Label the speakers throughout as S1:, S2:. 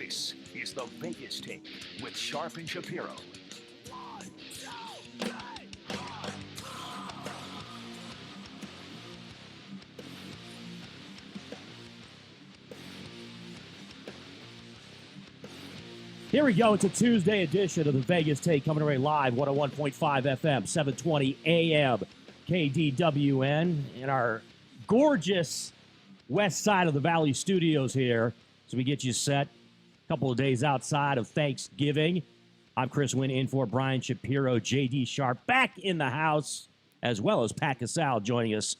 S1: This is the Vegas Tape with Sharp and Shapiro.
S2: Here we go. It's a Tuesday edition of the Vegas Take coming away live, 101.5 FM, 720 AM, KDWN, in our gorgeous west side of the Valley studios here. So we get you set a couple of days outside of Thanksgiving. I'm Chris Wynn in for Brian Shapiro, JD Sharp back in the house, as well as Pat Casal joining us.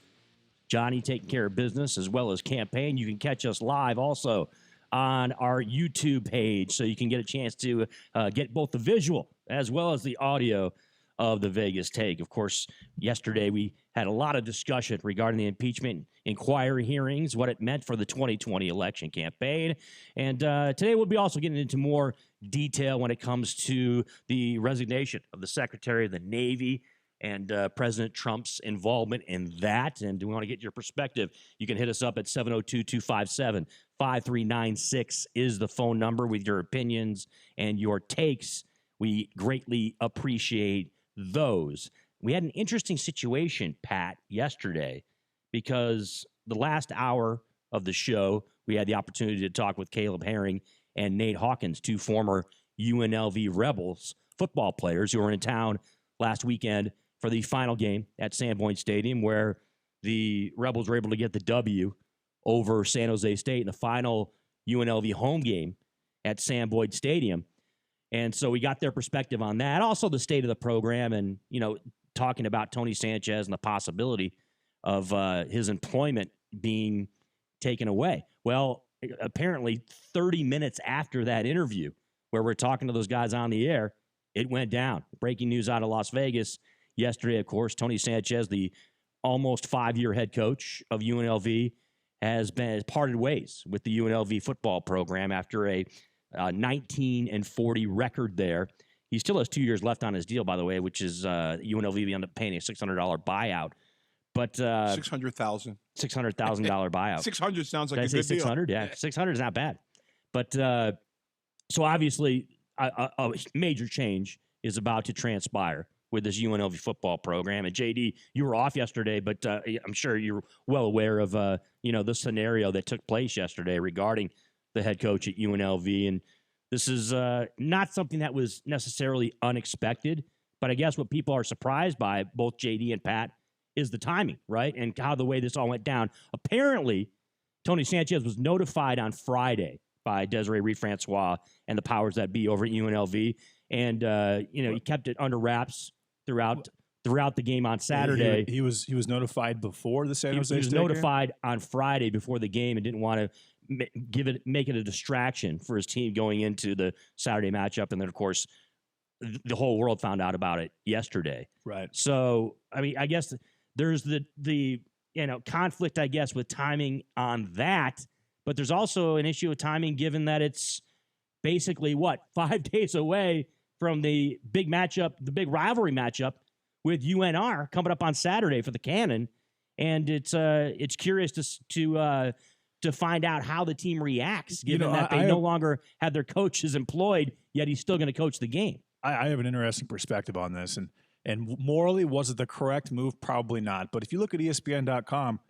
S2: Johnny taking care of business as well as campaign. You can catch us live also on our YouTube page, so you can get a chance to get both the visual as well as the audio of the Vegas Take. Of course, yesterday we had a lot of discussion regarding the impeachment inquiry hearings, what it meant for the 2020 election campaign. And today we'll be also getting into more detail when it comes to the resignation of the Secretary of the Navy and President Trump's involvement in that. And we want to get your perspective. You can hit us up at 702-257-5396 is the phone number with your opinions and your takes. We greatly appreciate those. We had an interesting situation, Pat, yesterday, because the last hour of the show, we had the opportunity to talk with Caleb Herring and Nate Hawkins, two former UNLV Rebels football players who were in town last weekend for the final game at Sandpoint Stadium, where the Rebels were able to get the W over San Jose State in the final UNLV home game at Sandpoint Stadium. And so we got their perspective on that. Also the state of the program and, you know, talking about Tony Sanchez and the possibility of his employment being taken away. Well, apparently 30 minutes after that interview where we're talking to those guys on the air, it went down. Breaking news out of Las Vegas yesterday, of course, Tony Sanchez, the almost 5-year head coach of UNLV, has parted ways with the UNLV football program after a 19-40 record there. He still has 2 years left on his deal, by the way, which is UNLV will end up paying a $600 buyout. But
S3: $600,000
S2: buyout.
S3: 600 sounds like
S2: Did I
S3: a
S2: say
S3: good
S2: 600?
S3: deal.
S2: Yeah, 600 is not bad. But so obviously a major change is about to transpire with this UNLV football program. And JD, you were off yesterday, but I'm sure you're well aware of the scenario that took place yesterday regarding the head coach at UNLV. And this is not something that was necessarily unexpected, but I guess what people are surprised by, both JD and Pat, is the timing, right? And how the way this all went down. Apparently, Tony Sanchez was notified on Friday by Desiree Reed-Francois and the powers that be over at UNLV. And, he kept it under wraps throughout the game on Saturday.
S4: He was notified before the San Jose State
S2: He was notified on Friday before the game and didn't want to make it a distraction for his team going into the Saturday matchup. And then, of course, the whole world found out about it yesterday.
S4: Right.
S2: So, I mean, I guess there's the conflict, I guess, with timing on that. But there's also an issue of timing given that it's basically, 5 days away from the big matchup, the big rivalry matchup with UNR coming up on Saturday for the Cannon. And it's curious to find out how the team reacts, given that they no longer have their coaches employed, yet he's still going to coach the game.
S4: I have an interesting perspective on this. And morally, was it the correct move? Probably not. But if you look at ESPN.com,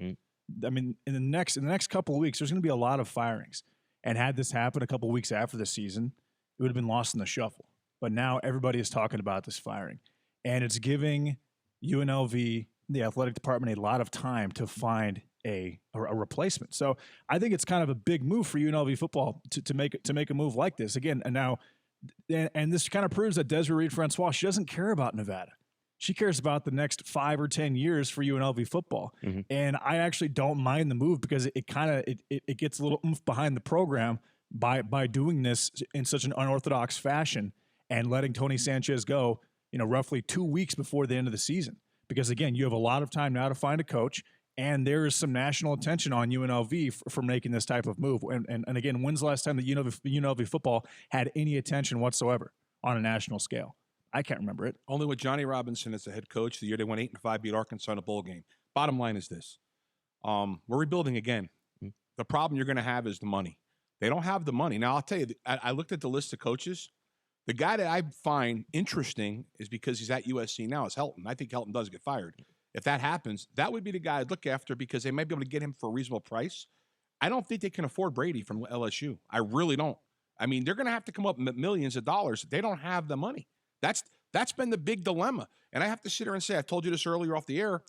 S4: I mean, in the next couple of weeks, there's going to be a lot of firings. And had this happened a couple of weeks after the season, it would have been lost in the shuffle. But now everybody is talking about this firing. And it's giving UNLV, the athletic department, a lot of time to find a replacement. So I think it's kind of a big move for UNLV football to make a move like this. Again, and this kind of proves that Desiree Reed-Francois, she doesn't care about Nevada. She cares about the next 5 or 10 years for UNLV football. Mm-hmm. And I actually don't mind the move because it gets a little oomph behind the program by doing this in such an unorthodox fashion and letting Tony Sanchez go, roughly 2 weeks before the end of the season. Because again, you have a lot of time now to find a coach, and there is some national attention on UNLV for making this type of move. And again, when's the last time that UNLV football had any attention whatsoever on a national scale? I can't remember it.
S3: Only with Johnny Robinson as the head coach, the year they went 8-5, beat Arkansas in a bowl game. Bottom line is this. We're rebuilding again. The problem you're going to have is the money. They don't have the money. Now, I'll tell you, I looked at the list of coaches. The guy that I find interesting is because he's at USC now is Helton. I think Helton does get fired. If that happens, that would be the guy I'd look after because they might be able to get him for a reasonable price. I don't think they can afford Brady from LSU. I really don't. I mean, they're going to have to come up with millions of dollars. They don't have the money. That's been the big dilemma. And I have to sit here and say, I told you this earlier off the air.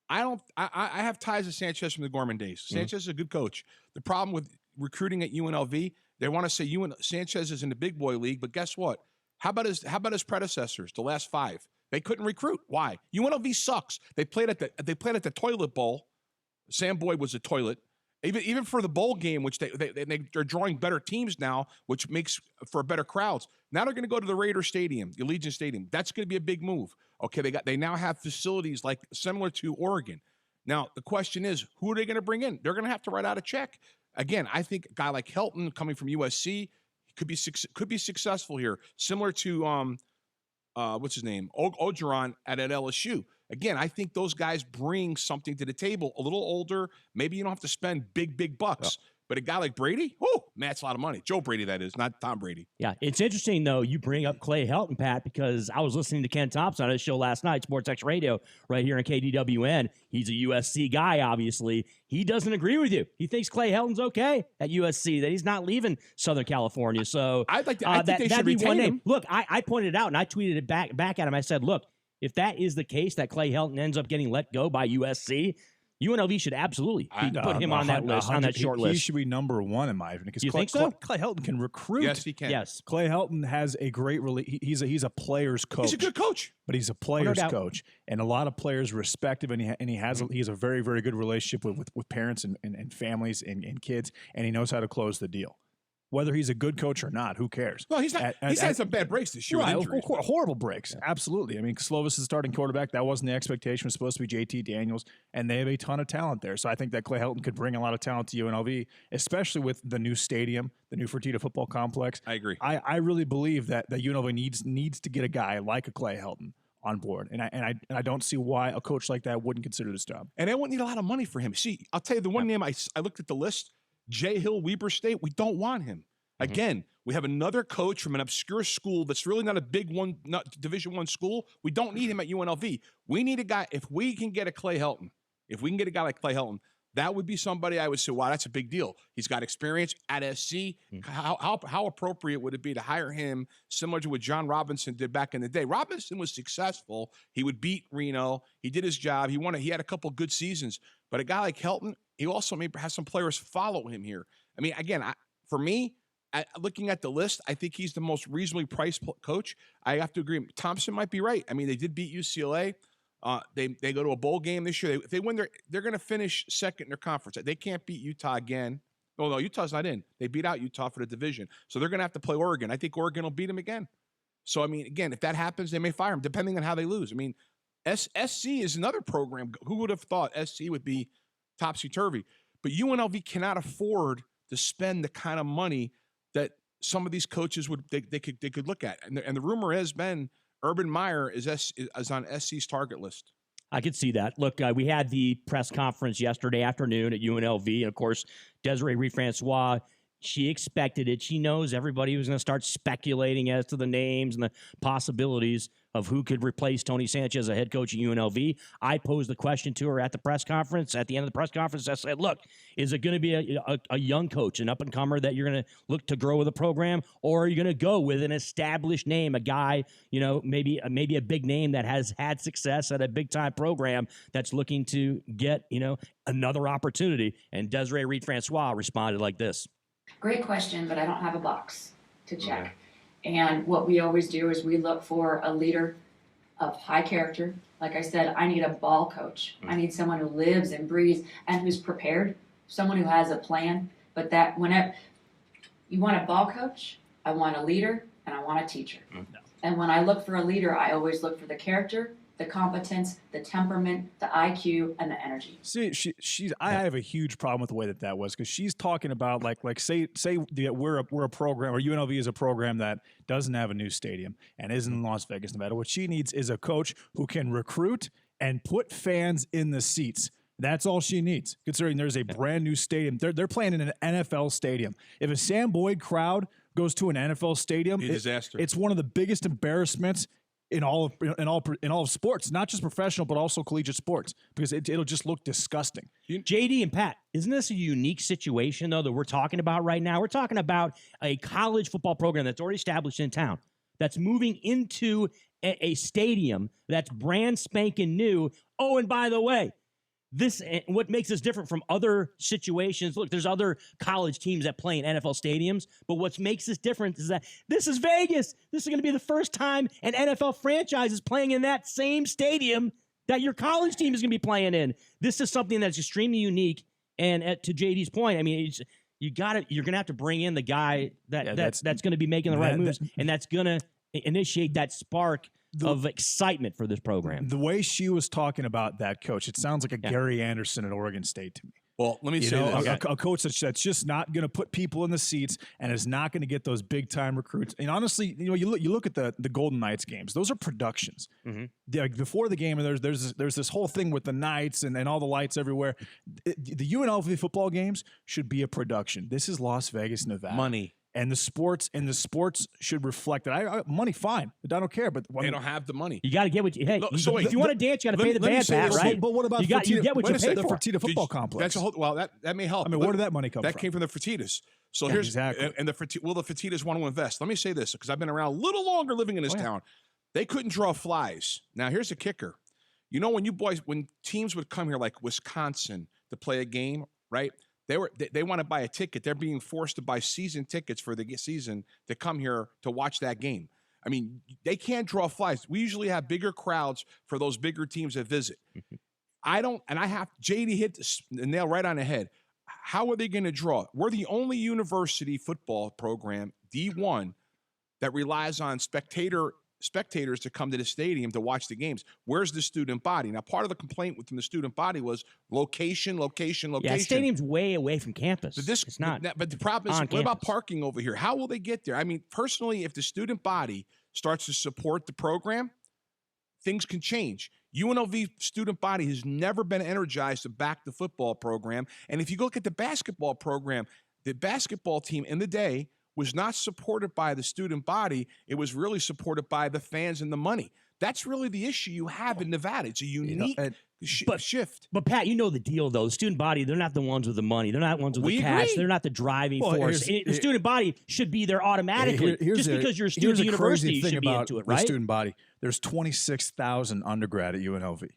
S3: I have ties to Sanchez from the Gorman days. Sanchez is a good coach. The problem with recruiting at UNLV, they want to say Sanchez is in the big boy league, but guess what? How about his predecessors, the last 5? They couldn't recruit. Why? UNLV sucks. They played at the toilet bowl. Sam Boyd was a toilet. Even for the bowl game, which they're drawing better teams now, which makes for better crowds. Now they're going to go to the Raider Stadium, the Allegiant Stadium. That's going to be a big move. Okay, they now have facilities like similar to Oregon. Now the question is, who are they going to bring in? They're going to have to write out a check. Again, I think a guy like Helton coming from USC could be successful here, similar to what's his name, Ogeron at LSU. Again, I think those guys bring something to the table. A little older, maybe you don't have to spend big bucks. Yeah. But a guy like Brady, oh man, that's a lot of money. Joe Brady, that is, not Tom Brady.
S2: Yeah, it's interesting though. You bring up Clay Helton, Pat, because I was listening to Ken Thompson on his show last night, Sports X Radio, right here in KDWN. He's a USC guy, obviously. He doesn't agree with you. He thinks Clay Helton's okay at USC, that he's not leaving Southern California. So
S3: I think they should retain him.
S2: Look, I pointed it out and I tweeted it back at him. I said, look, if that is the case, that Clay Helton ends up getting let go by USC, UNLV should absolutely put him on that list, on that short list.
S4: He should be number 1 in my opinion.
S2: You think so?
S4: Clay Helton can recruit.
S3: Yes, he can.
S2: Yes,
S4: Clay Helton has a great he's a player's coach.
S3: He's a good coach,
S4: but he's a player's coach, and a lot of players respect him. And he has a very very good relationship with parents and families and kids, and he knows how to close the deal. Whether he's a good coach or not, who cares?
S3: Well, he's not. He's had some bad breaks this year.
S4: Right, horrible breaks. Yeah. Absolutely. I mean, Slovis is starting quarterback. That wasn't the expectation. It was supposed to be JT Daniels, and they have a ton of talent there. So I think that Clay Helton could bring a lot of talent to UNLV, especially with the new stadium, the new Fertitta football complex.
S3: I agree.
S4: I really believe that UNLV needs to get a guy like a Clay Helton on board, and I don't see why a coach like that wouldn't consider this job.
S3: And they wouldn't need a lot of money for him. See, I'll tell you the one name I looked at the list. Jay Hill, Weber State, we don't want him. Again, we have another coach from an obscure school that's really not a big one, not Division I school. We don't need him at UNLV. We need a guy, if we can get a Clay Helton, if we can get a guy like Clay Helton, that would be somebody I would say, wow, that's a big deal. He's got experience at SC. How appropriate would it be to hire him similar to what John Robinson did back in the day? Robinson was successful. He would beat Reno. He did his job. He had a couple good seasons. But a guy like Helton, he also maybe has some players follow him here. I mean, again, for me, looking at the list, I think he's the most reasonably priced coach. I have to agree. Thompson might be right. I mean, they did beat UCLA. They go to a bowl game this year. If they win, they're going to finish second in their conference. They can't beat Utah again. No, Utah's not in. They beat out Utah for the division. So they're going to have to play Oregon. I think Oregon will beat them again. So, I mean, again, if that happens, they may fire him, depending on how they lose. I mean, SC is another program. Who would have thought SC would be topsy-turvy? But UNLV cannot afford to spend the kind of money that some of these coaches they could look at. And the rumor has been Urban Meyer is on SC's target list.
S2: I could see that. Look, we had the press conference yesterday afternoon at UNLV, and of course, Desiree Reed-Francois, she expected it. She knows everybody was going to start speculating as to the names and the possibilities of who could replace Tony Sanchez as a head coach at UNLV. I posed the question to her at the press conference. At the end of the press conference, I said, look, is it going to be a young coach, an up-and-comer that you're going to look to grow with the program, or are you going to go with an established name, a guy, maybe a big name that has had success at a big-time program that's looking to get, another opportunity? And Desiree Reed-Francois responded like this.
S5: Great question, but I don't have a box to check. Okay. And what we always do is we look for a leader of high character. Like I said, I need a ball coach. I need someone who lives and breathes and who's prepared, someone who has a plan. But that whenever you want a ball coach, I want a leader, and I want a teacher. No. And when I look for a leader, I always look for the character, the competence, the temperament, the IQ, and the energy.
S4: See, I have a huge problem with the way that was, because she's talking about like say we're a program, or UNLV is a program that doesn't have a new stadium and isn't in Las Vegas, Nevada. What she needs is a coach who can recruit and put fans in the seats. That's all she needs, considering there's a brand new stadium. They're playing in an NFL stadium. If a Sam Boyd crowd goes to an NFL stadium,
S3: disaster.
S4: It's one of the biggest embarrassments in all of sports, not just professional, but also collegiate sports, because it'll just look disgusting.
S2: JD and Pat, isn't this a unique situation, though, that we're talking about right now? We're talking about a college football program that's already established in town, that's moving into a stadium that's brand spanking new. Oh, and by the way, what makes us different from other situations, look, there's other college teams that play in NFL stadiums, but what makes us different is that this is Vegas. This is going to be the first time an NFL franchise is playing in that same stadium that your college team is going to be playing in. This is something that's extremely unique. And to JD's point, I mean, you're going to have to bring in the guy that's going to be making the right moves, and that's going to initiate that spark of excitement for this program.
S4: The way she was talking about that coach, it sounds like a Gary Anderson at Oregon State to me.
S3: Well, let me say this.
S4: A coach that's just not going to put people in the seats and is not going to get those big time recruits. And honestly, you look at the Golden Knights games; those are productions. Like before the game, and there's this whole thing with the Knights and all the lights everywhere. The UNLV football games should be a production. This is Las Vegas, Nevada.
S3: Money.
S4: And the sports should reflect that. Money, fine. I don't care, but
S3: they don't have the money.
S2: You got to get what you. Hey, if you want to dance, you got to pay the band, Pat, right?
S4: But what about
S2: you get what you pay
S4: the
S2: for?
S4: Fertitta football complex?
S3: That may help.
S4: I mean, where did that money come from?
S3: That came from the Fertittas. So here's
S4: exactly.
S3: And the Fertittas want to invest. Let me say this, because I've been around a little longer living in this town. They couldn't draw flies. Now here's the kicker. You know, when teams would come here like Wisconsin to play a game, right? They want to buy a ticket. They're being forced to buy season tickets for the season to come here to watch that game. I mean, they can't draw flies. We usually have bigger crowds for those bigger teams that visit. JD hit the nail right on the head. How are they going to draw? We're the only university football program, D1, that relies on spectators to come to the stadium to watch the games. Where's the student body? Now, part of the complaint from the student body was location. Yeah,
S2: stadium's way away from campus.
S3: But
S2: it's not.
S3: But the problem is, what about parking over here? How will they get there? I mean, personally, if the student body starts to support the program, things can change. UNLV student body has never been energized to back the football program. And if you look at the basketball program, the basketball team in the day was not supported by the student body. It was really supported by the fans and the money. That's really the issue you have in Nevada. It's a unique shift.
S2: But Pat, you know the deal, though. The student body, they're not the ones with the money. They're not the ones with the cash. They're not the driving force. The student body should be there automatically. Just because you're a student at the university, you should be into it, right?
S4: The student body. There's 26,000 undergrad at UNLV.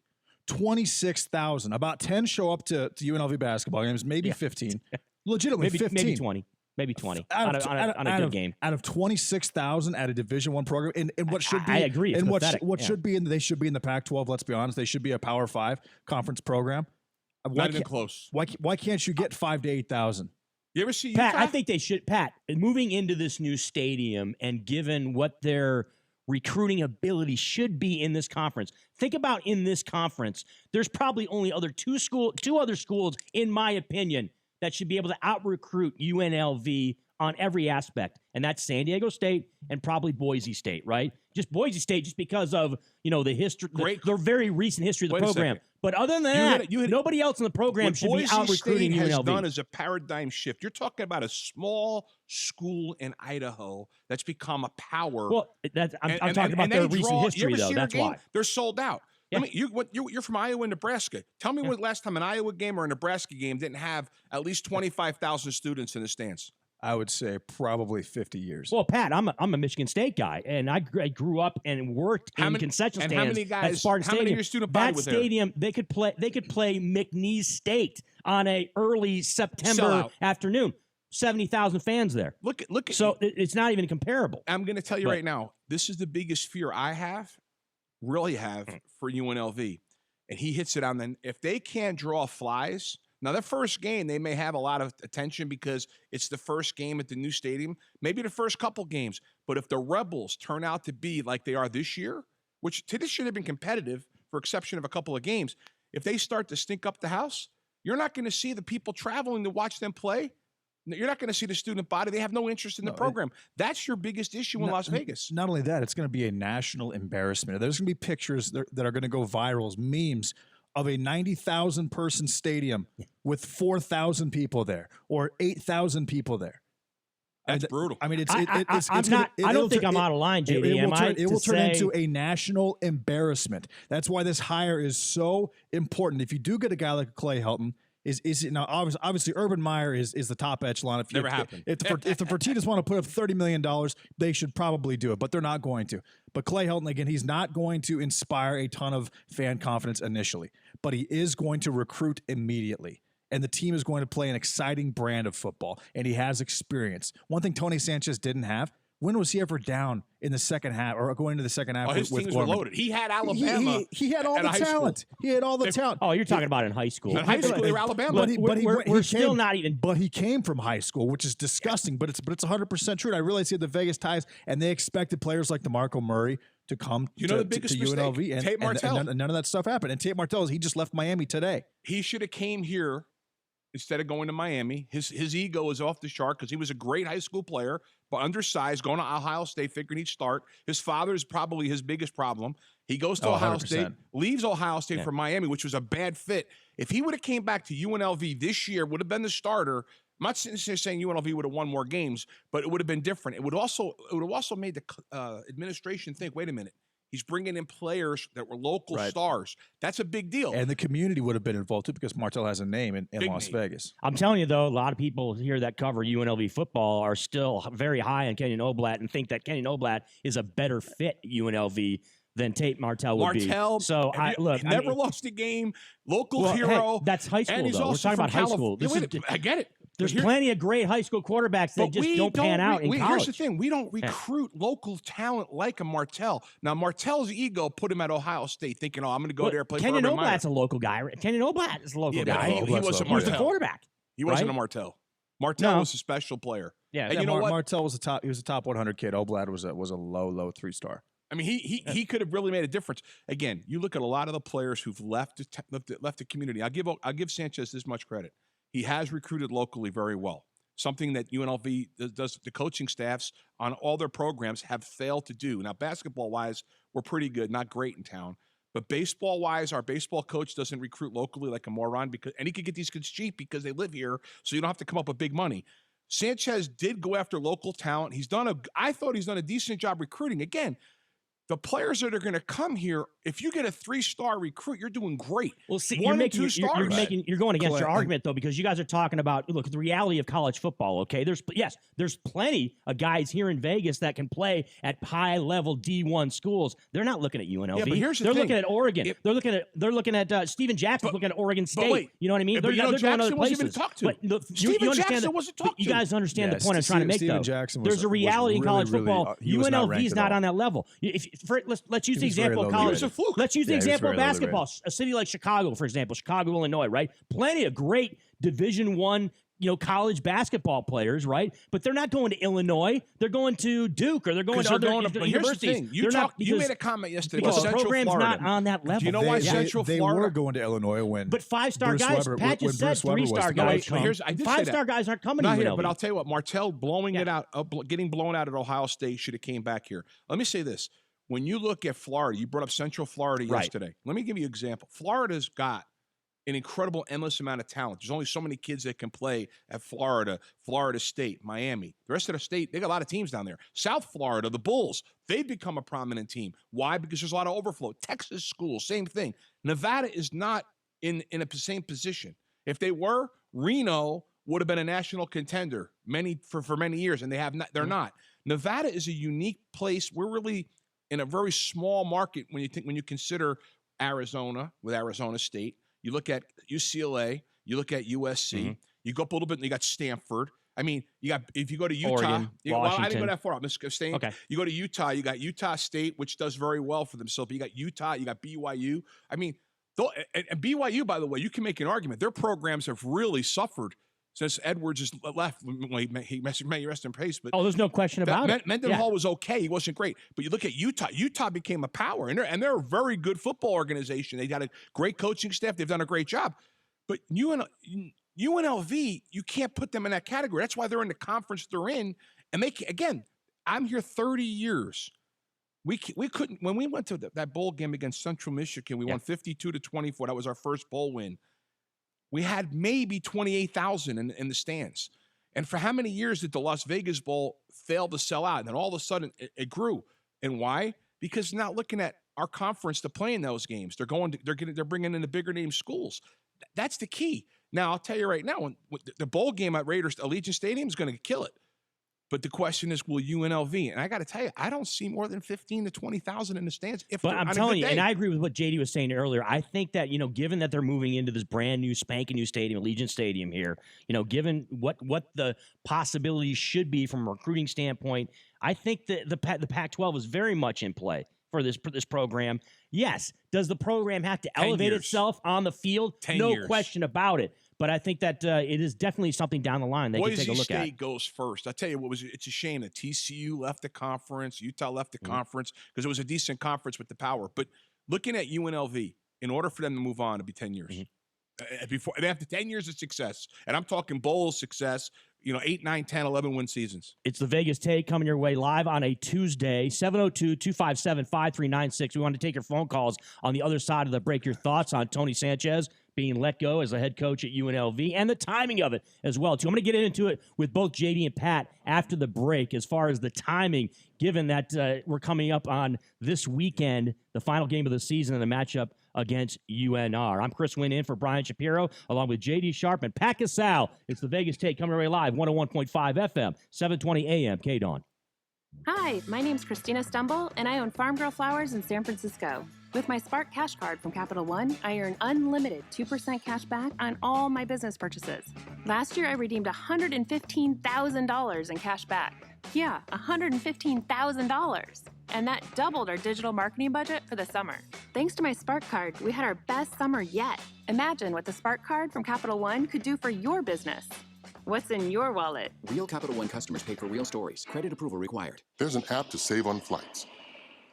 S4: 26,000. About 10 show up to UNLV basketball games, maybe 15. Legitimately, 15.
S2: Maybe 20. Maybe 20 on a good game.
S4: Out of 26,000 at a Division I program, and what should be,
S2: I agree,
S4: and what should be, they should be in the Pac-12. Let's be honest, they should be a Power 5 conference program.
S3: Not even close.
S4: Why can't you get 5,000 to 8,000?
S3: You ever see
S2: Pat?
S3: Utah?
S2: I think they should. Pat, moving into this new stadium and given what their recruiting ability should be in this conference. Think about in this conference, there's probably only two other schools, in my opinion, that should be able to out-recruit UNLV on every aspect, and that's San Diego State and probably Boise State, right? Just Boise State, just because of the history, the very recent history of the program. But other than that, nobody else in the program should be out-recruiting UNLV.
S3: What Boise State has done is a paradigm shift. You're talking about a small school in Idaho that's become a power.
S2: Well, I'm talking about their recent history, though. That's why
S3: they're sold out. Yeah. I mean, you're from Iowa and Nebraska. Tell me when last time an Iowa game or a Nebraska game didn't have at least 25,000 students in the stands.
S4: I would say probably 50 years.
S2: Well, Pat, I'm a Michigan State guy, and I grew up and worked in concession stands.
S3: And how many guys?
S2: At Spartan Stadium.
S3: How many of your student body was there?
S2: That stadium, they could play McNeese State on a early September afternoon. 70,000 fans there.
S3: Look at.
S2: So it's not even comparable.
S3: I'm going to tell you right now. This is the biggest fear I really have for UNLV, and he hits it on the. If they can't draw flies. Now, their first game, they may have a lot of attention because it's the first game at the new stadium, maybe the first couple games. But if the Rebels turn out to be like they are this year, which this should have been competitive for exception of a couple of games, if they start to stink up the house, you're not going to see the people traveling to watch them play. You're not going to see the student body. They have no interest in the program. That's your biggest issue in Las Vegas.
S4: Not only that, it's going to be a national embarrassment. There's going to be pictures that are going to go viral, memes of a 90,000 person stadium with 4,000 people there or 8,000 people there.
S3: That's brutal.
S4: I mean, it's
S2: I'm not. I don't think I'm out of line, JD.
S4: It will turn into a national embarrassment. That's why this hire is so important. If you do get a guy like Clay Helton, is now obviously Urban Meyer is the top echelon. If
S3: Never happened.
S4: If the Fertittas want to put up $30 million, they should probably do it, but they're not going to. But Clay Helton, again, he's not going to inspire a ton of fan confidence initially, but he is going to recruit immediately. And the team is going to play an exciting brand of football, and he has experience. One thing Tony Sanchez didn't have, when was he ever down in the second half or going into the second half
S3: his
S4: with
S3: teams were
S4: Gorman?
S3: loaded. He had Alabama.
S4: He had all the talent. He had all the talent.
S2: Oh, you're talking about in high school.
S3: In high school, they were Alabama.
S2: We're still not even.
S4: But he came from high school, which is disgusting. But it's 100% true. And I realize he had the Vegas ties, and they expected players like DeMarco Murray to come
S3: the biggest
S4: to UNLV,
S3: mistake?
S4: and
S3: Tate Martell.
S4: and none of that stuff happened. And Tate Martell, he just left Miami today.
S3: He should have came here instead of going to Miami. His ego is off the chart because he was a great high school player, but undersized, going to Ohio State, figuring he'd start. His father is probably his biggest problem. He goes to Ohio
S4: 100%.
S3: State, leaves Ohio State for Miami, which was a bad fit. If he would have came back to UNLV this year, would have been the starter. I'm not saying UNLV would have won more games, but it would have been different. It would also made the administration think, wait a minute. He's bringing in players that were local stars. That's a big deal.
S4: And the community would have been involved too because Martell has a name in Las Vegas.
S2: I'm telling you, though, a lot of people here that cover UNLV football are still very high on Kenyon Oblak and think that Kenyon Oblak is a better fit at UNLV than Tate Martell would be. So
S3: never lost a game, local hero.
S2: Hey, that's high school,
S3: and he's
S2: though. We're
S3: also
S2: talking about high school.
S3: I get it.
S2: There's plenty of great high school quarterbacks that just don't pan out in college.
S3: Here's the thing. We don't recruit local talent like a Martell. Now, Martell's ego put him at Ohio State thinking, I'm going to go there and play
S2: Kenyon
S3: for Urban Meyer.
S2: Oblak's a local guy. Kenyon Oblak is a local guy.
S3: He wasn't
S2: He was the
S3: Martell.
S2: quarterback.
S3: He wasn't a Martell. Martell was a special player.
S2: Yeah.
S3: And you know what?
S4: Martell was he was a top 100 kid. Oblak was a low 3-star.
S3: I mean, he could have really made a difference. Again, you look at a lot of the players who've left the community. I'll give Sanchez this much credit. He has recruited locally very well. Something that UNLV does, the coaching staffs on all their programs have failed to do. Now, basketball-wise, we're pretty good, not great in town. But baseball-wise, our baseball coach doesn't recruit locally like a moron, and he could get these kids cheap because they live here, so you don't have to come up with big money. Sanchez did go after local talent. I thought he's done a decent job recruiting. Again, the players that are going to come here, if you get a 3-star recruit, you're doing great.
S2: Well, see,
S3: you're
S2: going against your argument, though, because you guys are talking about, look, the reality of college football, okay? There's plenty of guys here in Vegas that can play at high-level D1 schools. They're not looking at UNLV.
S3: Yeah, but here's the
S2: thing.
S3: They're
S2: looking at Oregon. They're looking at Steven Jackson's looking at Oregon State.
S3: Wait,
S2: you know what I mean?
S3: But
S2: they're going
S3: Jackson
S2: other places.
S3: wasn't even talked to.
S2: But look,
S3: Steven Jackson wasn't talked to.
S2: You guys understand the point I'm trying to make,
S4: Steven
S2: though.
S4: Jackson
S2: There's a reality in college football. UNLV is not on that level. Let's use the example of college. Let's use the example of basketball. A city like Chicago, for example, Chicago, Illinois, right? Plenty of great Division I, college basketball players, right? But they're not going to Illinois. They're going to Duke or they're going to other universities.
S3: Here's the thing. You made a comment yesterday
S2: because
S3: about
S2: the program's
S3: Florida.
S2: not on that level.
S3: Do you know why Central
S4: Florida? They were going to Illinois when.
S2: But 5-star guys. Pat just said 3-star guys come. 5-star guys aren't coming to UNLV.
S3: But I'll tell you what, Martell getting blown out at Ohio State should have came back here. Let me say this. When you look at Florida, you brought up Central Florida yesterday. Let me give you an example. Florida's got an incredible, endless amount of talent. There's only so many kids that can play at Florida, Florida State, Miami. The rest of the state, they got a lot of teams down there. South Florida, the Bulls, they've become a prominent team. Why? Because there's a lot of overflow. Texas schools, same thing. Nevada is not in the same position. If they were, Reno would have been a national contender for many years, and they're not. Nevada is a unique place. We're really in a very small market when you consider Arizona with Arizona State. You look at UCLA, you look at USC, you go up a little bit and you got Stanford. I mean, if you go to Utah,
S2: Oregon,
S3: I didn't go that far. I'm just staying.
S2: Okay.
S3: You go to Utah, you got Utah State, which does very well for themselves. You got Utah, you got BYU. I mean, and BYU, by the way, you can make an argument. Their programs have really suffered since Edwards has left. May rest in peace. But
S2: there's no question about it.
S3: Mendenhall was okay. He wasn't great. But you look at Utah. Utah became a power, and they're a very good football organization. They got a great coaching staff. They've done a great job. But UNLV, you can't put them in that category. That's why they're in the conference they're in. And again, I'm here 30 years. We couldn't, when we went to that bowl game against Central Michigan, we won 52-24. That was our first bowl win. We had maybe 28,000 in the stands. And for how many years did the Las Vegas Bowl fail to sell out? And then all of a sudden it grew. And why? Because they're not looking at our conference to play in those games. They're bringing in the bigger name schools. That's the key. Now, I'll tell you right now, when the bowl game at Raiders Allegiant Stadium is going to kill it. But the question is, will UNLV? And I got to tell you, I don't see more than 15 to 20,000 in the stands.
S2: But I'm telling you, and I agree with what JD was saying earlier. I think that, given that they're moving into this brand new, spanking new stadium, Allegiant Stadium here, given what the possibilities should be from a recruiting standpoint, I think that the Pac-12 is very much in play for this program. Yes, does the program have to elevate itself on the field?
S3: 10
S2: no
S3: years.
S2: Question about it. But I think that it is definitely something down the line they can take a look at.
S3: Boise State goes first. I tell you what, it's a shame that TCU left the conference, Utah left the conference, because it was a decent conference with the power. But looking at UNLV, in order for them to move on, it'd be 10 years. Before they have 10 years of success, and I'm talking bowl success, 8, 9, 10, 11 win seasons.
S2: It's the Vegas Take coming your way live on a Tuesday, 702-257-5396. We want to take your phone calls on the other side of the break. Your thoughts on Tony Sanchez being let go as the head coach at UNLV and the timing of it as well, too. I'm going to get into it with both JD and Pat after the break as far as the timing, given that we're coming up on this weekend, the final game of the season and the matchup against UNR. I'm Chris Wynn in for Brian Shapiro, along with JD Sharp and Pat Casale. It's the Vegas Take coming right live, 101.5 FM, 720 AM, KDAWN.
S6: Hi, my name's Christina Stumble, and I own Farm Girl Flowers in San Francisco. With my Spark Cash Card from Capital One, I earn unlimited 2% cash back on all my business purchases. Last year, I redeemed $115,000 in cash back. Yeah, $115,000. And that doubled our digital marketing budget for the summer. Thanks to my Spark Card, we had our best summer yet. Imagine what the Spark Card from Capital One could do for your business. What's in your wallet?
S7: Real Capital One customers pay for real stories. Credit approval required.
S8: There's an app to save on flights,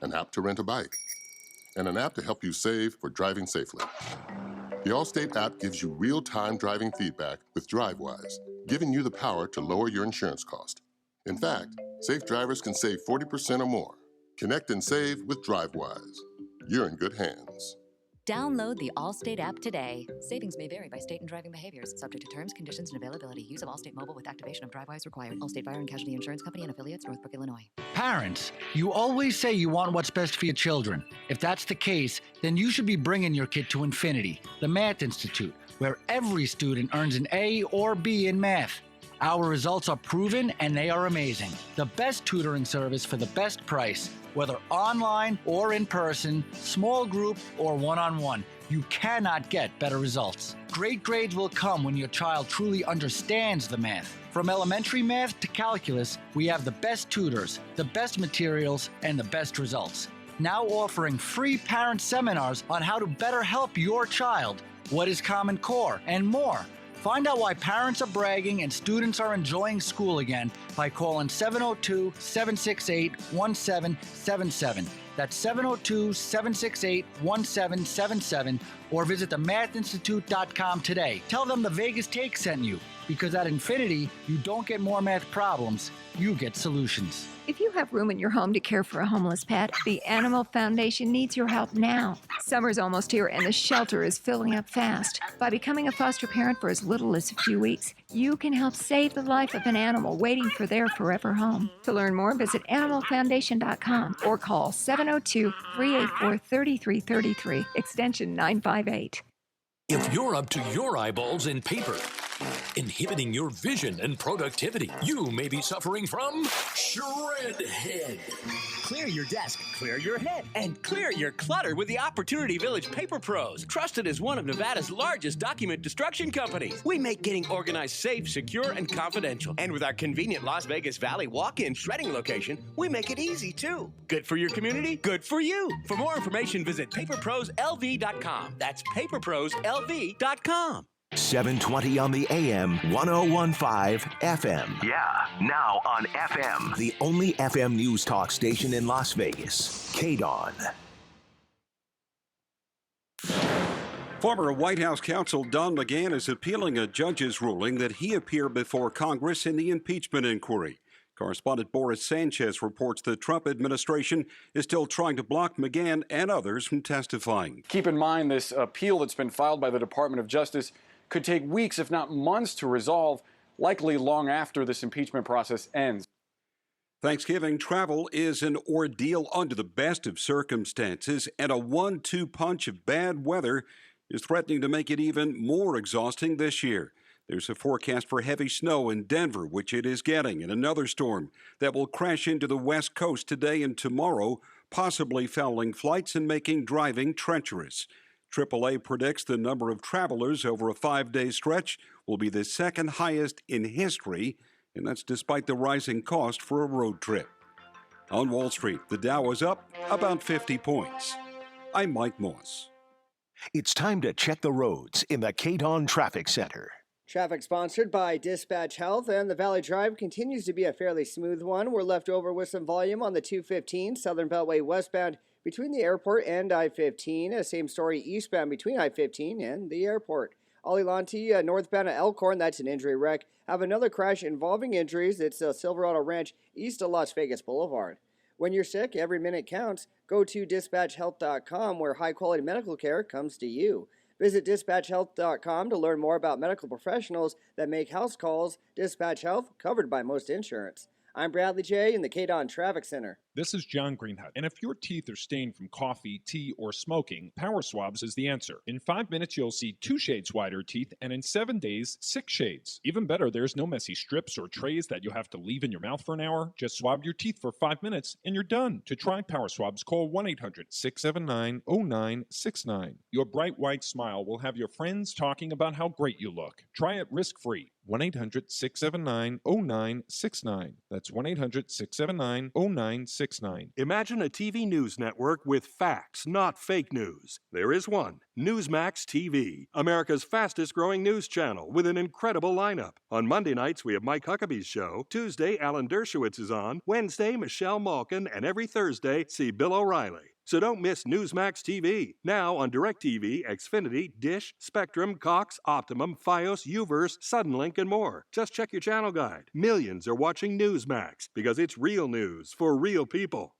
S8: an app to rent a bike, and an app to help you save for driving safely. The Allstate app gives you real-time driving feedback with DriveWise, giving you the power to lower your insurance cost. In fact, safe drivers can save 40% or more. Connect and save with DriveWise. You're in good hands.
S9: Download the Allstate app today. Savings may vary by state and driving behaviors. Subject to terms, conditions, and availability. Use of Allstate Mobile with activation of DriveWise required. Allstate Fire and Casualty Insurance Company and affiliates, Northbrook, Illinois.
S10: Parents, you always say you want what's best for your children. If that's the case, then you should be bringing your kid to Infinity, the Math Institute, where every student earns an A or B in math. Our results are proven and they are amazing. The best tutoring service for the best price, whether online or in person, small group or one-on-one. You cannot get better results. Great grades will come when your child truly understands the math. From elementary math to calculus, we have the best tutors, the best materials, and the best results. Now offering free parent seminars on how to better help your child, what is Common Core, and more. Find out why parents are bragging and students are enjoying school again by calling 702-768-1777. That's 702-768-1777, or visit themathinstitute.com today. Tell them the Vegas Take sent you, because at Infinity, you don't get more math problems, you get solutions.
S11: If you have room in your home to care for a homeless pet, the Animal Foundation needs your help now. Summer's almost here and the shelter is filling up fast. By becoming a foster parent for as little as a few weeks, you can help save the life of an animal waiting for their forever home. To learn more, visit animalfoundation.com or call 702-384-3333, extension 958.
S12: If you're up to your eyeballs in paper, inhibiting your vision and productivity, you may be suffering from shred head.
S1: Clear your desk, clear your head, and clear your clutter with the Opportunity Village Paper Pros, trusted as one of Nevada's largest document destruction companies. We make getting organized safe, secure, and confidential. And with our convenient Las Vegas Valley walk-in shredding location, we make it easy too. Good for your community, good for you. For more information, visit paperproslv.com. That's paperproslv.com.
S13: 720 on the AM, 101.5 FM.
S1: Yeah, now on FM.
S13: The only FM news talk station in Las Vegas. KDAWN.
S14: Former White House counsel Don McGahn is appealing a judge's ruling that he appear before Congress in the impeachment inquiry. Correspondent Boris Sanchez reports the Trump administration is still trying to block McGahn and others from testifying.
S15: Keep in mind this appeal that's been filed by the Department of Justice could take weeks, if not months, to resolve, likely long after this impeachment process ends.
S14: Thanksgiving travel is an ordeal under the best of circumstances, and a 1-2 punch of bad weather is threatening to make it even more exhausting this year. There's a forecast for heavy snow in Denver, which it is getting, and another storm that will crash into the West Coast today and tomorrow, possibly fouling flights and making driving treacherous. AAA predicts the number of travelers over a 5-day stretch will be the second highest in history, and that's despite the rising cost for a road trip. On Wall Street, the Dow is up about 50 points. I'm Mike Moss.
S13: It's time to check the roads in the KDON Traffic Center.
S16: Traffic sponsored by Dispatch Health, and the Valley Drive continues to be a fairly smooth one. We're left over with some volume on the 215 Southern Beltway westbound between the airport and I-15. Same story eastbound between I-15 and the airport. Alilanti northbound at Elkhorn, that's an injury wreck. Have another crash involving injuries. It's Silverado Ranch east of Las Vegas Boulevard. When you're sick, every minute counts. Go to dispatchhealth.com where high-quality medical care comes to you. Visit dispatchhealth.com to learn more about medical professionals that make house calls. Dispatch Health, covered by most insurance. I'm Bradley J. in the KDON Traffic Center.
S17: This is John Greenhut, and if your teeth are stained from coffee, tea, or smoking, Power Swabs is the answer. In 5 minutes, you'll see 2 shades whiter teeth, and in 7 days, 6 shades. Even better, there's no messy strips or trays that you'll have to leave in your mouth for an hour. Just swab your teeth for 5 minutes, and you're done. To try Power Swabs, call 1-800-679-0969. Your bright white smile will have your friends talking about how great you look. Try it risk-free. 1-800-679-0969. That's 1-800-679-0969.
S18: Imagine a TV news network with facts, not fake news. There is one. Newsmax TV, America's fastest growing news channel with an incredible lineup. On Monday nights, we have Mike Huckabee's show. Tuesday, Alan Dershowitz is on. Wednesday, Michelle Malkin. And every Thursday, see Bill O'Reilly. So don't miss Newsmax TV. Now on DirecTV, Xfinity, Dish, Spectrum, Cox, Optimum, Fios, Uverse, Suddenlink, and more. Just check your channel guide. Millions are watching Newsmax because it's real news for real people.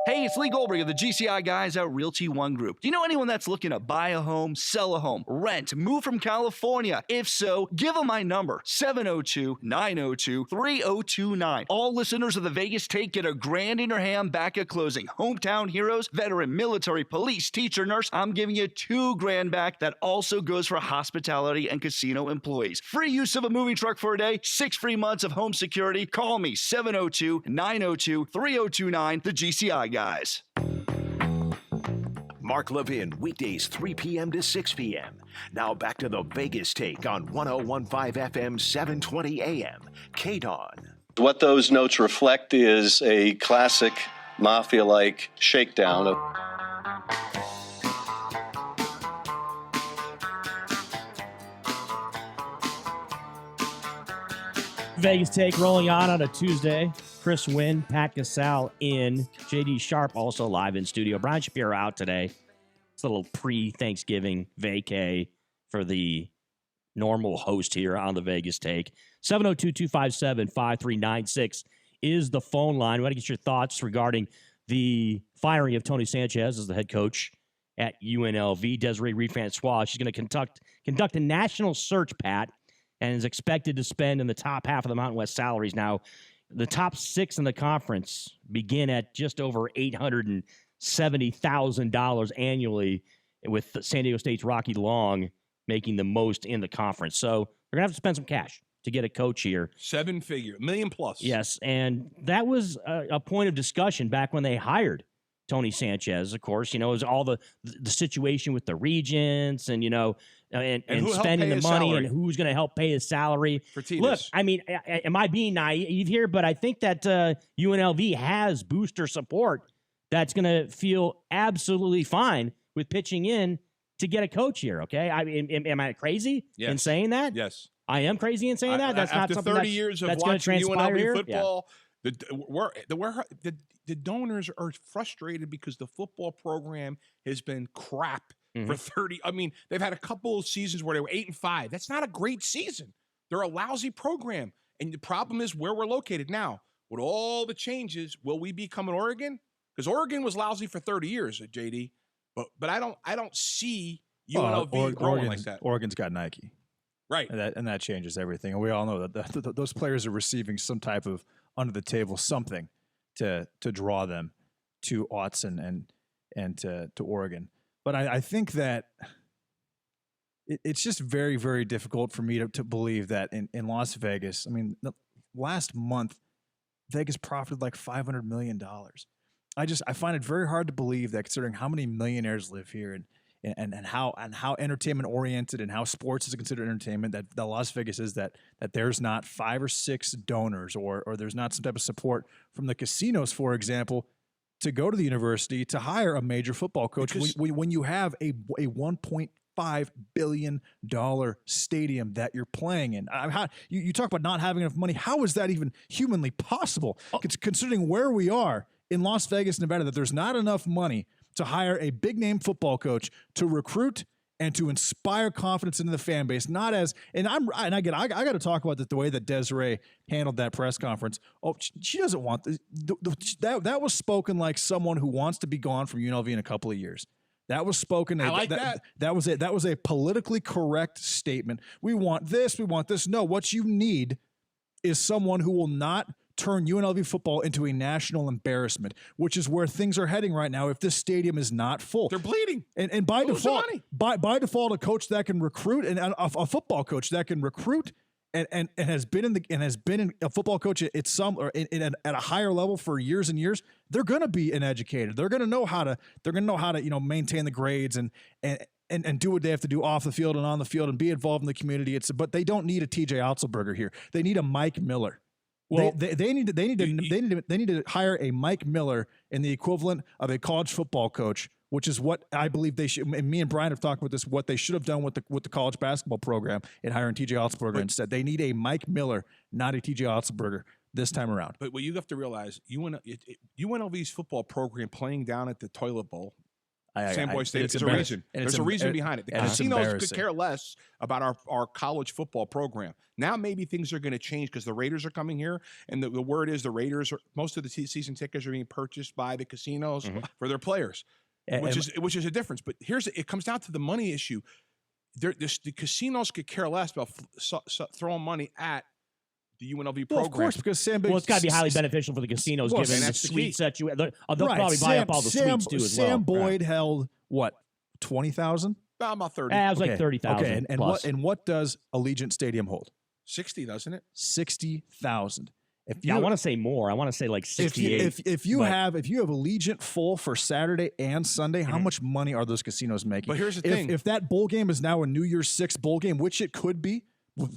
S19: Hey, it's Lee Goldberg of the GCI guys at Realty One Group. Do you know anyone that's looking to buy a home, sell a home, rent, move from California? If so, give them my number, 702-902-3029. All listeners of the Vegas Take get $1,000 in your hand back at closing. Hometown heroes, veteran, military, police, teacher, nurse, I'm giving you $2,000 back. That also goes for hospitality and casino employees. Free use of a moving truck for a day, 6 free months of home security. Call me, 702-902-3029, the GCI guys.
S13: Mark Levin, weekdays 3 p.m. to 6 p.m. Now back to the Vegas Take on 101.5 FM, 720 AM, KDON.
S20: What those notes reflect is a classic mafia-like shakedown of
S2: Vegas Take rolling on a Tuesday. Chris Wynn, Pat Gasal in. JD Sharp also live in studio. Brian Shapiro out today. It's a little pre-Thanksgiving vacay for the normal host here on the Vegas Take. 702-257-5396 is the phone line. We want to get your thoughts regarding the firing of Tony Sanchez as the head coach at UNLV. Desiree Reed-Francois, she's going to conduct a national search, Pat, and is expected to spend in the top half of the Mountain West salaries. Now, the top 6 in the conference begin at just over $870,000 annually, with San Diego State's Rocky Long making the most in the conference. So they're going to have to spend some cash to get a coach here.
S3: 7-figure, $1 million plus.
S2: Yes, and that was a point of discussion back when they hired Tony Sanchez. Of course, it was all the situation with the regents and, and spending the money salary, and who's going to help pay his salary. Look, I mean, am I being naive here? But I think that UNLV has booster support that's going to feel absolutely fine with pitching in to get a coach here, okay? Am I crazy in saying that?
S3: Yes.
S2: I am crazy in saying that? That's not something
S3: 30 years of watching UNLV football, the donors are frustrated because the football program has been crap for 30. I mean, they've had a couple of seasons where they were 8-5. That's not a great season. They're a lousy program. And the problem is where we're located. Now, with all the changes, will we become an Oregon? Because Oregon was lousy for 30 years, JD. But I don't see UNLV growing like that.
S4: Oregon's got Nike.
S3: Right.
S4: And that changes everything. And we all know that those players are receiving some type of under-the-table something to draw them to Autzen and to Oregon. But I think that it's just very, very difficult for me to believe that in Las Vegas, I mean, last month, Vegas profited like $500 million. I find it very hard to believe that, considering how many millionaires live here and how entertainment oriented and how sports is considered entertainment, that Las Vegas is, that there's not 5 or 6 donors or there's not some type of support from the casinos, for example, to go to the university to hire a major football coach when you have a $1.5 billion stadium that you're playing in. You talk about not having enough money. How is that even humanly possible? Considering where we are in Las Vegas, Nevada, that there's not enough money to hire a big name football coach to recruit and to inspire confidence into the fan base. Not as, and I got to talk about the way that Desiree handled that press conference. Oh, she doesn't want this. That was spoken like someone who wants to be gone from UNLV in a couple of years. That was spoken.
S3: I like that.
S4: That was it. That was a politically correct statement. We want this. We want this. No, what you need is someone who will not turn UNLV football into a national embarrassment, which is where things are heading right now if this stadium is not full.
S3: They're bleeding.
S4: And by default, by default, a coach that can recruit and a football coach that can recruit and has been a football coach at a higher level for years and years, they're going to be an educator. They're going to know how to maintain the grades and do what they have to do off the field and on the field and be involved in the community. But they don't need a TJ Otzelberger here. They need a Mike Miller. Well, they need to hire a Mike Miller in the equivalent of a college football coach, which is what I believe they should. And me and Brian have talked about this. What they should have done with the college basketball program in hiring TJ Otzelberger instead. They need a Mike Miller, not a TJ Otzelberger this time around.
S3: But what you have to realize, UNLV's football program playing down at the toilet bowl. Sam Boyd Stadium. There's a reason. There's a reason behind it. The casinos could care less about our college football program. Now maybe things are going to change because the Raiders are coming here, and the word is most of the season tickets are being purchased by the casinos for their players, which is a difference. But it comes down to the money issue. The casinos could care less about throwing money at the UNLV program.
S4: Of course, because Sam Boyd.
S2: Well, it's got to be highly beneficial for the casinos, given the suites that they'll probably buy up all the suites too as well.
S4: Sam Boyd held what, 20,000?
S3: About 30.
S2: It was like 30,000.
S4: Okay, and what does Allegiant Stadium hold?
S3: 60, doesn't it?
S2: 60,000. I want to say more. I want to say like 68.
S4: If you have Allegiant full for Saturday and Sunday, how much money are those casinos making?
S3: But here's the thing:
S4: if that bowl game is now a New Year's Six bowl game, which it could be,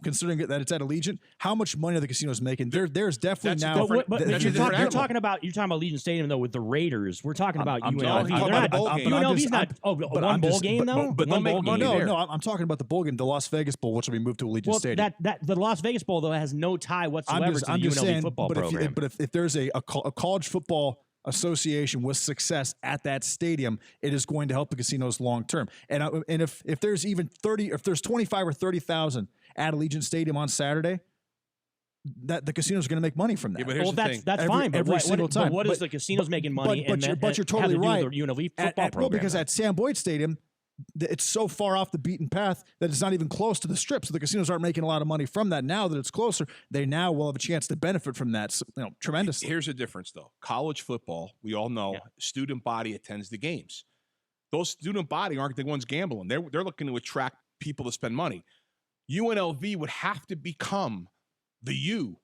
S4: considering that it's at Allegiant, how much money are the casinos making? There's definitely now.
S2: But you're talking about Allegiant Stadium though with the Raiders. We're talking about UNLV. UNLV's not one bowl game though.
S3: But they'll make money there.
S4: No, I'm talking about the bowl game, the Las Vegas Bowl, which will be moved to Allegiant Stadium.
S2: The Las Vegas Bowl though has no tie whatsoever to the UNLV football program.
S4: But if there's a college football association with success at that stadium, it is going to help the casinos long term. And if there's even 25 or 30,000 at Allegiant Stadium on Saturday, that the casinos are going to make money from that.
S3: Yeah, but here's the thing.
S2: That's fine. But
S4: every single time.
S2: But what is the casinos making money?
S4: But you're totally right.
S2: With the UNLV football program,
S4: because at Sam Boyd Stadium, it's so far off the beaten path that it's not even close to the strip. So the casinos aren't making a lot of money from that. Now that it's closer, they now will have a chance to benefit from that, tremendously.
S3: Here's the difference, though. College football, we all know, student body attends the games. Those student body aren't the ones gambling. They're looking to attract people to spend money. UNLV would have to become the U,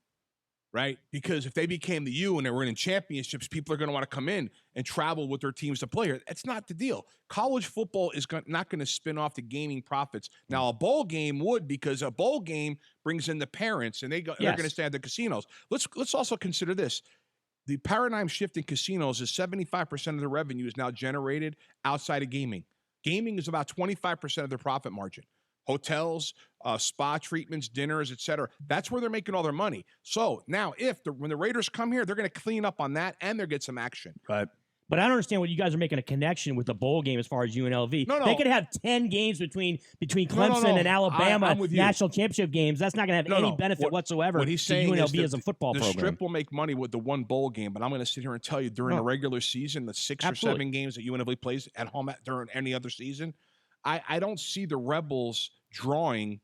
S3: right? Because if they became the U and they were in championships, people are going to want to come in and travel with their teams to play here. That's not the deal. College football is not going to spin off the gaming profits. Now, a bowl game would, because a bowl game brings in the parents, and they're going to stay at the casinos. Let's also consider this. The paradigm shift in casinos is 75% of the revenue is now generated outside of gaming. Gaming is about 25% of their profit margin. Hotels, spa treatments, dinners, etc. That's where they're making all their money. So now, when the Raiders come here, they're going to clean up on that and they'll get some action.
S4: Right.
S2: But I don't understand what you guys are making a connection with the bowl game as far as UNLV.
S3: No.
S2: They could have 10 games between Clemson and Alabama
S3: I'm with you.
S2: national championship games. That's not going to have any benefit whatsoever
S3: What he's
S2: to
S3: saying
S2: UNLV
S3: is
S2: as a football
S3: the
S2: program.
S3: Strip will make money with the one bowl game, but I'm going to sit here and tell you during the regular season, the 6 or 7 games that UNLV plays at home during any other season, I don't see the Rebels drawing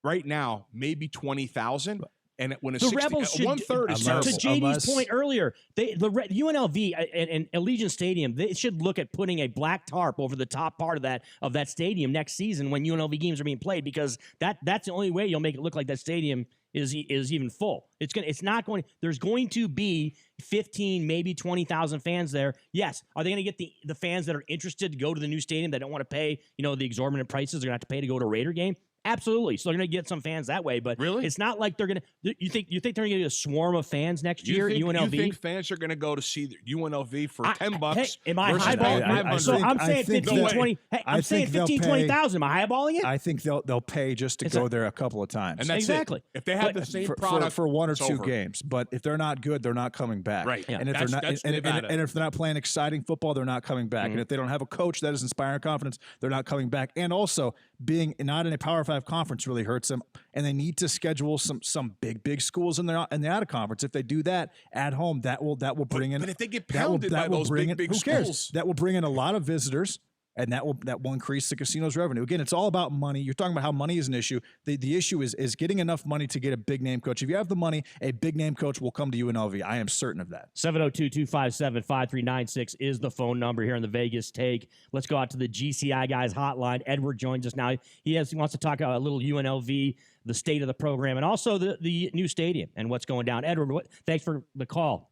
S3: right now maybe 20,000. And when
S2: the Rebels should,
S3: 1/3 is terrible.
S2: to JD's point earlier, UNLV and Allegiant Stadium, they should look at putting a black tarp over the top part of that stadium next season when UNLV games are being played, because that's the only way you'll make it look like that stadium is even full. There's going to be 15, maybe 20,000 fans there. Yes. Are they going to get the fans that are interested to go to the new stadium that don't want to pay, the exorbitant prices they're going to have to pay to go to a Raider game? Absolutely. So they're going to get some fans that way, but it's not like they're going to. You think they're going to get a swarm of fans next year at UNLV?
S3: You think fans are going to go to see UNLV for $10?
S2: Hey, am I highballing? So I'm saying 15, 20. Hey, I'm saying 15, 20,000. Am I eyeballing it?
S4: I think they'll pay just to go there a couple of times.
S3: And that's exactly. If they have the same product
S4: for 1 or 2 games, but if they're not good, they're not coming back.
S3: Right.
S4: And if they're not, and if they're not playing exciting football, they're not coming back. And if they don't have a coach that is inspiring confidence, they're not coming back. And also, being not in a Power 5 conference really hurts them, and they need to schedule some big schools in the out of conference. If they do that at home, that will bring in.
S3: But if they get pounded by those big schools,
S4: that will bring in a lot of visitors. And that will increase the casino's revenue. Again, it's all about money. You're talking about how money is an issue. The issue is getting enough money to get a big name coach. If you have the money, a big name coach will come to UNLV. I am certain of that.
S2: 702-257-5396 is the phone number here in the Vegas Take. Let's go out to the GCI guys hotline. Edward joins us now. He wants to talk about a little UNLV, the state of the program, and also the new stadium and what's going down. Edward, thanks for the call.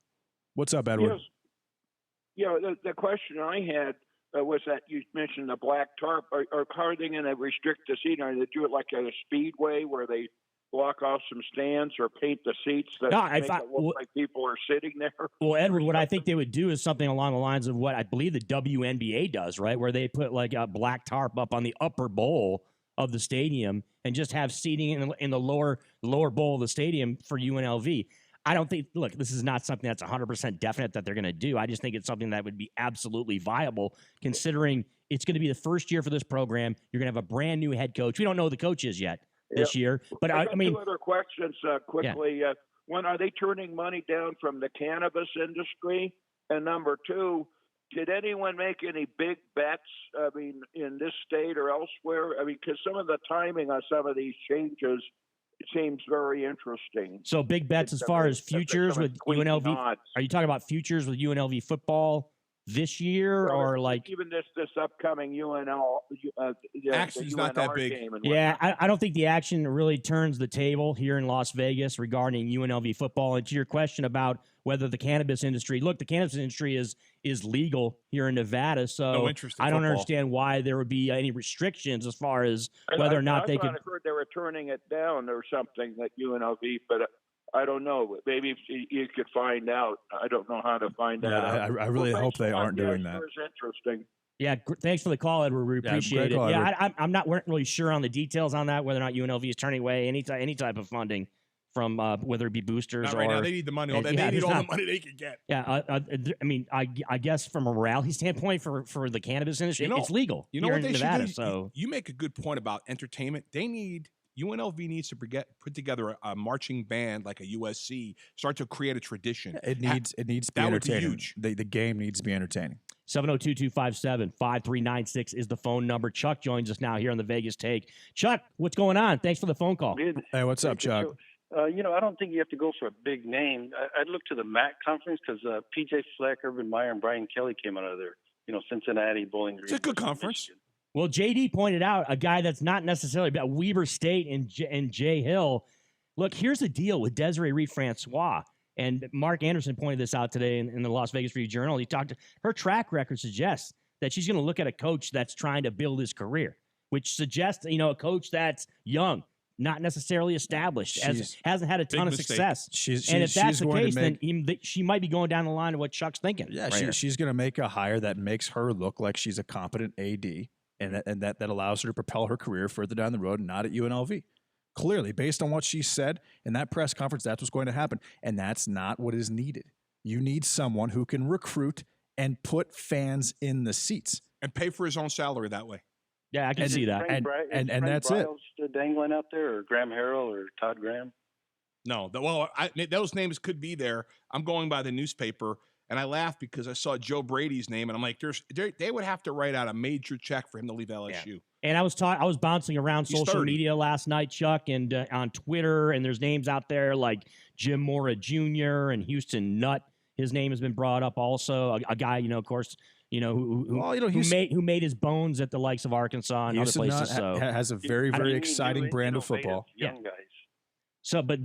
S4: What's up, Edward?
S21: Yes. The question I had was that you mentioned the black tarp. How are they going to restrict the seating? Are they do it like at a speedway where they block off some stands or paint the seats that make it look like people are sitting there?
S2: Well, Edward, what I think they would do is something along the lines of what I believe the WNBA does, right? Where they put like a black tarp up on the upper bowl of the stadium and just have seating in the lower bowl of the stadium for UNLV. I don't think, look, this is not something that's 100% definite that they're going to do. I just think it's something that would be absolutely viable, considering it's going to be the first year for this program. You're going to have a brand new head coach. We don't know who the coach is yet this year. But I mean,
S21: 2 other questions quickly.
S2: Yeah.
S21: One, are they turning money down from the cannabis industry? And number 2, did anyone make any big bets, in this state or elsewhere? Because some of the timing on some of these changes, it seems very interesting.
S2: So big bets as far as futures with UNLV. Are you talking about futures with UNLV football this year, or like
S21: even this upcoming UNL?
S3: Action's not that big.
S2: Yeah, I don't think the action really turns the table here in Las Vegas regarding UNLV football. And to your question about whether the cannabis industry, look, the cannabis industry is legal here in Nevada, so
S3: no interest in
S2: I don't
S3: football.
S2: Understand why there would be any restrictions as far as whether or not they could.
S21: I heard they were turning it down or something at UNLV, but I don't know. Maybe you could find out. I don't know how to find that out.
S4: I really hope they aren't doing that.
S21: It's interesting.
S2: Yeah, thanks for the call, Edward. We appreciate it.
S4: Call,
S2: yeah, we're not really sure on the details on that, whether or not UNLV is turning away any type of funding from whether it be boosters
S3: not
S2: or
S3: right now. They need the money. They need all the money they can get.
S2: Yeah, I guess from a morality standpoint for the cannabis industry, it's legal.
S3: You know
S2: here
S3: what
S2: in
S3: they
S2: Nevada,
S3: should do?
S2: So
S3: you make a good point about entertainment. UNLV needs to put together a marching band like a USC. Start to create a tradition.
S4: It needs to be entertaining. Would be huge. The game needs to be entertaining.
S2: 702-257-5396 is the phone number. Chuck joins us now here on the Vegas Take. Chuck, what's going on? Thanks for the phone call.
S4: Hey, what's up, Chuck?
S22: I don't think you have to go for a big name. I'd look to the MAC conference because P.J. Fleck, Urban Meyer, and Brian Kelly came out of there. Cincinnati, Bowling Green.
S3: It's a good conference.
S2: Well, JD pointed out a guy that's not necessarily about Weber State and Jay Hill. Look, here's the deal with Desiree Reed-Francois. And Mark Anderson pointed this out today in the Las Vegas Review-Journal. He talked to her track record suggests that she's going to look at a coach that's trying to build his career, which suggests, a coach that's young, not necessarily established, hasn't had a ton of success. And if that's the case, then she might be going down the line of what Chuck's thinking.
S4: Yeah, she's going to make a hire that makes her look like she's a competent AD, and that allows her to propel her career further down the road, and not at UNLV. Clearly, based on what she said in that press conference, that's what's going to happen, and that's not what is needed. You need someone who can recruit and put fans in the seats
S3: and pay for his own salary that way.
S2: Yeah, I can see that.
S4: And that's it.
S22: Still dangling out there, or Graham Harrell, or Todd Graham?
S3: No, those names could be there. I'm going by the newspaper, and I laugh because I saw Joe Brady's name, and I'm like, they would have to write out a major check for him to leave LSU.
S2: Yeah. And I was bouncing around social media last night, Chuck, and on Twitter, and there's names out there like Jim Mora Jr. and Houston Nutt. His name has been brought up also. A guy, of course, who made his bones at the likes of Arkansas and
S4: Houston
S2: other places. So
S4: has a very, very exciting brand of football.
S22: Young guys.
S2: So, but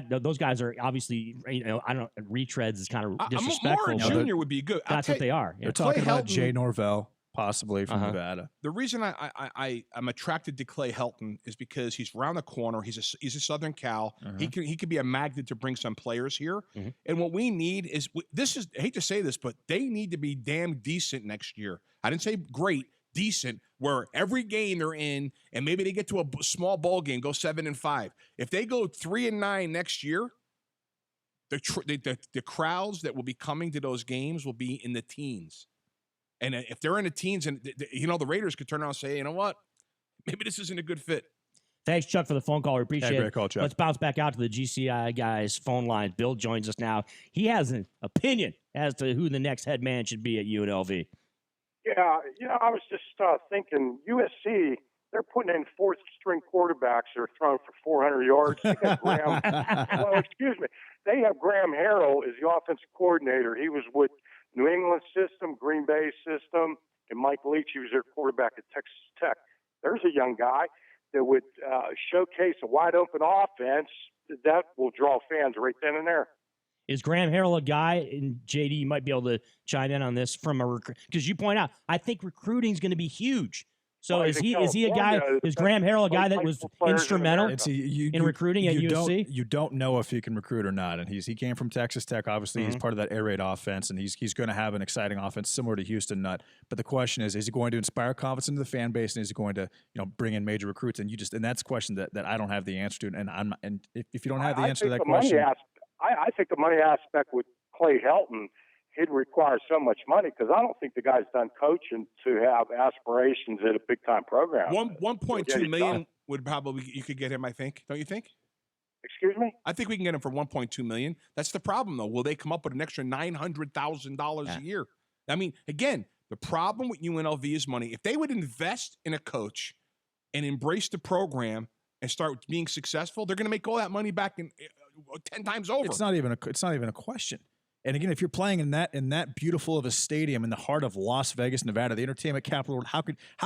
S2: those guys are obviously, I don't know, retreads is kind of disrespectful.
S3: Mora Jr. would be good.
S2: That's what they are.
S4: They're talking about Jay Norvell, possibly from Nevada.
S3: The reason I'm attracted to Clay Helton is because he's around the corner. He's a Southern Cal. He could be a magnet to bring some players here. And what we need is I hate to say this, but they need to be damn decent next year. I didn't say great. Decent, where every game they're in, and maybe they get to a small bowl game, go 7-5. If they go 3-9 next year, the crowds that will be coming to those games will be in the teens. And if they're in the teens, and the Raiders could turn around and say, you know what, maybe this isn't a good fit.
S2: Thanks, Chuck, for the phone call. We appreciate it.
S4: Great call, Chuck.
S2: Let's bounce back out to the GCI guys' phone line. Bill joins us now. He has an opinion as to who the next head man should be at UNLV.
S5: Yeah, I was just thinking USC, they're putting in fourth-string quarterbacks that are throwing for 400 yards. They have They have Graham Harrell as the offensive coordinator. He was with New England system, Green Bay system, and Mike Leach, he was their quarterback at Texas Tech. There's a young guy that would showcase a wide-open offense that will draw fans right then and there.
S2: Is Graham Harrell a guy, and JD, you might be able to chime in on this from a recruit, because you point out, I think recruiting is going to be huge. So is he a guy? Is Graham Harrell a guy that was instrumental in recruiting at USC?
S4: You don't know if he can recruit or not, and he came from Texas Tech. Obviously, he's part of that air raid offense, and he's going to have an exciting offense similar to Houston Nutt. But the question is he going to inspire confidence into the fan base, and is he going to bring in major recruits? And that's a question that I don't have the answer to. And if you don't have the answer to that question.
S5: I think the money aspect with Clay Helton, he'd require so much money because I don't think the guy's done coaching to have aspirations at a big-time program.
S3: 1.2 million would probably, you could get him, I think. Don't you think?
S5: Excuse me?
S3: I think we can get him for 1.2 million. That's the problem, though. Will they come up with an extra $900,000 a year? I mean, again, the problem with UNLV is money. If they would invest in a coach and embrace the program and start being successful, they're going to make all that money back in 10 times over.
S4: It's not even a question. And again, if you're playing in that beautiful of a stadium in the heart of Las Vegas, Nevada, the entertainment capital, how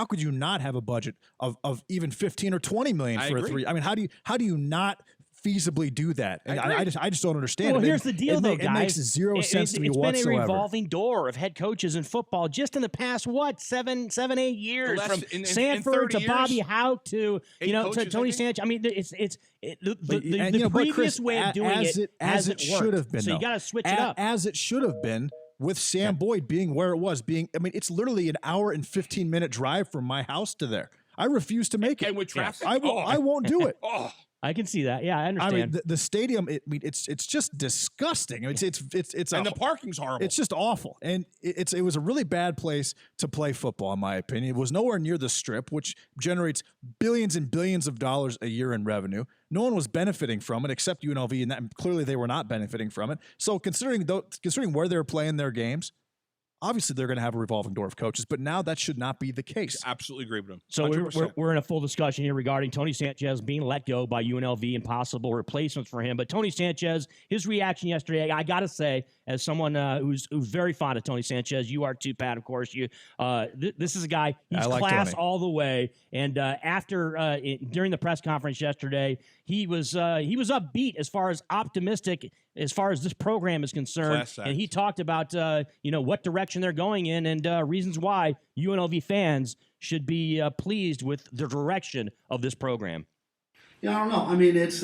S4: could you not have a budget of even 15 or 20 million for a three? I mean, how do you not feasibly do that? And I just don't understand.
S2: Well, here's the deal, though, guys.
S4: It makes zero sense to me whatsoever.
S2: It's been a revolving door of head coaches in football just in the past 7, 8 years, from Sanford to Bobby Houck to to Tony Sanchez. I mean, the previous way of doing it
S4: as it should have been.
S2: So you got to switch it up
S4: as it should have been. With Sam Boyd being where it was, it's literally an hour and 15-minute drive from my house to there. I refuse to make it.
S3: And with traffic,
S4: I won't do it.
S2: I can see that. Yeah, I understand.
S4: I mean, the stadium. It's just disgusting. It's
S3: and the parking's horrible.
S4: It's just awful, and it was a really bad place to play football, in my opinion. It was nowhere near the Strip, which generates billions and billions of dollars a year in revenue. No one was benefiting from it except UNLV, and clearly they were not benefiting from it. So considering where they were playing their games, obviously they're going to have a revolving door of coaches, but now that should not be the case.
S3: Absolutely agree with him.
S2: So we're in a full discussion here regarding Tony Sanchez being let go by UNLV and possible replacements for him. But Tony Sanchez, his reaction yesterday, I got to say, as someone who's very fond of Tony Sanchez, you are too, Pat, of course. This is a guy, he's class all the way. And during the press conference yesterday, he was upbeat as far as optimistic as far as this program is concerned. And he talked about what direction they're going in and reasons why UNLV fans should be pleased with the direction of this program.
S6: I don't know. I mean, it's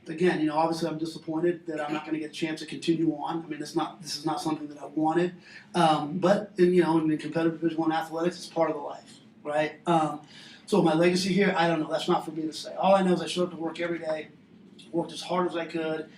S6: again, obviously I'm disappointed that I'm not going to get a chance to continue on. I mean, this is not something that I wanted. But in the competitive Division I athletics, it's part of the life, right? So my legacy here, I don't know. That's not for me to say. All I know is I showed up to work every day, worked as hard as I could,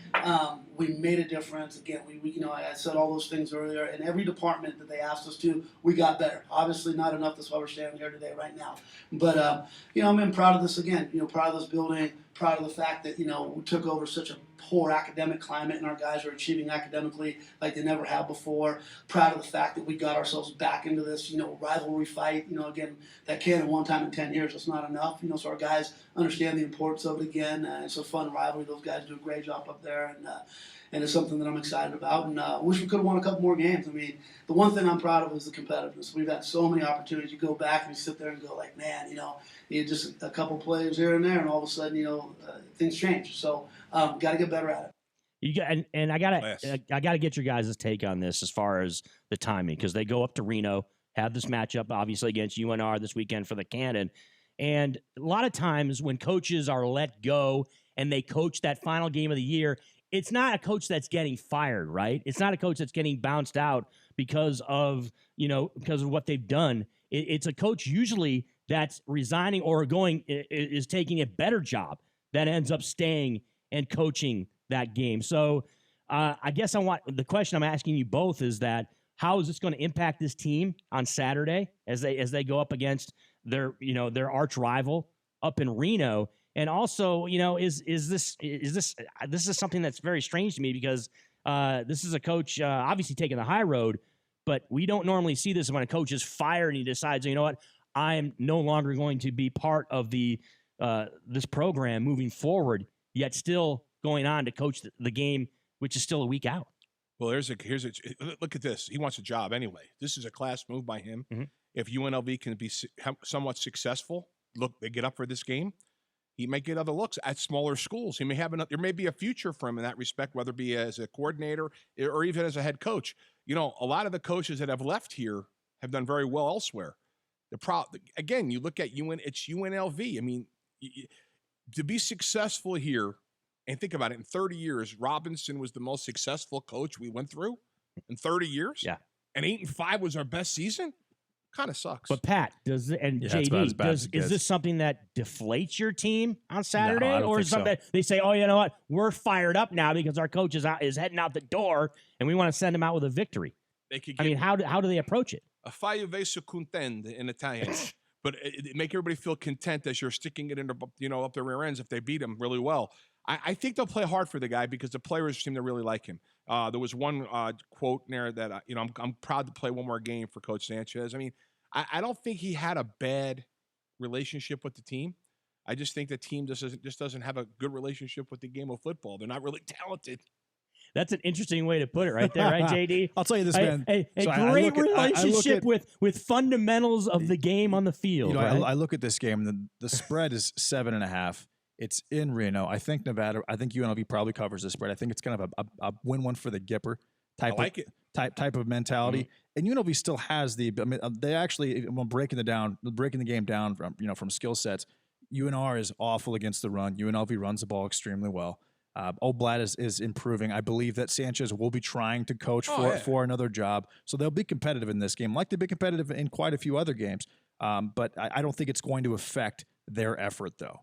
S6: We made a difference. Again, we you know, I said all those things earlier. In every department that they asked us to, we got better. Obviously, not enough. That's why we're standing here today, right now. But you know, I'm proud of this again. You know, proud of this building. Proud of the fact that, you know, we took over such a poor academic climate and our guys are achieving academically like they never have before. Proud of the fact that we got ourselves back into this, you know, rivalry fight. You know, again, that can one time in 10 years. It's not enough. You know, so our guys understand the importance of it again. It's a fun rivalry. Those guys do a great job up there, and it's something that I'm excited about. And I wish we could have won a couple more games. I mean, the one thing I'm proud of is the competitiveness. We've had so many opportunities. You go back and you sit there and go like, man, you know, you just a couple plays here and there, and all of a sudden, you know, things change. So, got to get better at it.
S2: You got, and I gotta get your guys' take on this as far as the timing, because they go up to Reno, have this matchup obviously against UNR this weekend for the Cannon, and a lot of times when coaches are let go and they coach that final game of the year, it's not a coach that's getting fired, right? It's not a coach that's getting bounced out because of what they've done. It's a coach usually that's resigning or is taking a better job that ends up staying and coaching that game. So I guess the question I'm asking you both is that how is this going to impact this team on Saturday as they go up against their arch rival up in Reno? And also, you know, is this something that's very strange to me, because this is a coach obviously taking the high road, but we don't normally see this when a coach is fired and he decides, you know what, I am no longer going to be part of this program moving forward, yet still going on to coach the game, which is still a week out.
S3: Well, look at this. He wants a job anyway. This is a class move by him. Mm-hmm. If UNLV can be somewhat successful, they get up for this game, he may get other looks at smaller schools. He may have there may be a future for him in that respect, whether it be as a coordinator or even as a head coach. You know, a lot of the coaches that have left here have done very well elsewhere. Again, you look at it's UNLV. I mean, to be successful here, and think about it, in 30 years, Robinson was the most successful coach we went through in 30 years.
S2: Yeah.
S3: And 8-5 was our best season. Kind of sucks.
S2: But Pat, JD, is this something that deflates your team on Saturday?
S4: No, I don't
S2: or
S4: think
S2: is something they say, oh, you know what, we're fired up now because our coach is heading out the door and we want to send him out with a victory? How do they approach it?
S3: A fai verso contend in Italian. But it make everybody feel content as you're sticking it in up their rear ends if they beat him really well. I think they'll play hard for the guy because the players seem to really like him. There was one quote in there that I'm proud to play one more game for Coach Sanchez. I mean, I don't think he had a bad relationship with the team. I just think the team just doesn't have a good relationship with the game of football. They're not really talented.
S2: That's an interesting way to put it right there, right, JD?
S4: I'll tell you this, man.
S2: A great relationship with fundamentals of the game on the field.
S4: I look at this game, and the spread is 7.5. It's in Reno. I think UNLV probably covers the spread. I think it's kind of a win-win for the Gipper type of mentality. Mm-hmm. And UNLV still has they actually, when breaking the game down from skill sets, UNR is awful against the run. UNLV runs the ball extremely well. Oblad is improving. I believe that Sanchez will be trying to coach for another job. So they'll be competitive in this game, like they've been competitive in quite a few other games. But I don't think it's going to affect their effort, though.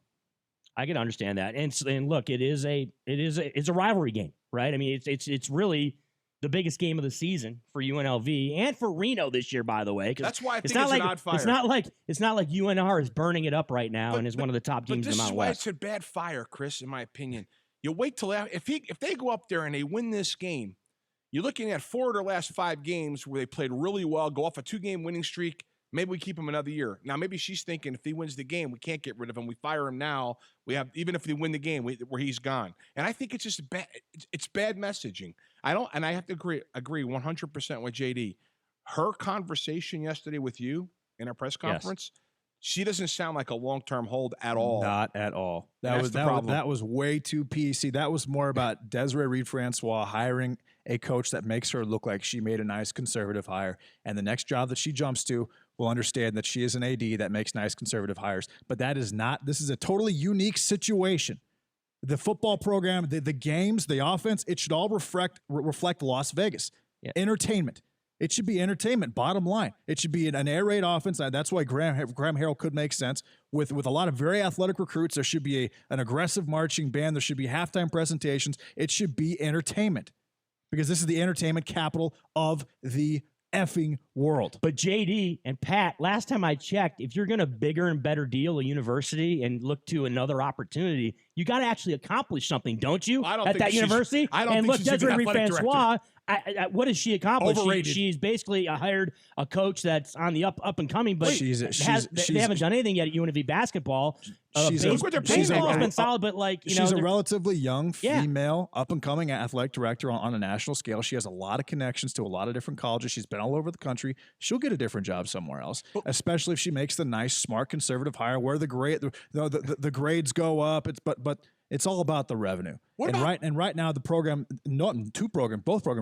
S2: I can understand that. And look, it's a rivalry game, right? I mean, it's really the biggest game of the season for UNLV and for Reno this year, by the way.
S3: That's why I think it's an odd fire.
S2: It's not like UNR is burning it up right now and is one of the top teams in the Mountain West.
S3: This is why it's a bad fire, Chris, in my opinion. You wait till if they go up there and they win this game, you're looking at 4 of their last 5 games where they played really well, go off a 2-game winning streak. Maybe we keep him another year. Now, maybe she's thinking if he wins the game, we can't get rid of him. We fire him now. Even if they win the game, where he's gone. And I think it's just bad. It's bad messaging. I have to agree 100% with JD. Her conversation yesterday with you in our press conference. Yes. She doesn't sound like a long-term hold at all.
S4: Not at all. That was way too PC. That was more about Desiree Reed-Francois hiring a coach that makes her look like she made a nice conservative hire. And the next job that she jumps to will understand that she is an AD that makes nice conservative hires. But this is a totally unique situation. The football program, the games, the offense, it should all reflect Las Vegas. Yeah. Entertainment. It should be entertainment, bottom line. It should be an air raid offense. That's why Graham Harrell could make sense. With a lot of very athletic recruits, there should be an aggressive marching band. There should be halftime presentations. It should be entertainment because this is the entertainment capital of the effing world.
S2: But JD and Pat, last time I checked, if you're going to bigger and better deal a university and look to another opportunity, you got to actually accomplish something, don't you? At that university?
S3: I don't
S2: and
S3: think
S2: look,
S3: she's even
S2: Desiree
S3: athletic
S2: Francois, what has she accomplished?
S3: Overrated.
S2: She's basically hired a coach that's on the up and coming, but they haven't done anything yet at UNLV basketball. Baseball's been solid, but
S4: she's a relatively young female up and coming athletic director on a national scale. She has a lot of connections to a lot of different colleges. She's been all over the country. She'll get a different job somewhere else, especially if she makes the nice, smart, conservative hire where the grades go up. But it's all about the revenue. Right now, both programs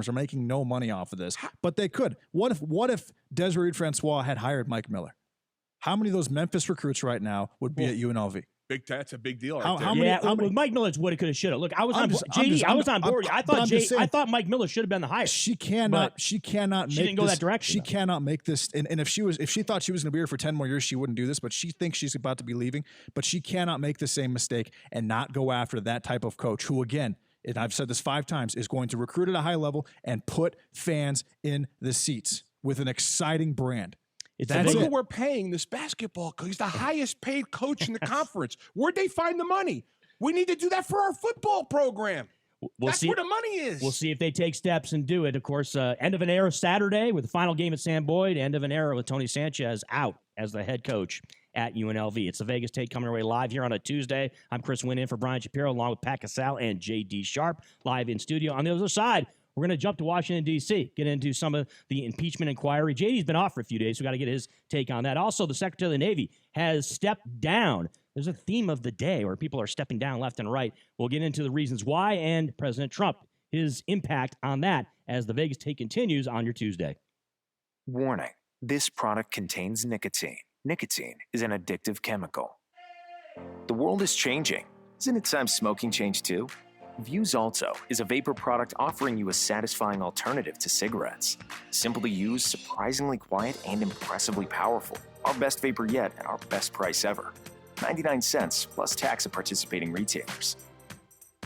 S4: are making no money off of this. But they could. What if Desiree Francois had hired Mike Miller? How many of those Memphis recruits right now would be at UNLV?
S3: That's a big deal.
S4: How
S3: right
S4: many?
S2: With Mike Miller, it's woulda, coulda, shoulda. Look, I was on board. I thought Mike Miller should have been the hire.
S4: She cannot.
S2: She
S4: didn't
S2: go that direction.
S4: She cannot make this. And if she thought she was going to be here for 10 more years, she wouldn't do this. But she thinks she's about to be leaving. But she cannot make the same mistake and not go after that type of coach who, again, and I've said this 5 times, is going to recruit at a high level and put fans in the seats with an exciting brand.
S3: Look who we're paying this basketball coach. He's the highest paid coach in the conference. Where'd they find the money? We need to do that for our football program. That's where the money is.
S2: We'll see if they take steps and do it. Of course, end of an era Saturday with the final game at Sam Boyd. End of an era with Tony Sanchez out as the head coach at UNLV. It's the Vegas Take coming our way live here on a Tuesday. I'm Chris Wynn in for Brian Shapiro along with Pat Casale and J.D. Sharp live in studio. On the other side, we're going to jump to Washington, D.C., get into some of the impeachment inquiry. JD's been off for a few days, so we got to get his take on that. Also, the Secretary of the Navy has stepped down. There's a theme of the day where people are stepping down left and right. We'll get into the reasons why and President Trump, his impact on that as the Vegas Take continues on your Tuesday.
S7: Warning, this product contains nicotine. Nicotine is an addictive chemical. The world is changing. Isn't it time smoking changed too? Vuse Alto is a vapor product offering you a satisfying alternative to cigarettes. Simple to use, surprisingly quiet, and impressively powerful. Our best vapor yet at our best price ever. 99 cents plus tax at participating retailers.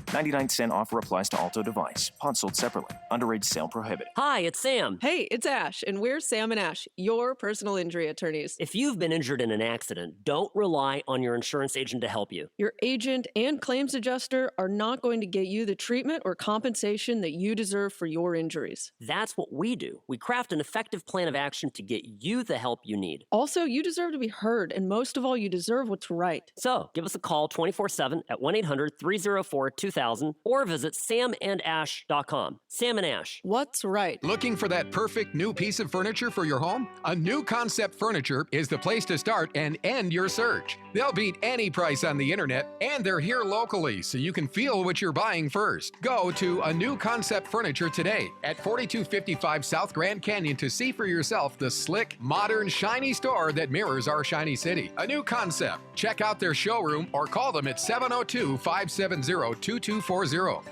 S7: 99-cent offer applies to Alto device. Pod sold separately. Underage sale prohibited.
S8: Hi, it's Sam. Hey, it's Ash, and we're Sam and Ash, your personal injury attorneys.
S23: If you've been injured in an accident, don't rely on your insurance agent to help you.
S8: Your agent and claims adjuster are not going to get you the treatment or compensation that you deserve for your injuries.
S23: That's what we do. We craft an effective plan of action to get you the help you need.
S8: Also, you deserve to be heard, and most of all, you deserve what's right.
S23: So, give us a call 24/7 at 1-800-304-2000 or visit samandash.com. Sam and Ash.
S8: What's right?
S24: Looking for that perfect new piece of furniture for your home? A New Concept Furniture is the place to start and end your search. They'll beat any price on the internet, and they're here locally, so you can feel what you're buying first. Go to A New Concept Furniture today at 4255 South Grand Canyon to see for yourself the slick, modern, shiny store that mirrors our shiny city. A New Concept. Check out their showroom or call them at 702-570-2240.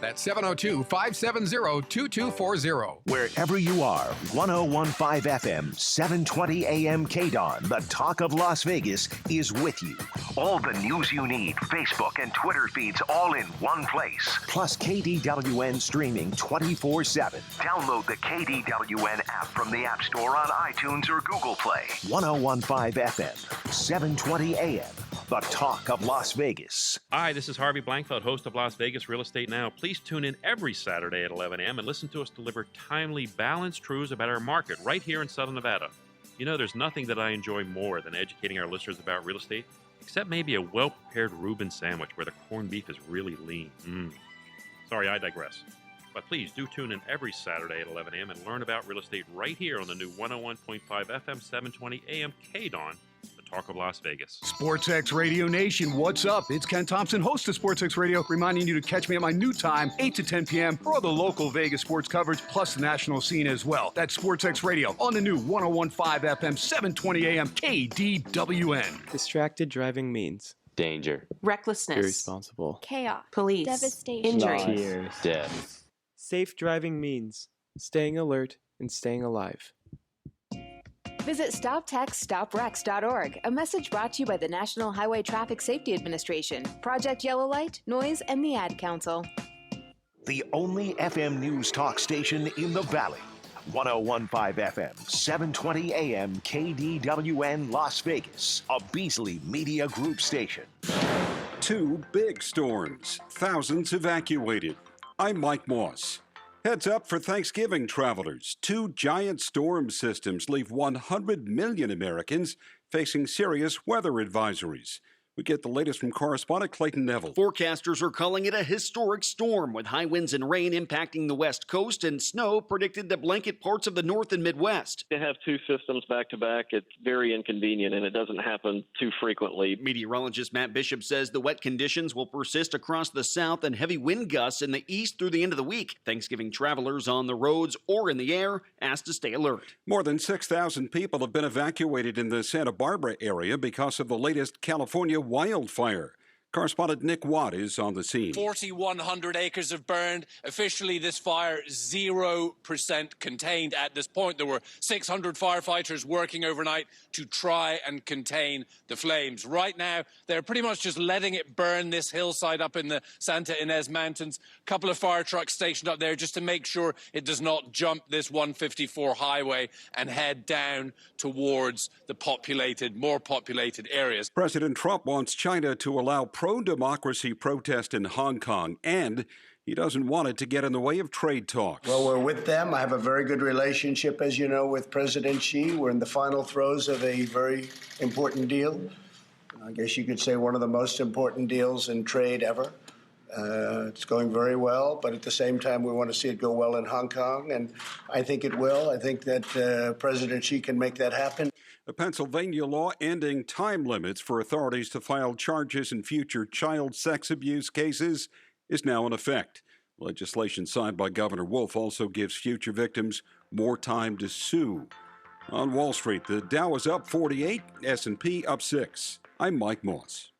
S24: That's 702-570-2240.
S13: Wherever you are, 101.5 FM, 720 AM KDON, the talk of Las Vegas, is with you. All the news you need, Facebook and Twitter feeds all in one place. Plus KDWN streaming 24/7. Download the KDWN app from the App Store on iTunes or Google Play. 101.5 FM, 720 AM, the talk of Las Vegas.
S25: Hi, this is Harvey Blankfeld, host of Las Vegas Real Estate Now. Please tune in every Saturday at 11 a.m. and listen to us deliver timely, balanced truths about our market right here in Southern Nevada. You know, there's nothing that I enjoy more than educating our listeners about real estate, except maybe a well-prepared Reuben sandwich where the corned beef is really lean. Sorry, I digress. But please do tune in every Saturday at 11 a.m. and learn about real estate right here on the new 101.5 FM, 720 AM KDON, the talk of Las Vegas.
S26: SportsX Radio Nation, what's up? It's Ken Thompson, host of SportsX Radio, reminding you to catch me at my new time, 8 to 10 p.m. for all the local Vegas sports coverage, plus the national scene as well. That's SportsX Radio on the new 101.5 FM, 720 AM KDWN.
S27: Distracted driving means danger,
S28: recklessness,
S27: irresponsible,
S28: chaos,
S27: police,
S28: devastation,
S27: injury,
S28: tears,
S27: death. Safe driving means staying alert and staying alive.
S1: Visit StopTextStopWrecks.org, a message brought to you by the National Highway Traffic Safety Administration, Project Yellow Light, Noise, and the Ad Council.
S13: The only FM news talk station in the Valley. 101.5 FM, 720 AM, KDWN Las Vegas, a Beasley Media Group station.
S9: 2 big storms, thousands evacuated. I'm Mike Moss. Heads up for Thanksgiving travelers. 2 giant storm systems leave 100 million Americans facing serious weather advisories. We get the latest from correspondent Clayton Neville.
S10: Forecasters are calling it a historic storm, with high winds and rain impacting the west coast and snow predicted to blanket parts of the north and Midwest.
S11: To have 2 systems back to back, it's very inconvenient, and it doesn't happen too frequently.
S10: Meteorologist Matt Bishop says the wet conditions will persist across the south and heavy wind gusts in the east through the end of the week. Thanksgiving travelers on the roads or in the air asked to stay alert.
S9: More than 6,000 people have been evacuated in the Santa Barbara area because of the latest California wildfire. Correspondent Nick Watt is on the scene.
S12: 4,100 acres have burned. Officially, this fire 0% contained at this point. There were 600 firefighters working overnight to try and contain the flames. Right now, they're pretty much just letting it burn this hillside up in the Santa Ynez Mountains. A couple of fire trucks stationed up there just to make sure it does not jump this 154 highway and head down towards the more populated areas.
S9: President Trump wants China to allow pro-democracy protest in Hong Kong, and he doesn't want it to get in the way of trade talks.
S14: Well, we're with them. I have a very good relationship, as you know, with President Xi. We're in the final throes of a very important deal. I guess you could say one of the most important deals in trade ever. It's going very well, but at the same time, we want to see it go well in Hong Kong, and I think it will. I think that President Xi can make that happen.
S9: A Pennsylvania law ending time limits for authorities to file charges in future child sex abuse cases is now in effect. Legislation signed by Governor Wolf also gives future victims more time to sue. On Wall Street, the Dow is up 48, S&P up 6. I'm Mike Moss.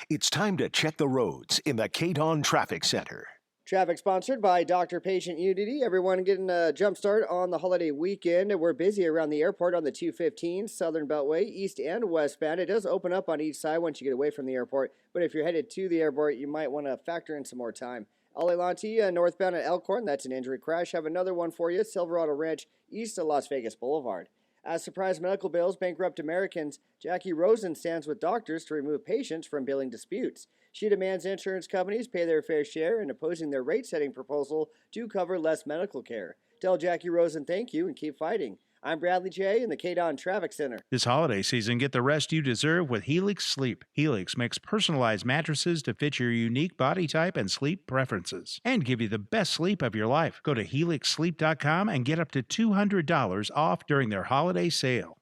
S13: It's time to check the roads in the KDON Traffic Center.
S16: Traffic sponsored by Dr. Patient Unity. Everyone getting a jump start on the holiday weekend. We're busy around the airport on the 215 Southern Beltway, east and westbound. It does open up on each side once you get away from the airport, but if you're headed to the airport, you might want to factor in some more time. Alelante northbound at Elkhorn, that's an injury crash. Have another one for you, Silverado Ranch, east of Las Vegas Boulevard. As surprise medical bills bankrupt Americans, Jackie Rosen stands with doctors to remove patients from billing disputes. She demands insurance companies pay their fair share in opposing their rate-setting proposal to cover less medical care. Tell Jackie Rosen thank you and keep fighting. I'm Bradley J. in the KDON Traffic Center.
S15: This holiday season, get the rest you deserve with Helix Sleep. Helix makes personalized mattresses to fit your unique body type and sleep preferences and give you the best sleep of your life. Go to helixsleep.com and get up to $200 off during their holiday sale.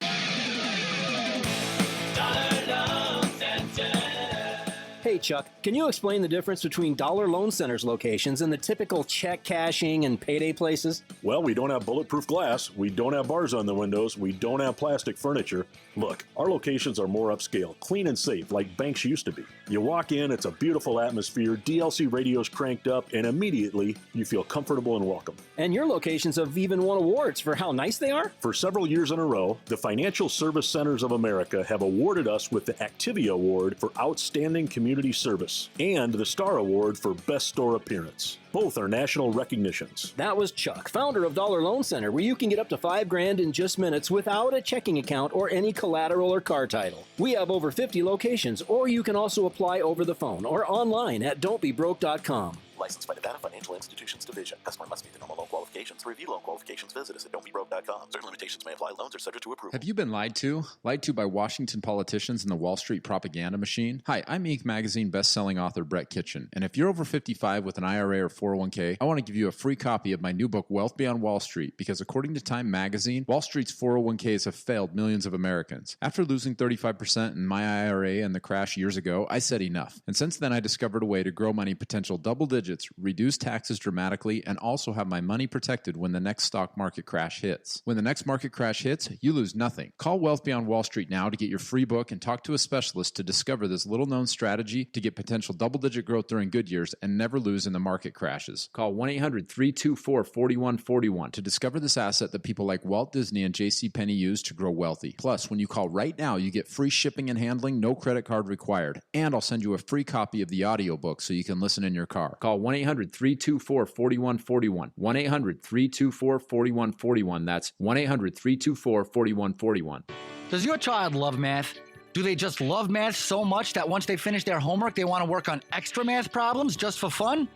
S28: Hey, Chuck, can you explain the difference between Dollar Loan Center's locations and the typical check cashing and payday places?
S29: Well, we don't have bulletproof glass, we don't have bars on the windows, we don't have plastic furniture. Look, our locations are more upscale, clean and safe, like banks used to be. You walk in, it's a beautiful atmosphere, DLC radios cranked up, and immediately you feel comfortable and welcome.
S28: And your locations have even won awards for how nice they are?
S29: For several years in a row, the Financial Service Centers of America have awarded us with the Activia Award for Outstanding Community Service and the Star Award for Best Store Appearance. Both are national recognitions.
S28: That was Chuck, founder of Dollar Loan Center, where you can get up to $5,000 in just minutes without a checking account or any collateral or car title. We have over 50 locations, or you can also apply over the phone or online at don'tbebroke.com.
S30: Licensed by Nevada Financial Institutions Division. Customer must meet the normal loan qualifications. To review loan qualifications, visit us at don'tbebroke.com. Certain limitations may apply. Loans are subject to approval.
S31: Have you been lied to? Lied to by Washington politicians and the Wall Street propaganda machine? Hi, I'm Inc. Magazine best-selling author Brett Kitchen, and if you're over 55 with an IRA or 401k, I want to give you a free copy of my new book, Wealth Beyond Wall Street, because according to Time Magazine, Wall Street's 401ks have failed millions of Americans. After losing 35% in my IRA and the crash years ago, I said enough. And since then, I discovered a way to grow money potential double digits digits, reduce taxes dramatically, and also have my money protected when the next stock market crash hits. When the next market crash hits, you lose nothing. Call Wealth Beyond Wall Street now to get your free book and talk to a specialist to discover this little-known strategy to get potential double-digit growth during good years and never lose in the market crashes. Call 1-800-324-4141 to discover this asset that people like Walt Disney and JCPenney use to grow wealthy. Plus, when you call right now, you get free shipping and handling, no credit card required. And I'll send you a free copy of the audiobook so you can listen in your car. Call 1-800-324-4141. 1-800-324-4141. That's 1-800-324-4141.
S2: Does your child love math? Do they just love math so much that once they finish their homework, they want to work on extra math problems just for fun?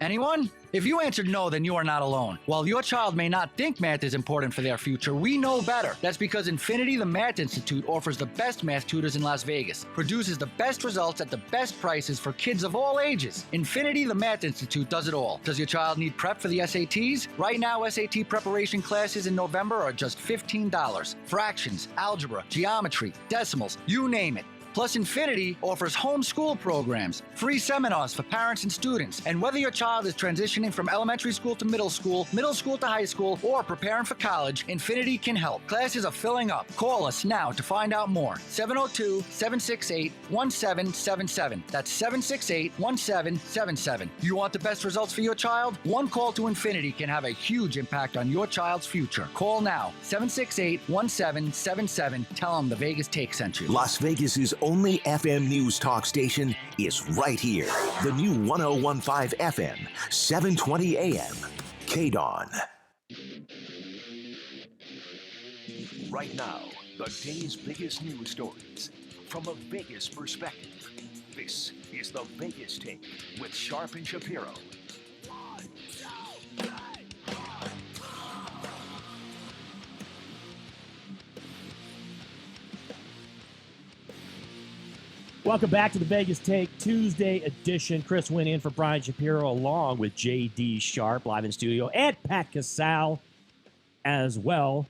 S2: Anyone? If you answered no, then you are not alone. While your child may not think math is important for their future, we know better. That's because Infinity the Math Institute offers the best math tutors in Las Vegas, produces the best results at the best prices for kids of all ages. Infinity the Math Institute does it all. Does your child need prep for the SATs? Right now, SAT preparation classes in November are just $15. Fractions, algebra, geometry, decimals, you name it. Plus, Infinity offers homeschool programs, free seminars for parents and students. And whether your child is transitioning from elementary school to middle school to high school, or preparing for college, Infinity can help. Classes are filling up. Call us now to find out more. 702-768-1777. That's 768-1777. You want the best results for your child? One call to Infinity can have a huge impact on your child's future. Call now. 768-1777. Tell them the Vegas Take sent you.
S13: Las Vegas's only FM news talk station is right here. The new 101.5 FM, 720 AM, KDON. Right now, the day's biggest news stories from a Vegas perspective. This is the Vegas Take with Sharp and Shapiro.
S3: Welcome back to the Vegas Take Tuesday edition. Chris Wynn in for Brian Shapiro along with J.D. Sharp live in studio and Pat Casale as well.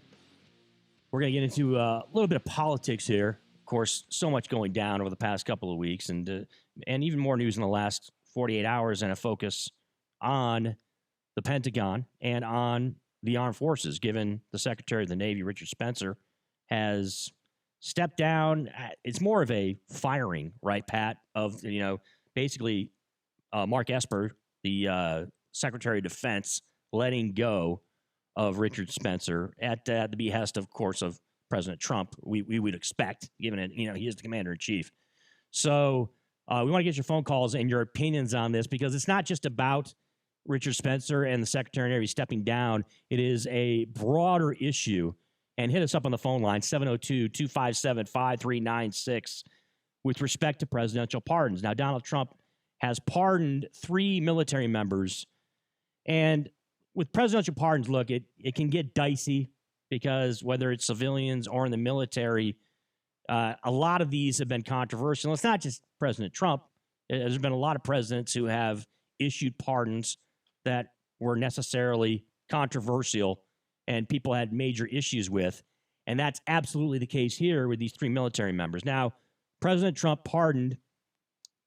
S3: We're going to get into a little bit of politics here. Of course, so much going down over the past couple of weeks and even more news in the last 48 hours and a focus on the Pentagon and on the armed forces, given the Secretary of the Navy, Richard Spencer, has stepped down. It's more of a firing, right, Pat, of, basically Mark Esper, the Secretary of Defense, letting go of Richard Spencer at the behest, of course, of President Trump. We would expect, given it, he is the commander-in-chief. So we want to get your phone calls and your opinions on this, because it's not just about Richard Spencer and the Secretary of Navy stepping down. It is a broader issue. And hit us up on the phone line, 702-257-5396, with respect to presidential pardons. Now, Donald Trump has pardoned 3 military members. And with presidential pardons, look, it can get dicey, because whether it's civilians or in the military, a lot of these have been controversial. It's not just President Trump. There's been a lot of presidents who have issued pardons that were necessarily controversial and people had major issues with. And that's absolutely the case here with these 3 military members. Now, President Trump pardoned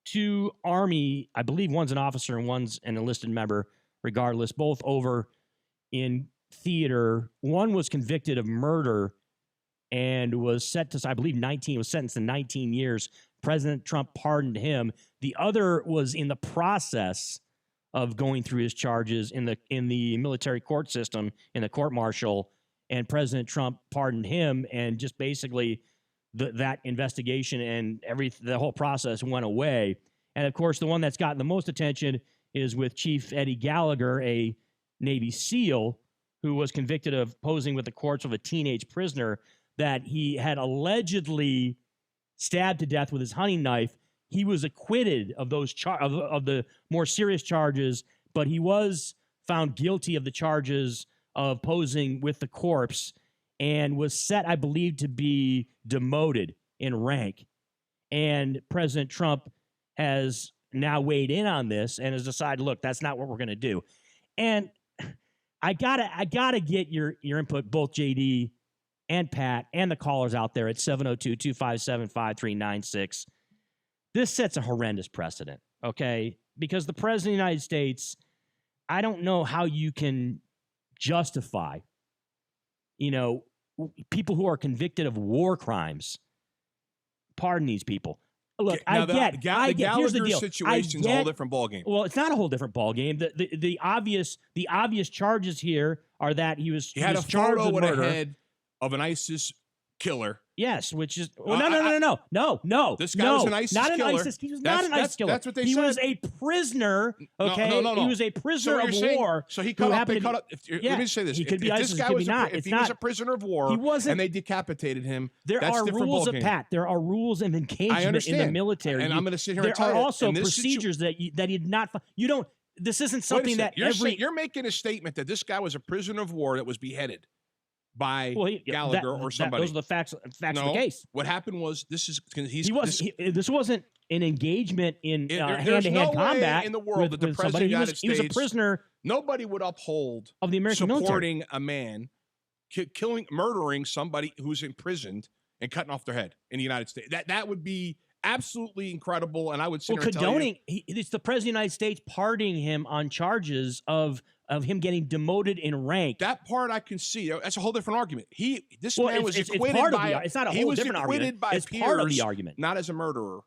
S3: 2 Army, I believe one's an officer and one's an enlisted member, regardless, both over in theater. One was convicted of murder and was sentenced to 19 years. President Trump pardoned him. The other was in the process of going through his charges in the military court system, in the court martial, and President Trump pardoned him, and just basically that investigation and the whole process went away. And of course, the one that's gotten the most attention is with Chief Eddie Gallagher, a Navy SEAL who was convicted of posing with the corpse of a teenage prisoner that he had allegedly stabbed to death with his hunting knife. He was acquitted of those of the more serious charges, but he was found guilty of the charges of posing with the corpse and was set, I believe, to be demoted in rank. And President Trump has now weighed in on this and has decided, look, that's not what we're going to do. And I gotta get your input, both JD and Pat and the callers out there at 702-257-5396. This sets a horrendous precedent, okay? because the president of the United States, I don't know how you can justify, people who are convicted of war crimes. Pardon these people. Look,
S4: Now,
S3: I get. Here's the deal.
S4: Situation's a whole different ballgame.
S3: Well, it's not a whole different ballgame. The obvious charges here are that he was
S4: had a
S3: charged
S4: photo
S3: with
S4: with
S3: murder.
S4: a head of an ISIS killer.
S3: Yes, which is no.
S4: This guy was an ISIS
S3: not
S4: killer.
S3: An ISIS. He was not an ISIS killer.
S4: That's what they
S3: he
S4: said.
S3: was a prisoner. Okay,
S4: No.
S3: he was a prisoner of war.
S4: So he cut up. They cut up. Let me say this:
S3: He could be ISIS.
S4: This guy
S3: he
S4: was
S3: could be not.
S4: if he was a prisoner of war,
S3: he wasn't,
S4: and they decapitated him.
S3: There
S4: that's
S3: are
S4: different
S3: rules
S4: ballgame.
S3: of Pat. There are rules of engagement in the military.
S4: And I'm going to sit here and
S3: there
S4: tell
S3: are
S4: you,
S3: also
S4: in this
S3: procedures that you did not. You don't. This isn't something that
S4: you're making a statement that this guy was a prisoner of war that was beheaded by Gallagher or somebody.
S3: Those are the facts of the case.
S4: What happened was this
S3: wasn't an engagement in hand-to-hand combat
S4: in the world that the president of the United States,
S3: he was a prisoner.
S4: Nobody would uphold
S3: of the American
S4: supporting
S3: military.
S4: a man murdering somebody who's imprisoned and cutting off their head in the United States. That would be absolutely incredible, and I would say
S3: condoning. It's the president of the United States pardoning him on charges of him getting demoted in rank.
S4: That part I can see. That's a whole different argument. This man was acquitted by.
S3: It's not a whole different argument. It's part of the argument,
S4: not as a murderer.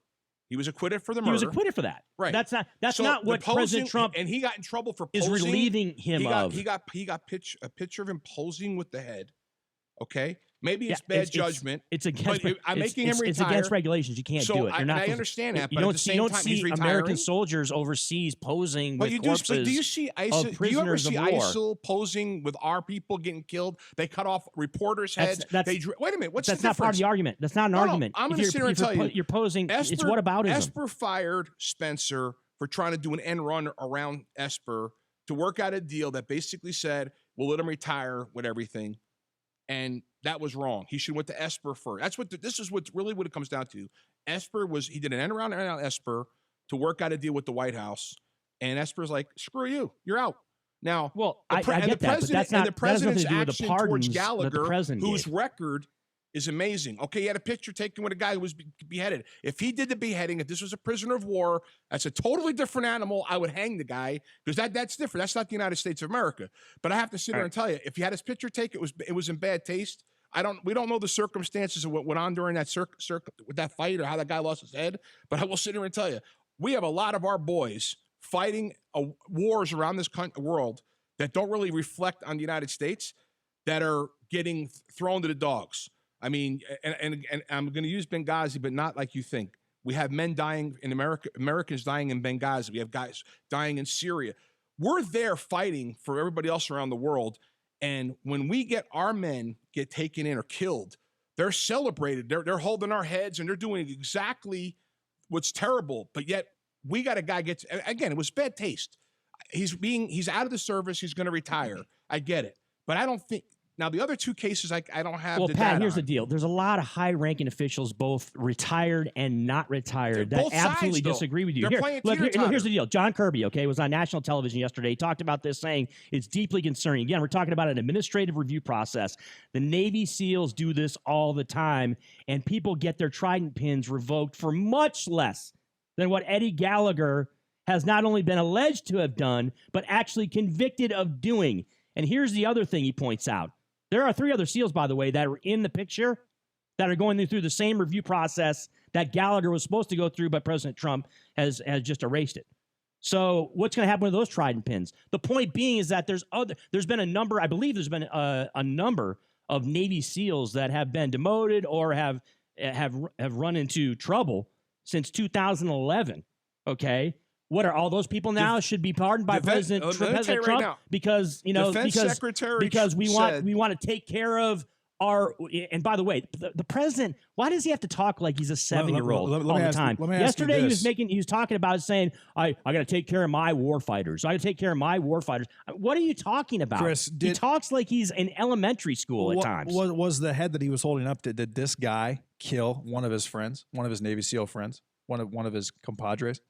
S4: He was acquitted for the murder.
S3: He was acquitted for that.
S4: Right.
S3: That's not what President Trump
S4: and he got in trouble for posing.
S3: Is relieving him of.
S4: He got a picture of him posing with the head. Okay. Maybe it's bad judgment.
S3: It's against.
S4: I'm making him retire.
S3: It's against regulations. You can't do it. You're not.
S4: I understand that.
S3: You
S4: But
S3: don't
S4: at the same time,
S3: see
S4: he's retiring.
S3: American soldiers overseas posing with corpses.
S4: Do you see ISIL? Do you ever see ISIL posing with our people getting killed? They cut off reporters' heads. Wait a minute. What's the difference?
S3: That's not part of the argument. That's not an argument.
S4: I'm going to sit here and tell you.
S3: You're posing. It's whataboutism.
S4: Esper fired Spencer for trying to do an end run around Esper to work out a deal that basically said we'll let him retire with everything. And that was wrong. He should have went to Esper first. This is what it comes down to. He did an end around Esper to work out a deal with the White House. And Esper's like, screw you, you're out. Now,
S3: I get that, but that's not,
S4: the president's
S3: that has nothing to do with the
S4: action
S3: pardons
S4: towards Gallagher, whose
S3: gave.
S4: record is amazing. Okay, he had a picture taken with a guy who was beheaded. If he did the beheading, if this was a prisoner of war, that's a totally different animal. I would hang the guy because that's different. That's not the United States of America. But I have to sit there and tell you, if he had his picture taken, it was in bad taste. We don't know the circumstances of what went on during that with that fight or how that guy lost his head. But I will sit here and tell you, we have a lot of our boys fighting wars around this world that don't really reflect on the United States that are getting thrown to the dogs. I mean, and I'm going to use Benghazi, but not like you think. We have men dying in America, Americans dying in Benghazi. We have guys dying in Syria. We're there fighting for everybody else around the world. And when we get our men get taken in or killed, they're celebrated. They're holding our heads and they're doing exactly what's terrible. But yet we got a guy again, it was bad taste. He's out of the service. He's going to retire. I get it. But I don't think. Now, the other two cases, I don't have the data.
S3: Well, Pat, here's the deal. There's a lot of high-ranking officials, both retired and not retired, that absolutely disagree with you. Here's the deal. John Kirby, was on national television yesterday. He talked about this, saying it's deeply concerning. Again, we're talking about an administrative review process. The Navy SEALs do this all the time, and people get their trident pins revoked for much less than what Eddie Gallagher has not only been alleged to have done, but actually convicted of doing. And here's the other thing he points out. There are 3 other SEALs, by the way, that are in the picture that are going through the same review process that Gallagher was supposed to go through, but President Trump has just erased it. So what's going to happen with those trident pins? The point being is that there's been a number, I believe there's been a number of Navy SEALs that have been demoted or have run into trouble since 2011, okay? What are all those people now should be pardoned by President Trump because we want to take care of our. And by the way, the president, why does he have to talk like he's a 7-year-old all the time? Yesterday he was talking about saying, I got to take care of my war fighters. I got to take care of my war fighters. What are you talking about?
S5: Chris,
S3: he talks like he's in elementary school at times.
S5: Was the head that he was holding up? Did this guy kill one of his friends, one of his Navy SEAL friends, one of his compadres?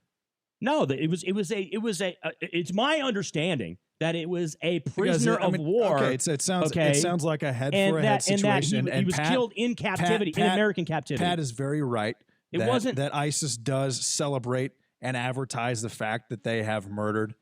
S3: No, it's my understanding that it was a prisoner of war.
S5: Okay, it sounds like a head for a head situation.
S3: And he was killed in captivity, in American captivity.
S5: Pat is very right. That ISIS does celebrate and advertise the fact that they have murdered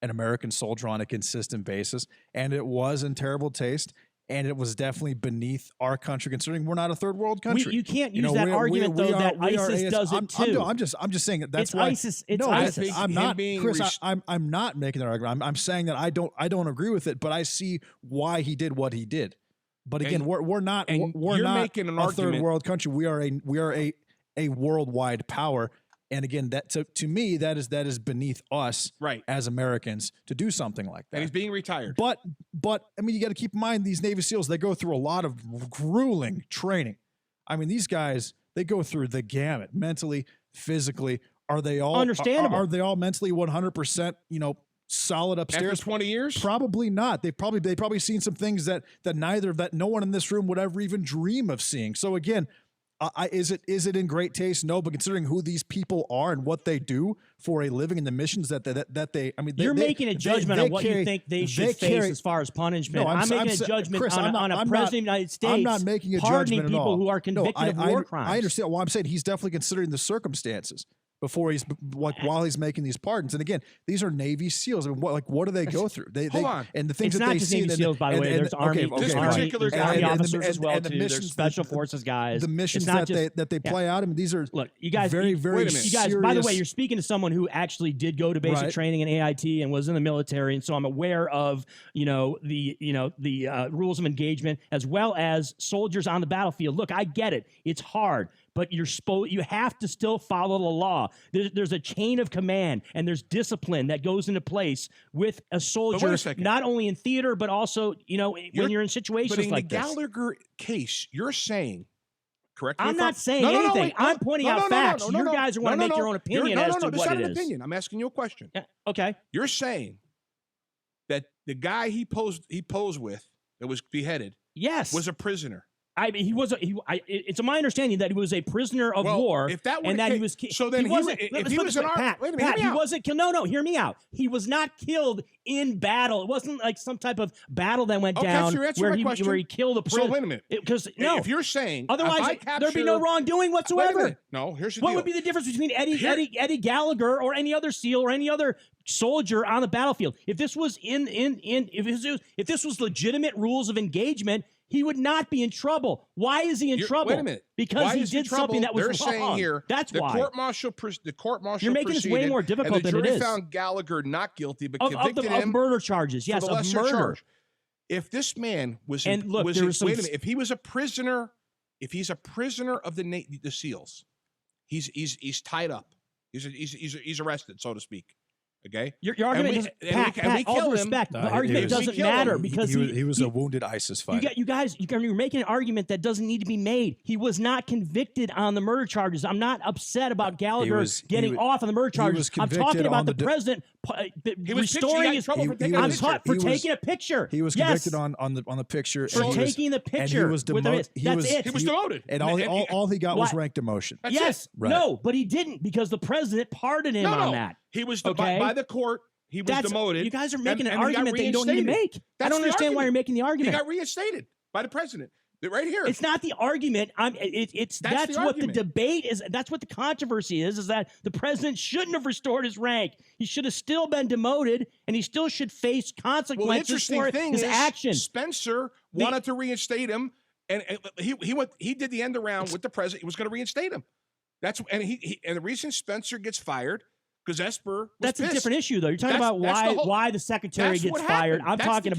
S5: an American soldier on a consistent basis. And it was in terrible taste. And it was definitely beneath our country, considering we're not a third world country.
S3: You can't use that argument, though, that ISIS does it too.
S5: I'm just saying that that's
S3: it's
S5: why
S3: ISIS. It's
S5: no,
S3: ISIS.
S5: I'm not, Chris. I'm not making that argument. I'm saying that I don't agree with it, but I see why he did what he did. But again, we're not
S4: making an
S5: a
S4: argument.
S5: third world country. We are a worldwide power. And again, that to me, that is beneath us,
S4: right,
S5: as Americans to do something like that.
S4: And he's being retired.
S5: But I mean, you got to keep in mind these Navy SEALs. They go through a lot of grueling training. I mean, these guys, they go through the gamut, mentally, physically. Are they all
S3: understandable?
S5: Are they all mentally 100%? Solid upstairs.
S4: After 20 years?
S5: Probably not. They've probably seen some things that no one in this room would ever even dream of seeing. So again. Is it in great taste? No, but considering who these people are and what they do for a living and the missions that they, I mean,
S3: you're making a judgment on what you think they should face as far as punishment.
S5: No,
S3: I'm making a judgment
S5: Chris,
S3: on a president of the United States.
S5: I'm not making a
S3: pardoning
S5: judgment at
S3: people
S5: all.
S3: who are convicted of war crimes.
S5: I understand. Well, I'm saying he's definitely considering the circumstances before while he's making these pardons. And again, these are Navy SEAls. I mean, what do they go through?
S4: Hold on.
S5: And the things
S3: it's
S5: that
S3: not
S5: they
S3: just
S5: see.
S3: Navy SEAls, by the way. There's Army officers as well too. There's Special Forces guys.
S5: The missions that they play out. I mean, these are
S3: you guys.
S5: Very, very serious.
S3: You guys. By the way, you're speaking to someone who actually did go to basic training in AIT and was in the military, and so I'm aware of the rules of engagement as well as soldiers on the battlefield. Look, I get it. It's hard. But you have to still follow the law. There's a chain of command, and there's discipline that goes into place with a soldier, not only in theater, but also when you're in situations like this.
S4: But in the Gallagher case, you're saying, correct me
S3: I'm
S4: if
S3: not saying anything. I'm pointing out facts. You guys are going to make your own opinion as to what it is.
S4: Opinion. I'm asking you a question.
S3: Yeah, okay.
S4: You're saying that the guy he posed with that was beheaded,
S3: yes,
S4: was a prisoner.
S3: I mean, it's my understanding that he was a prisoner of war,
S4: if that were
S3: and that he was.
S4: So then, if he was an
S3: Pat,
S4: wait a minute,
S3: he wasn't killed. No, hear me out. He was not killed in battle. It wasn't like some type of battle that went down where he killed a prisoner.
S4: So wait a minute,
S3: because if
S4: you're saying
S3: otherwise there'd be no wrongdoing whatsoever.
S4: Wait a minute. No, here's the deal.
S3: What would be the difference between Eddie Gallagher or any other SEAL or any other soldier on the battlefield? If this was if this was legitimate rules of engagement, he would not be in trouble. Why is he in trouble?
S4: Wait a minute.
S3: Because he did something that was
S4: They're
S3: wrong.
S4: Saying here,
S3: that's
S4: the
S3: why.
S4: The court martial.
S3: You're making this way more difficult than it is.
S4: And the jury found Gallagher not guilty, but convicted him
S3: of murder charges. Yes,
S4: of
S3: murder.
S4: Charge. If this man was, wait a minute. If he was a prisoner, if he's a prisoner of the SEALs, he's tied up. He's arrested, so to speak. Okay,
S3: your argument is Pat, all due respect. The argument doesn't matter because
S5: he was a wounded ISIS fighter.
S3: You're making an argument that doesn't need to be made. He was not convicted on the murder charges. I'm not upset about Gallagher getting off on the murder charges. I'm talking about the president restoring his for taking a picture.
S5: He was convicted on the picture
S3: for taking the picture.
S5: He was demoted.
S4: He was demoted,
S5: and all he got was ranked demotion.
S3: Yes, no, but he didn't because the president pardoned him on that.
S4: He was by the court. He was demoted.
S3: You guys are making an argument that you don't need to make. I don't understand why you're making the argument.
S4: He got reinstated by the president. Right here.
S3: It's not the argument. That's what the debate is. That's what the controversy is that the president shouldn't have restored his rank. He should have still been demoted, and he still should face consequences for his actions.
S4: Spencer wanted to reinstate him, and he did the end around with the president. He was going to reinstate him. And the reason Spencer gets fired. Because Esper
S3: that's pissed. A different issue, though. You're talking about why the secretary gets fired. I'm talking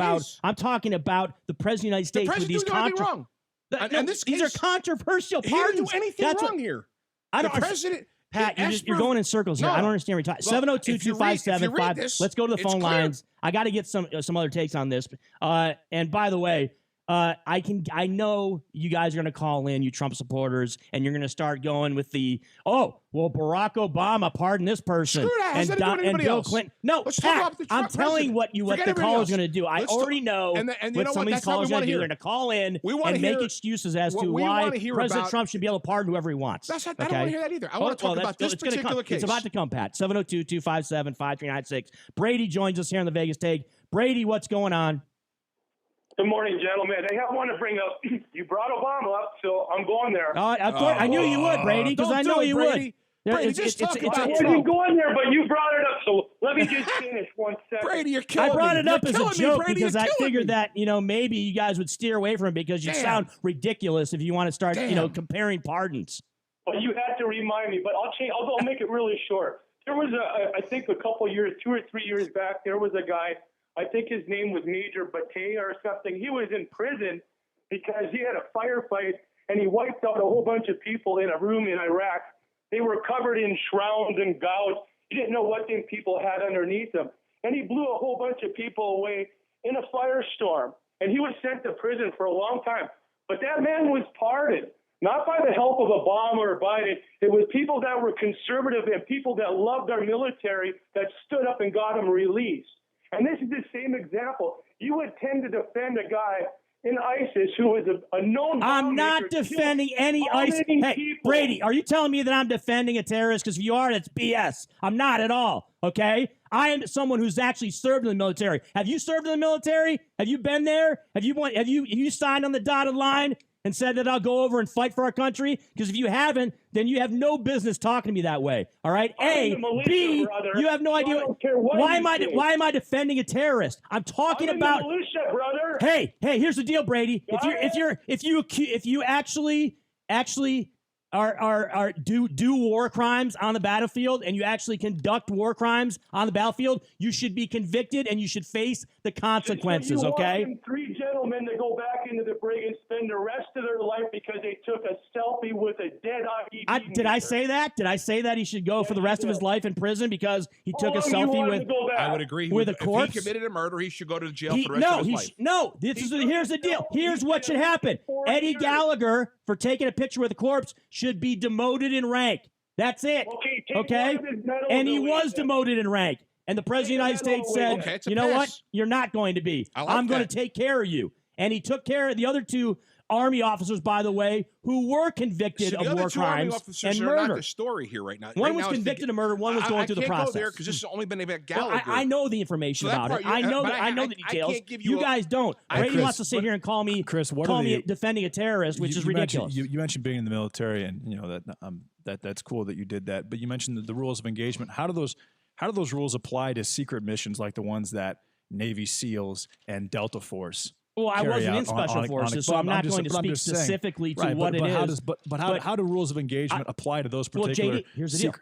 S3: about the president of the United States with these
S4: wrong.
S3: These are controversial pardons.
S4: He didn't do anything wrong here. The president,
S3: Pat, you're going in circles here. I don't understand what you're talking. 702-257-5. Let's go to the phone lines. I got to get some other takes on this. And by the way. I know you guys are going to call in, you Trump supporters, and you're going to start going with Barack Obama pardoned this person.
S4: Screw that.
S3: And Bill Clinton. No, Pat, I'm telling what the caller's going to do. I already know what some of these callers are going to do. They're going to call in and make excuses as to why President Trump should be able to pardon whoever he wants.
S4: I don't want to hear that either. I want to talk about this particular case.
S3: It's about to come, Pat. 702-257-5396. Brady joins us here on the Vegas Take. Brady, what's going on?
S6: Good morning, gentlemen. I want to bring up, you brought Obama up, so I'm going there.
S3: Of course, I knew you would, Brady, because I know you would.
S4: Brady, just talk about
S6: I wasn't going there, but you brought it up, so let me just finish 1 second.
S4: Brady, you're killing me.
S3: I brought it up as a joke
S4: Brady,
S3: because I figured that, maybe you guys would steer away from it because you sound ridiculous if you want to start, comparing pardons.
S6: Well, you had to remind me, but I'll make it really short. There was I think a couple years, 2 or 3 years back, there was a guy, I think his name was Major Batey or something. He was in prison because he had a firefight and he wiped out a whole bunch of people in a room in Iraq. They were covered in shrouds and gouts. You didn't know what them people had underneath them. And he blew a whole bunch of people away in a firestorm. And he was sent to prison for a long time. But that man was pardoned, not by the help of Obama or Biden. It was people that were conservative and people that loved our military that stood up and got him released. And this is the same example. You would tend to defend a guy in ISIS who is a known.
S3: I'm not defending any ISIS. Hey, Brady, are you telling me that I'm defending a terrorist? Because if you are, that's BS. I'm not at all. Okay, I am someone who's actually served in the military. Have you served in the military? Have you been there? Have you signed on the dotted line and said that I'll go over and fight for our country? Because if you haven't, then you have no business talking to me that way. All right. B, brother. You have no idea. Why am I defending a terrorist? I'm talking about.
S6: The militia, brother.
S3: Hey, here's the deal, Brady. If you actually do war crimes on the battlefield and you actually conduct war crimes on the battlefield, you should be convicted and you should face the consequences. Okay.
S6: 3 gentlemen that go back into the brig and spend the rest of their life because they took a selfie with a dead IED.
S3: Did I say that? Did I say that he should go for the rest of his life in prison because he took a selfie with?
S4: I would agree
S3: with a corpse.
S4: If he committed a murder, he should go to jail for the rest of his life.
S3: No, here's the deal. Here's what should happen. Eddie Gallagher, for taking a picture with a corpse, should be demoted in rank. That's it. Okay? And he was demoted in rank. And the President of the United States said, you know what? You're not going to be. I'm going to take care of you. And he took care of the other 2 Army officers, by the way, who were convicted of war crimes and murder.
S4: Are not the story here right now.
S3: One was convicted of murder. One was going through the process.
S4: I can't go there because this has only been about Gallagher.
S3: I know the information about it. I know the details. You guys don't. Brady wants to sit here and call me defending a terrorist, which is ridiculous.
S5: You mentioned being in the military, and that's cool that you did that. But you mentioned the rules of engagement. How do those rules apply to secret missions like the ones that Navy SEALs and Delta Force?
S3: Well, I wasn't in Special Forces, so I'm not going to speak specifically to what it is.
S5: But how do rules of engagement apply to those particular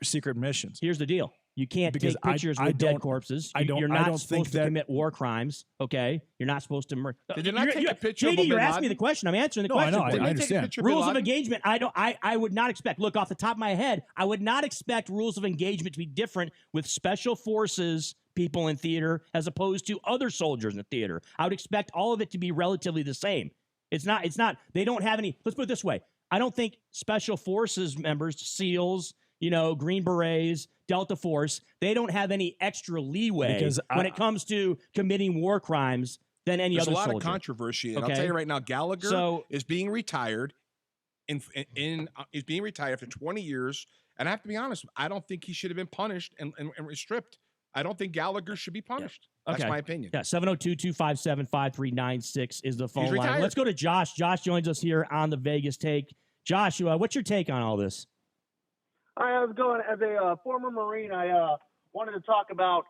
S5: secret missions?
S3: Here's the deal. You can't take pictures with dead corpses. You're not supposed to commit war crimes, okay? You're not supposed to murder.
S4: Did they not take a picture of
S3: JD, you're asking me the question. I'm answering the question.
S5: I understand.
S3: Rules of engagement, I would not expect. Look, off the top of my head, I would not expect rules of engagement to be different with Special Forces people in theater as opposed to other soldiers in the theater. I would expect all of it to be relatively the same. It's not, they don't have any, let's put it this way. I don't think Special Forces members, SEALs, Green Berets, Delta Force, they don't have any extra leeway when it comes to committing war crimes than any other soldier.
S4: There's a lot of controversy, and I'll tell you right now, Gallagher is being retired. Is being retired after 20 years, and I have to be honest, I don't think he should have been punished and stripped. I don't think Gallagher should be punished. That's my opinion.
S3: Yeah, 702-257-5396 is the phone line. Let's go to Josh. Josh joins us here on the Vegas Take. Josh, what's your take on all this?
S7: Hi, how's it going? As a former Marine, I wanted to talk about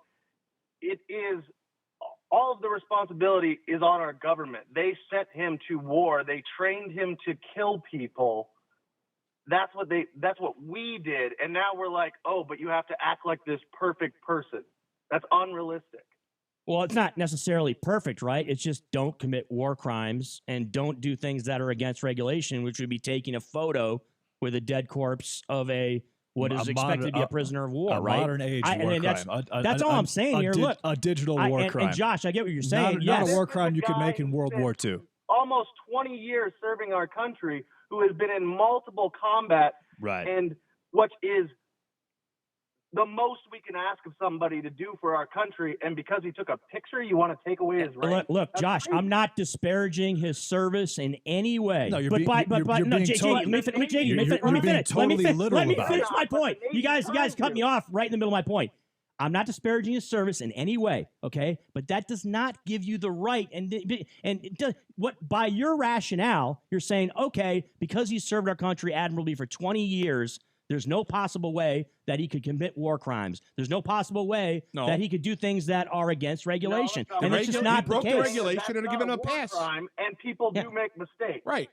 S7: all of the responsibility is on our government. They sent him to war. They trained him to kill people. That's what we did. And now we're like, oh, but you have to act like this perfect person. That's unrealistic.
S3: Well, it's not necessarily perfect, right? It's just don't commit war crimes and don't do things that are against regulation, which would be taking a photo with a dead corpse of what is expected to be a prisoner of war, right?
S5: Modern age war crime.
S3: That's all I'm saying here. Look,
S5: a digital war crime.
S3: And Josh, I get what you're saying.
S5: Not a war crime you could make in World War II.
S7: Almost 20 years serving our country, who has been in multiple combat,
S5: right?
S7: And what is the most we can ask of somebody to do for our country, and because he took a picture, you want to take away his right?
S3: Look, Josh, crazy. I'm not disparaging his service in any way.
S5: No, let me finish
S3: my point. You guys cut me off right in the middle of my point. I'm not disparaging his service in any way, okay? But that does not give you the right. By your rationale, you're saying, okay, because he served our country admirably for 20 years, There's no possible way that he could commit war crimes. There's no possible way that he could do things that are against regulation.
S7: No,
S3: and it's just not the case.
S4: He broke the regulation and given him a pass.
S7: Crime, and people do make mistakes.
S4: Right.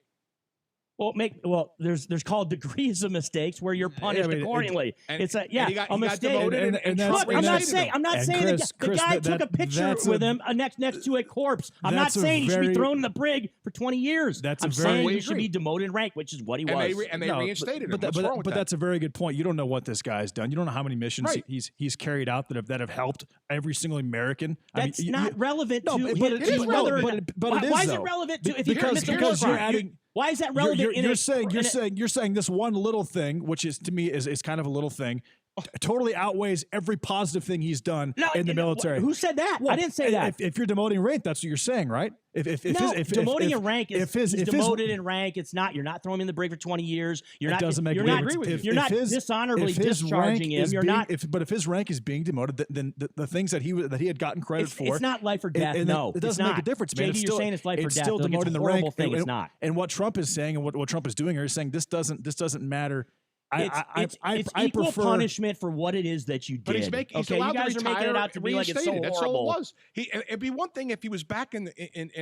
S3: Well, there's called degrees of mistakes where you're punished accordingly. It's a mistake. Look, I'm not saying the guy took a picture with him next to a corpse. I'm not saying he should be thrown in the brig for 20 years. I'm saying he should be demoted in rank, which is what he was.
S4: And they reinstated him.
S5: But that's a very good point. You don't know what this guy's done. You don't know how many missions he's carried out that have helped every single American.
S3: That's not relevant to
S5: him. But it is relevant.
S3: Why is it relevant to if he commits a war crime? Why is that relevant?
S5: You're saying this one little thing, which is to me is kind of a little thing, totally outweighs every positive thing he's done in the military.
S3: Who said that? I didn't say that.
S5: If you're demoting rank, that's what you're saying, right?
S3: Demoting in rank is demoted in rank. It's not. You're not throwing him in the brig for 20 years. You're not dishonorably discharging him.
S5: But if his rank is being demoted, then the things that he had gotten credit for,
S3: it's not life or death. No,
S5: it doesn't make a difference, man.
S3: JD, you're saying it's life or death.
S5: It's still demoting the rank.
S3: It's not.
S5: And what Trump is saying and what Trump is doing here is saying this doesn't matter.
S3: It's equal punishment for what it is that you did.
S4: But he's
S3: you guys are making it out to be like it's so horrible.
S4: That's all it was. It'd be one thing if he was back in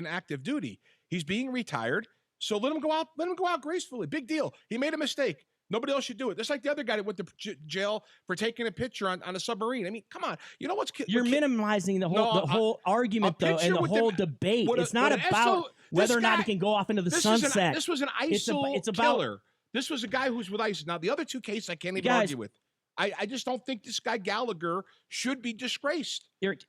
S4: active duty. He's being retired, so let him go out. Let him go out gracefully. Big deal. He made a mistake. Nobody else should do it. Just like the other guy that went to jail for taking a picture on a submarine. I mean, come on. You know what's
S3: you're minimizing the whole argument though, and the whole debate. It's not about whether or not he can go off into the sunset.
S4: This was an ISIL killer. This was a guy who's with ISIS. Now, the other two cases I can't even argue with. I just don't think this guy Gallagher should be disgraced.
S3: It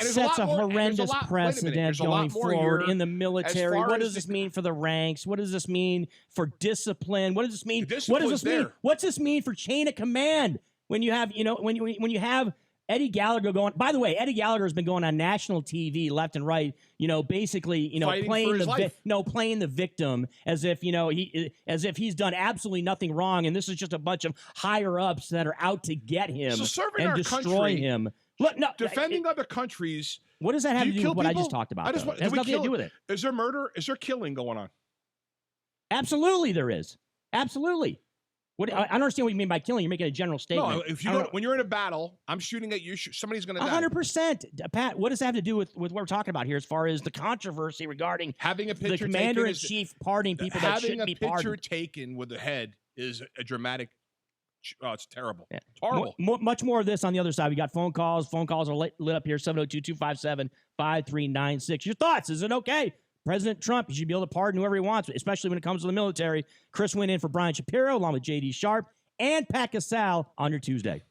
S3: sets a horrendous precedent going forward in the military. What does this mean for the ranks? What does this mean for discipline? What does this mean? What does this mean? What's this mean for chain of command? When you have, when you have Eddie Gallagher going. By the way, Eddie Gallagher has been going on national TV left and right. Basically, playing the victim as if he's done absolutely nothing wrong, and this is just a bunch of higher ups that are out to get him and destroy him. Look,
S4: defending other countries.
S3: What does that have to do with what I just talked about? It has nothing to do with it.
S4: Is there murder? Is there killing going on?
S3: Absolutely, there is. Absolutely. I don't understand what you mean by killing. You're making a general statement.
S4: No, when you're in a battle, I'm shooting at you. Somebody's going to die.
S3: 100%. Pat, what does that have to do with what we're talking about here as far as the controversy regarding
S4: having a picture
S3: the commander-in-chief pardoning people that shouldn't be pardoned?
S4: Having a picture taken with the head is a dramatic. Oh, it's terrible. Yeah. It's horrible.
S3: Much more of this on the other side. We got phone calls. Phone calls are lit up here, 702-257-5396. Your thoughts? Is it okay? President Trump, he should be able to pardon whoever he wants, especially when it comes to the military. Chris went in for Brian Shapiro, along with J.D. Sharp and Pat Casale on your Tuesday.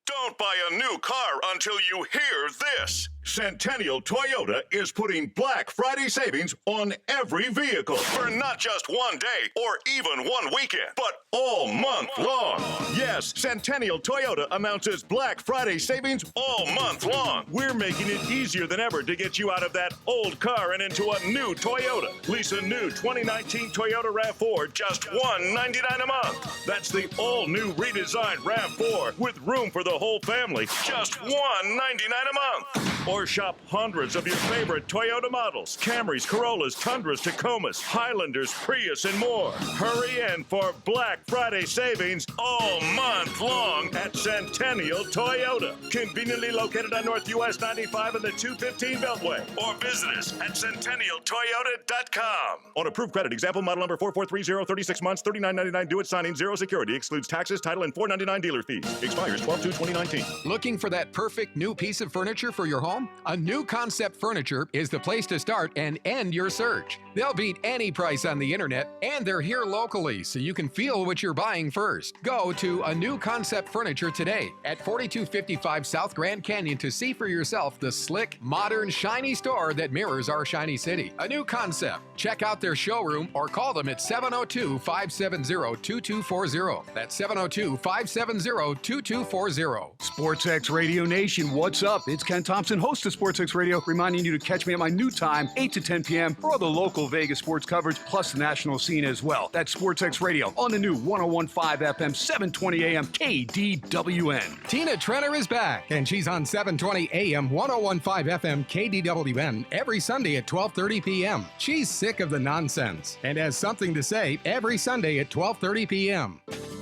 S8: Don't buy a new car until you hear this. Centennial Toyota is putting Black Friday savings on every vehicle for not just one day or even one weekend, but all month long. Yes, Centennial Toyota announces Black Friday savings all month long. We're making it easier than ever to get you out of that old car and into a new Toyota. Lease a new 2019 Toyota RAV4 just $199 a month. That's the all-new redesigned RAV4 with room for the whole family, just $199 a month. Or shop hundreds of your favorite Toyota models: Camrys, Corollas, Tundras, Tacomas, Highlanders, Prius, and more. Hurry in for Black Friday savings all month long at Centennial Toyota. Conveniently located on North US 95 and the 215 Beltway. Or visit us at centennialtoyota.com. On approved credit, example model number 4430, 36 months, $39.99 due at signing, zero security, excludes taxes, title, and $4.99 dealer fees. Expires 12/2/2019.
S17: Looking for that perfect new piece of furniture for your home? A New Concept Furniture is the place to start and end your search. They'll beat any price on the internet, and they're here locally, so you can feel what you're buying first. Go to A New Concept Furniture today at 4255 South Grand Canyon to see for yourself the slick, modern, shiny store that mirrors our shiny city. A New Concept. Check out their showroom or call them at 702-570-2240. That's 702-570-2240.
S18: SportsX Radio Nation, what's up? It's Ken Thompson, host of SportsX Radio, reminding you to catch me at my new time, 8 to 10 p.m. for all the local Vegas sports coverage, plus the national scene as well. That's SportsX Radio on the new 101.5 FM, 720 AM, KDWN.
S17: Tina Trenner is back, and she's on 720 AM, 101.5 FM, KDWN every Sunday at 12:30 p.m. She's sick of the nonsense and has something to say every Sunday at 12:30 p.m.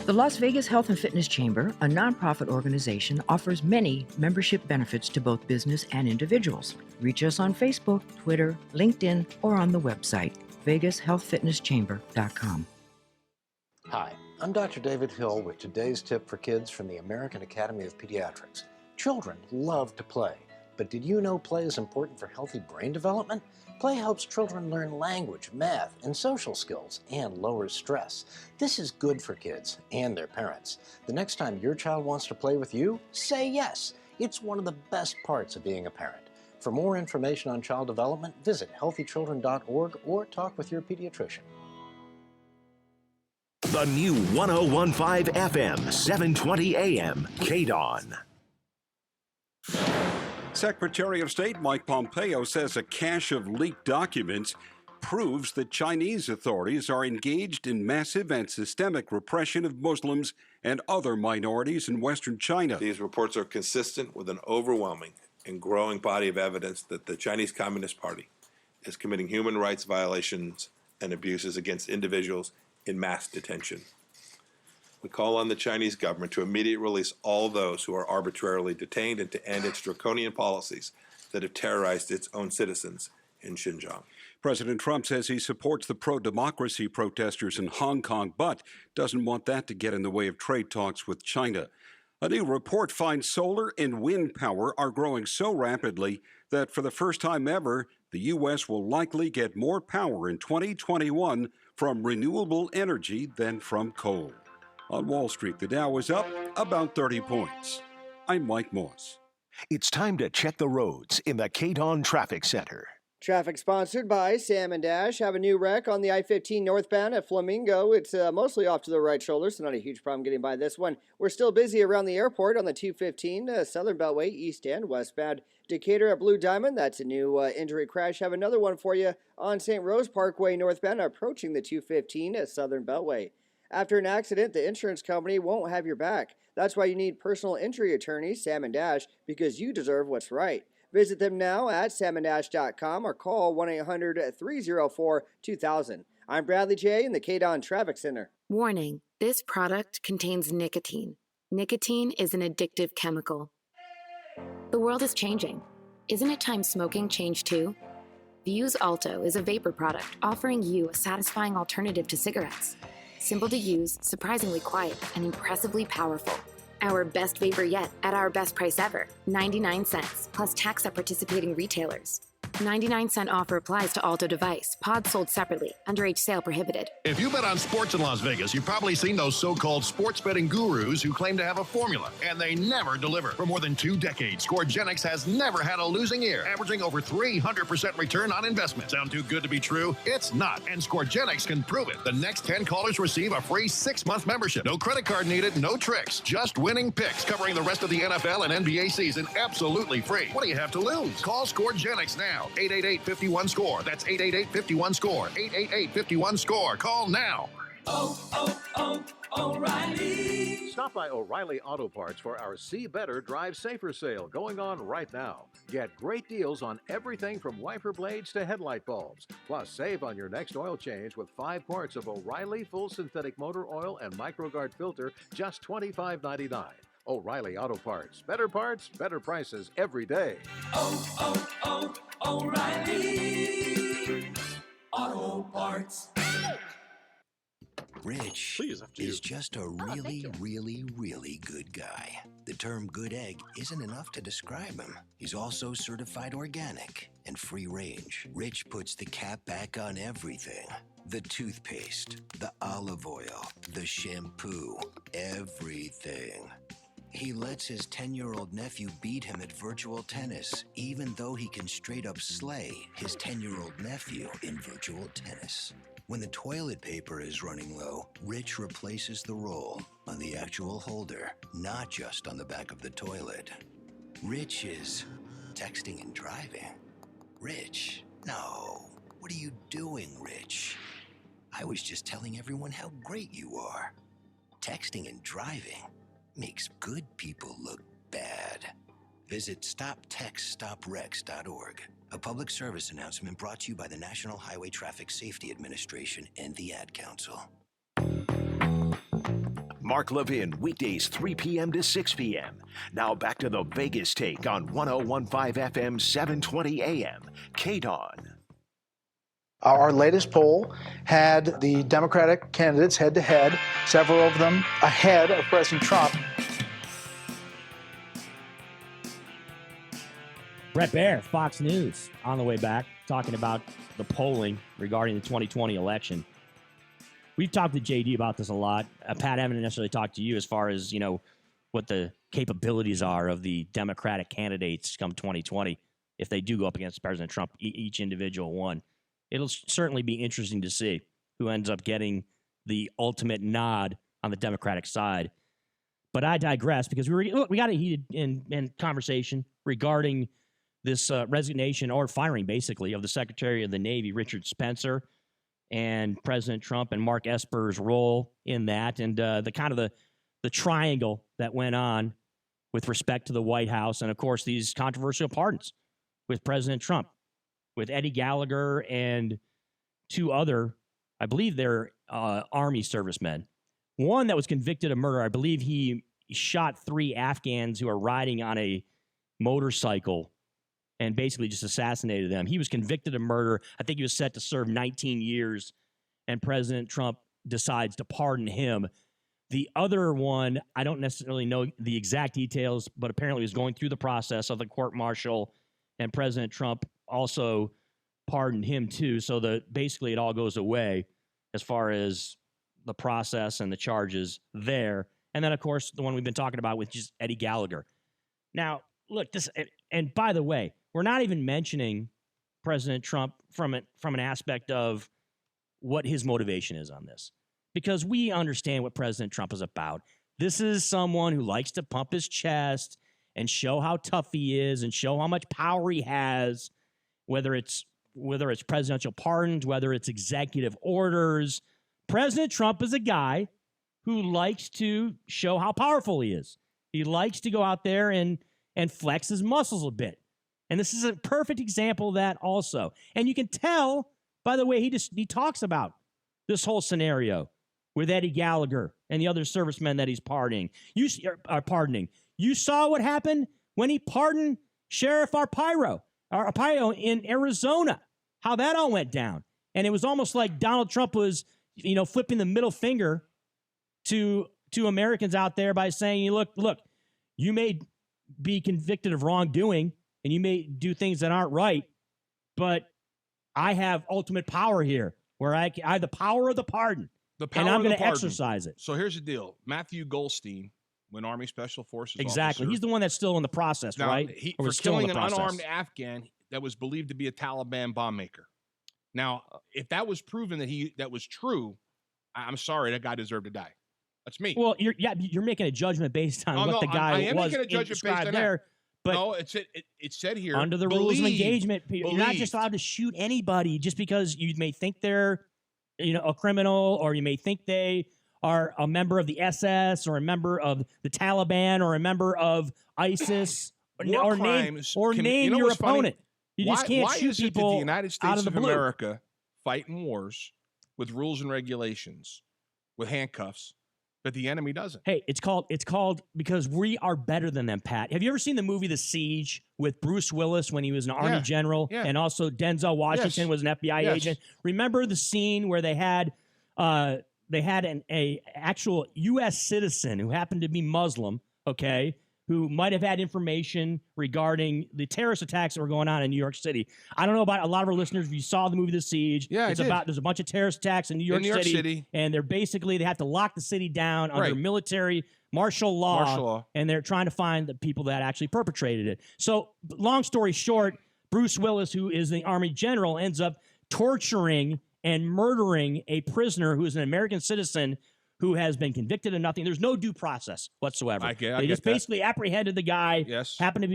S1: The Las Vegas Health and Fitness Chamber, a nonprofit organization, offers many membership benefits to both business and individuals. Reach us on Facebook, Twitter, LinkedIn, or on the website, vegashealthfitnesschamber.com.
S11: Hi, I'm Dr. David Hill with today's tip for kids from the American Academy of Pediatrics. Children love to play, but did you know play is important for healthy brain development? Play helps children learn language, math, and social skills, and lowers stress. This is good for kids and their parents. The next time your child wants to play with you, say yes. It's one of the best parts of being a parent. For more information on child development, visit healthychildren.org or talk with your pediatrician.
S13: The new 101.5 FM, 720 AM, KDON.
S9: Secretary of State Mike Pompeo says a cache of leaked documents proves that Chinese authorities are engaged in massive and systemic repression of Muslims and other minorities in Western China.
S19: These reports are consistent with an overwhelming and growing body of evidence that the Chinese Communist Party is committing human rights violations and abuses against individuals in mass detention. We call on the Chinese government to immediately release all those who are arbitrarily detained and to end its draconian policies that have terrorized its own citizens in Xinjiang.
S9: President Trump says he supports the pro-democracy protesters in Hong Kong, but doesn't want that to get in the way of trade talks with China. A new report finds solar and wind power are growing so rapidly that for the first time ever, the U.S. will likely get more power in 2021 from renewable energy than from coal. On Wall Street, the Dow is up about 30 points. I'm Mike Moss.
S13: It's time to check the roads in the KDON Traffic Center.
S16: Traffic sponsored by Sam and Dash. Have a new wreck on the I-15 northbound at Flamingo. It's mostly off to the right shoulder, so not a huge problem getting by this one. We're still busy around the airport on the 215 Southern Beltway, east and westbound. Decatur at Blue Diamond, that's a new injury crash. Have another one for you on St. Rose Parkway northbound approaching the 215 Southern Beltway. After an accident, the insurance company won't have your back. That's why you need personal injury attorney Sam and Dash, because you deserve what's right. Visit them now at samanddash.com or call 1-800-304-2000. I'm Bradley J. in the KDON Traffic Center.
S20: Warning, this product contains nicotine. Nicotine is an addictive chemical. The world is changing. Isn't it time smoking changed too? Vuse Alto is a vapor product offering you a satisfying alternative to cigarettes. Simple to use, surprisingly quiet, and impressively powerful. Our best vapor yet at our best price ever, 99 cents, plus tax at participating retailers. 99-cent offer applies to Alto device. Pods sold separately. Underage sale prohibited.
S8: If you bet on sports in Las Vegas, you've probably seen those so-called sports betting gurus who claim to have a formula, and they never deliver. For more than 2 decades, Scoregenics has never had a losing year, averaging over 300% return on investment. Sound too good to be true? It's not, and Scoregenics can prove it. The next 10 callers receive a free 6-month membership. No credit card needed, no tricks, just winning picks covering the rest of the NFL and NBA season absolutely free. What do you have to lose? Call Scoregenics now. 888-51-SCORE. That's 888-51-SCORE. 888-51-SCORE. Call now.
S21: O'Reilly. Stop by O'Reilly Auto Parts for our See Better, Drive Safer sale going on right now. Get great deals on everything from wiper blades to headlight bulbs. Plus, save on your next oil change with 5 quarts of O'Reilly Full Synthetic Motor Oil and MicroGuard Filter, just $25.99. O'Reilly Auto Parts. Better prices every day.
S22: O'Reilly Auto Parts.
S23: Rich is just a really good guy. The term good egg isn't enough to describe him. He's also certified organic and free range. Rich puts the cap back on everything. The toothpaste, the olive oil, the shampoo, everything. He lets his 10-year-old nephew beat him at virtual tennis, even though he can straight up slay his 10-year-old nephew in virtual tennis. When the toilet paper is running low, Rich replaces the roll on the actual holder, not just on the back of the toilet. Rich is texting and driving. Rich, no. What are you doing, Rich? I was just telling everyone how great you are. Texting and driving makes good people look bad. Visit StopTextStopWrecks.org. A public service announcement brought to you by the National Highway Traffic Safety Administration and the Ad Council.
S13: Mark Levin, weekdays 3 p.m. to 6 p.m. Now back to the Vegas Take on 1015 FM, 720 AM, KDON.
S10: Our latest poll had the Democratic candidates head-to-head, several of them ahead of President Trump.
S3: Brett Baer, Fox News, on the way back, talking about the polling regarding the 2020 election. We've talked to JD about this a lot. Pat, I haven't necessarily talked to you as far as, what the capabilities are of the Democratic candidates come 2020 if they do go up against President Trump, each individual one. It'll certainly be interesting to see who ends up getting the ultimate nod on the Democratic side. But I digress because we got a heated in conversation regarding this resignation or firing, basically, of the Secretary of the Navy, Richard Spencer, and President Trump and Mark Esper's role in that, and the triangle that went on with respect to the White House, and of course these controversial pardons with President Trump, with Eddie Gallagher and two other, I believe they're Army servicemen. One that was convicted of murder. I believe he shot 3 Afghans who are riding on a motorcycle and basically just assassinated them. He was convicted of murder. I think he was set to serve 19 years, and President Trump decides to pardon him. The other one, I don't necessarily know the exact details, but apparently was going through the process of the court-martial, and President Trump also pardoned him too. So basically it all goes away as far as the process and the charges there. And then, of course, the one we've been talking about with just Eddie Gallagher. Now, look, and by the way, we're not even mentioning President Trump from an aspect of what his motivation is on this, because we understand what President Trump is about. This is someone who likes to pump his chest and show how tough he is and show how much power he has, whether it's presidential pardons, whether it's executive orders. President Trump is a guy who likes to show how powerful he is. He likes to go out there and flex his muscles a bit. And this is a perfect example of that also. And you can tell by the way he talks about this whole scenario with Eddie Gallagher and the other servicemen that he's pardoning. You saw what happened when he pardoned Sheriff Arpaio in Arizona, how that all went down. And it was almost like Donald Trump was, flipping the middle finger to Americans out there by saying, look, you may be convicted of wrongdoing and you may do things that aren't right, but I have ultimate power here where I have the power of the pardon. And I'm going to exercise it.
S4: So here's the deal. Matthew Goldstein, when Army Special Forces
S3: Exactly.
S4: officer,
S3: He's the one that's still in the process,
S4: now,
S3: right?
S4: For killing an unarmed Afghan that was believed to be a Taliban bomb maker. Now, if that was proven that was true, I'm sorry, that guy deserved to die. That's me.
S3: Well, you're making a judgment based on what the guy
S4: I am
S3: was
S4: making a judgment based on
S3: there.
S4: That.
S3: But
S4: no, it said here
S3: under the rules of engagement, you're not just allowed to shoot anybody just because you may think they're a criminal, or you may think they are a member of the SS or a member of the Taliban or a member of ISIS or name your opponent. You just can't shoot people
S4: that the United States
S3: out of the blue.
S4: America fighting wars with rules and regulations, with handcuffs, but the enemy doesn't?
S3: Hey, it's called because we are better than them, Pat. Have you ever seen the movie The Siege with Bruce Willis when he was an Army general, and also Denzel Washington was an FBI agent? Remember the scene where they had an actual U.S. citizen who happened to be Muslim, okay, who might have had information regarding the terrorist attacks that were going on in New York City. I don't know about a lot of our listeners. If you saw the movie The Siege, there's a bunch of terrorist attacks in New York City, and they have to lock the city down under military martial law, and they're trying to find the people that actually perpetrated it. So, long story short, Bruce Willis, who is the Army general, ends up torturing and murdering a prisoner who is an American citizen who has been convicted of nothing. There's no due process whatsoever. They just basically apprehended the guy, happened to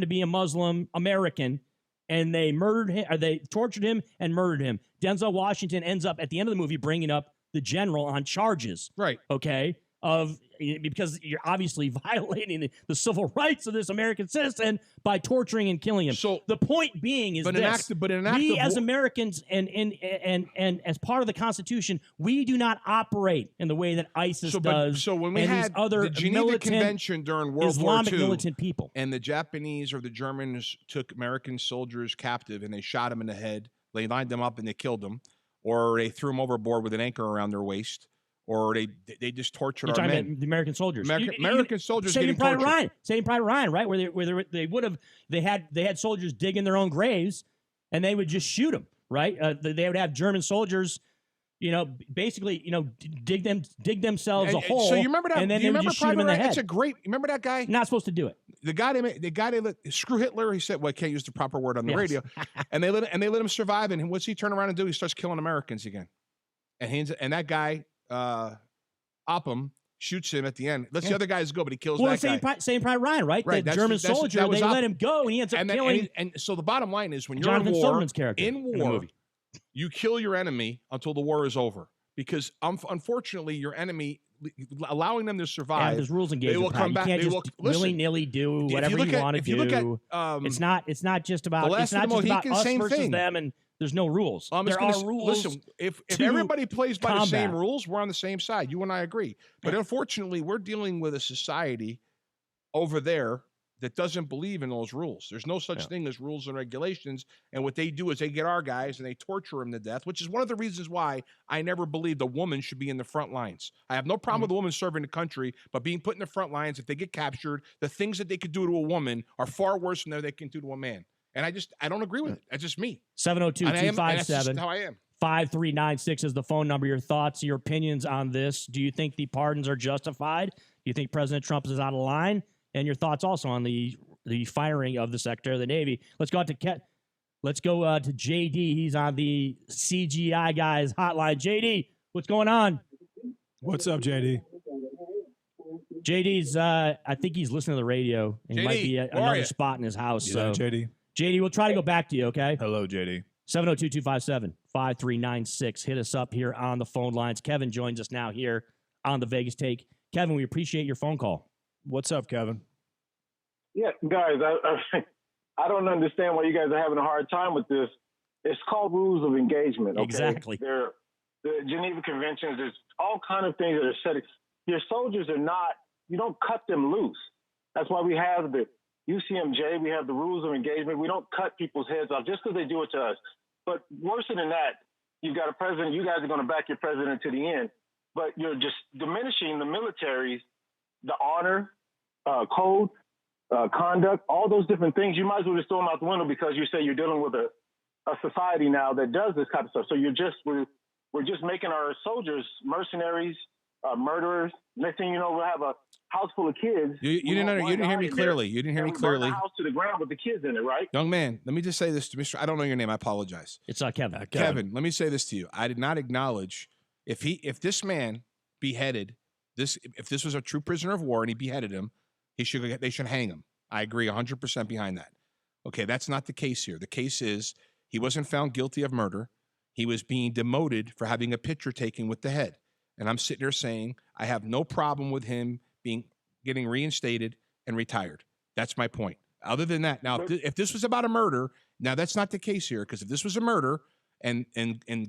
S3: be a Muslim American, and they murdered him, or they tortured him and murdered him. Denzel Washington ends up at the end of the movie bringing up the general on charges.
S4: Right.
S3: Okay. because you're obviously violating the civil rights of this American citizen by torturing and killing him. So the point being is we as Americans and as part of the Constitution, we do not operate in the way that ISIS does.
S4: So when we had
S3: other
S4: the Geneva Convention during World
S3: Islamic
S4: War II,
S3: militant people,
S4: and the Japanese or the Germans took American soldiers captive and they shot them in the head, they lined them up and they killed them, or they threw them overboard with an anchor around their waist, or they just tortured our men.
S3: The American soldiers.
S4: American soldiers getting tortured.
S3: Saving Private Ryan, right? Where they had soldiers dig in their own graves, and they would just shoot them, right? They would have German soldiers, basically, dig themselves a hole.
S4: So you remember that?
S3: And then
S4: do you
S3: they would
S4: remember
S3: just shoot them in
S4: Private
S3: the
S4: Ryan?
S3: head.
S4: It's a great. Remember that guy?
S3: Not supposed to do it.
S4: The guy screw Hitler. He said, "Well, I can't use the proper word on the radio," and they let him survive. And what's he turn around and do? He starts killing Americans again. And that guy, Oppum, shoots him at the end. Lets the other guys go, but he kills that guy.
S3: Same Private Ryan, right?
S4: Right.
S3: The German soldier, they let him go, and he ends up killing.
S4: And so the bottom line is, when you're
S3: Jonathan
S4: in war,
S3: Silverman's character in the movie.
S4: You kill your enemy until the war is over. Because unfortunately, your enemy, allowing them to survive,
S3: there's rules engaged.
S4: They will come back.
S3: You can't
S4: they
S3: just
S4: will
S3: willy-nilly do whatever you want to do.
S4: If you look at,
S3: it's not just about
S4: the last
S3: it's not
S4: of the
S3: just about
S4: Mohicans,
S3: us
S4: same
S3: versus
S4: thing.
S3: them, and there's no rules. There are rules.
S4: Listen, if everybody plays by the same
S3: combat.
S4: rules, we're on the same side. You and I agree. But unfortunately, we're dealing with a society over there that doesn't believe in those rules. There's no such thing as rules and regulations. And what they do is they get our guys and they torture them to death, which is one of the reasons why I never believed a woman should be in the front lines. I have no problem with a woman serving the country, but being put in the front lines, if they get captured, the things that they could do to a woman are far worse than they can do to a man. And I don't agree with it. That's just me.
S3: 702-257. 5396 is the phone number. Your thoughts, your opinions on this. Do you think the pardons are justified? Do you think President Trump is out of line? And your thoughts also on the firing of the Secretary of the Navy. Let's go to JD. He's on the CGI guys hotline. JD, what's going on?
S12: What's up, JD?
S3: JD's I think he's listening to the radio. And he might be another spot in his house. So
S12: JD?
S3: JD, we'll try to go back to you, okay?
S12: Hello, JD.
S3: 702-257-5396. Hit us up here on the phone lines. Kevin joins us now here on the Vegas Take. Kevin, we appreciate your phone call.
S12: What's up, Kevin?
S14: Yeah, guys, I don't understand why you guys are having a hard time with this. It's called rules of engagement. Okay?
S3: Exactly.
S14: The Geneva Conventions, there's all kind of things that are set. Your soldiers are not, you don't cut them loose. That's why we have the UCMJ, we have the rules of engagement. We don't cut people's heads off just because they do it to us. But worse than that, you've got a president, you guys are going to back your president to the end, but you're just diminishing the military's, the honor, code, conduct, all those different things. You might as well just throw them out the window because you say you're dealing with a society now that does this kind of stuff. So we're just making our soldiers mercenaries, murderers. Next thing you know, we'll have a house full of kids.
S4: You didn't hear me clearly. You didn't hear me clearly.
S14: The house to the ground with the kids in it, right?
S4: Young man, let me just say this to Mr. I don't know your name. I apologize.
S3: It's Kevin.
S4: Kevin, let me say this to you. I did not acknowledge if this man beheaded if this was a true prisoner of war and he beheaded him, they should hang him. I agree 100% behind that. Okay, that's not the case here. The case is he wasn't found guilty of murder. He was being demoted for having a picture taken with the head. And I'm sitting there saying I have no problem with him getting reinstated and retired. That's my point. Other than that, now if this was about a murder, now that's not the case here, because if this was a murder and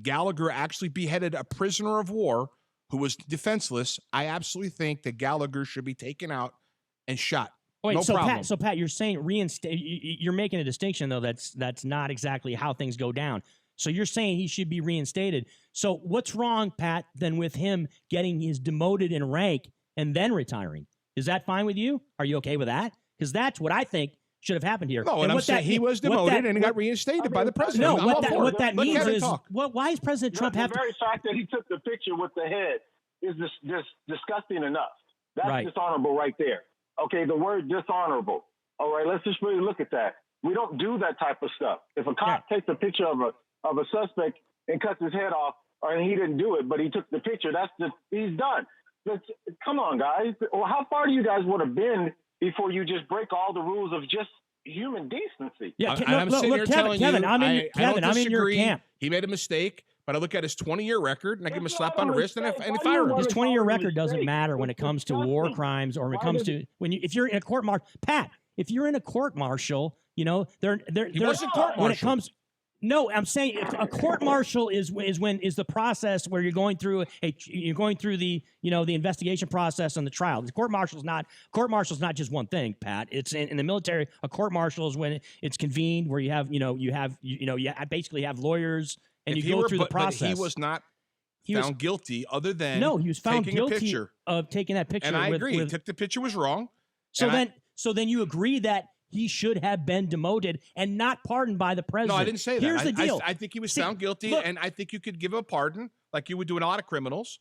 S4: Gallagher actually beheaded a prisoner of war who was defenseless, I absolutely think that Gallagher should be taken out and shot.
S3: Wait,
S4: no problem.
S3: Pat, you're saying reinstate. You're making a distinction though. That's not exactly how things go down. So you're saying he should be reinstated. So what's wrong, Pat, then with him getting his demoted in rank and then retiring? Is that fine with you? Are you okay with that? Because that's what I think should have happened here.
S4: No, and I'm saying he was demoted and he got reinstated by the president.
S3: No, what that means is, why is President Trump have
S14: to... The very fact that he took the picture with the head is just disgusting enough. That's dishonorable right there. Okay, the word dishonorable. All right, let's just really look at that. We don't do that type of stuff. If a cop takes a picture of a suspect and cuts his head off, and he didn't do it, but he took the picture, he's done. Come on, guys. Well, how far do you guys want to bend before you just break all the rules of just human decency?
S3: Yeah,
S4: I'm sitting here telling
S3: Kevin,
S4: you,
S3: I'm in your camp.
S4: He made a mistake, But I look at his 20-year record and I give him a slap on the wrist and I fire him.
S3: His 20-year record doesn't matter when it comes to war crimes or when it comes to if you're in a court martial. Pat, if you're in a court martial, he
S4: wasn't court
S3: when it
S4: martial.
S3: comes. No, I'm saying a court martial is the process where you're going through the the investigation process and the trial. The court martial's not just one thing, Pat. It's in the military. A court martial is when it's convened where you basically have lawyers and you go through the process.
S4: But he was not found guilty other than
S3: he was found
S4: taking
S3: guilty
S4: a picture.
S3: of taking that picture.
S4: And I agree. He took the picture was wrong.
S3: So then you agree that he should have been demoted and not pardoned by the president.
S4: No, I didn't say that.
S3: Here's the deal.
S4: I think he was found guilty, and I think you could give him a pardon like you would do in a lot of criminals,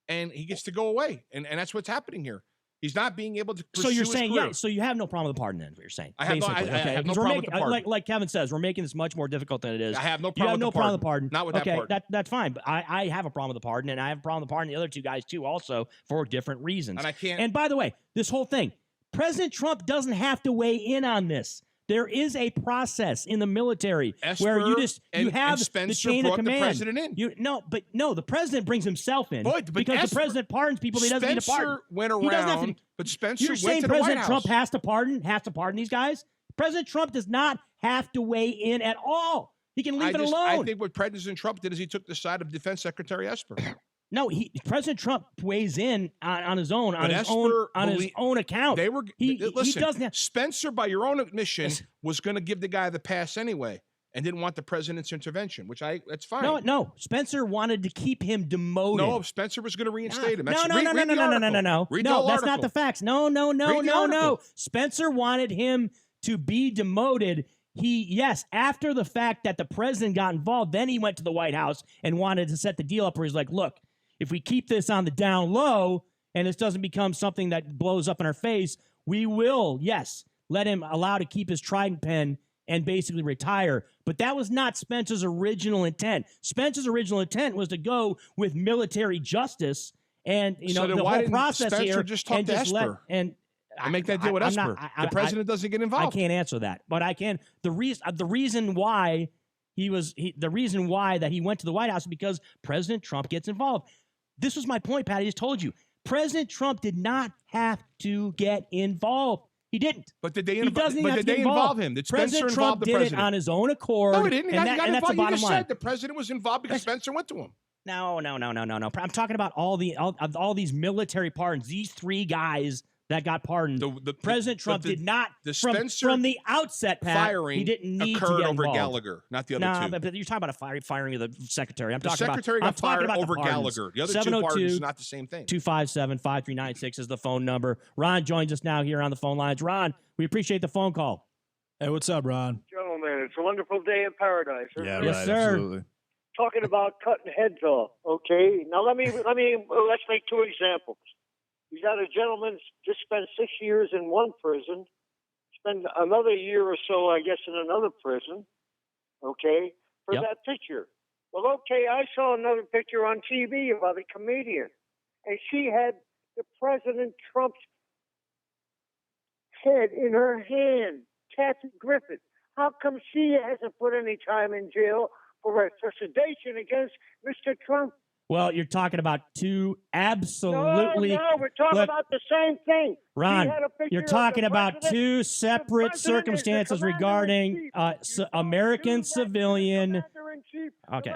S4: and he gets to go away. And that's what's happening here. He's not being able to pursue
S3: So you're
S4: his
S3: saying,
S4: career.
S3: yeah, so you have no problem with the pardon then, is what you're saying.
S4: I have no problem with the pardon.
S3: Like Kevin says, we're making this much more difficult than it is.
S4: I have no
S3: You
S4: problem
S3: have
S4: with
S3: no
S4: the
S3: problem
S4: pardon.
S3: with the pardon.
S4: Not with that pardon.
S3: That's fine. But I have a problem with the pardon, and I have a problem with the pardon the other two guys too also for different reasons.
S4: And I can't.
S3: And by the way, this whole thing, President Trump doesn't have to weigh in on this. There is a process in the military where you have the chain of command.
S4: The president in.
S3: The president brings himself in because the president pardons people he doesn't need to pardon.
S4: Spencer went
S3: He doesn't have
S4: around,
S3: to-
S4: but Spencer
S3: You're
S4: went
S3: saying
S4: to the White
S3: President
S4: House.
S3: Trump has to pardon these guys? President Trump does not have to weigh in at all. He can leave it alone.
S4: I think what President Trump did is he took the side of Defense Secretary Esper.
S3: No, President Trump weighs in on his own his own account. He doesn't have.
S4: Spencer, by your own admission, was going to give the guy the pass anyway, and didn't want the president's intervention, that's fine.
S3: No. Spencer wanted to keep him demoted.
S4: No, Spencer was going to reinstate him.
S3: No.
S4: Read the
S3: No, that's
S4: article.
S3: not the facts. No. Spencer wanted him to be demoted. After the fact that the president got involved, then he went to the White House and wanted to set the deal up where he's like, look, if we keep this on the down low and this doesn't become something that blows up in our face, we will, let him allow to keep his trident pen and basically retire. But that was not Spencer's original intent. Spencer's original intent was to go with military justice and
S4: So then
S3: the
S4: why
S3: whole
S4: didn't
S3: process
S4: Spencer
S3: here
S4: just talk
S3: and
S4: to
S3: just
S4: Esper? I make that deal with Esper. The president doesn't get involved.
S3: I can't answer that, but I can. The reason why he went to the White House is because President Trump gets involved. This was my point, Pat. I just told you. President Trump did not have to get involved. He didn't.
S4: But did they
S3: involve
S4: involve him? Did Spencer
S3: President
S4: involve
S3: Trump
S4: the
S3: did
S4: president?
S3: it on his own accord.
S4: No, he didn't. He got
S3: and that's the
S4: involved.
S3: bottom
S4: You just
S3: line.
S4: said the president was involved because Spencer went to him.
S3: No. I'm talking about all these military pardons. These three guys that got pardoned. President Trump did not from the outset. Pat,
S4: firing
S3: he didn't need
S4: occurred
S3: to get
S4: over
S3: involved.
S4: Gallagher, not the other two.
S3: But you're talking about a firing of the secretary.
S4: The secretary got fired over Gallagher. The other two pardons is not the same thing.
S3: 257-5396 is the phone number. Ron joins us now here on the phone lines. Ron, we appreciate the phone call.
S12: Hey, what's up, Ron?
S2: Gentlemen, it's a wonderful day in paradise.
S12: Yeah,
S3: yes,
S12: right,
S3: sir.
S12: Absolutely.
S2: Talking about cutting heads off. Okay, now let's make two examples. You got a gentleman just spent 6 years in one prison, spend another year or so, I guess, in another prison. Okay, for that picture. Well, okay, I saw another picture on TV about a comedian, and she had the President Trump's head in her hand. Kathy Griffin. How come she hasn't put any time in jail for sedation against Mr. Trump?
S3: Well, you're talking about two absolutely.
S2: No, we're talking about the same thing.
S3: Ron,
S2: She had a picture
S3: you're
S2: of
S3: talking
S2: the
S3: about
S2: president.
S3: two separate
S2: president is the
S3: circumstances regarding American civilian. Okay.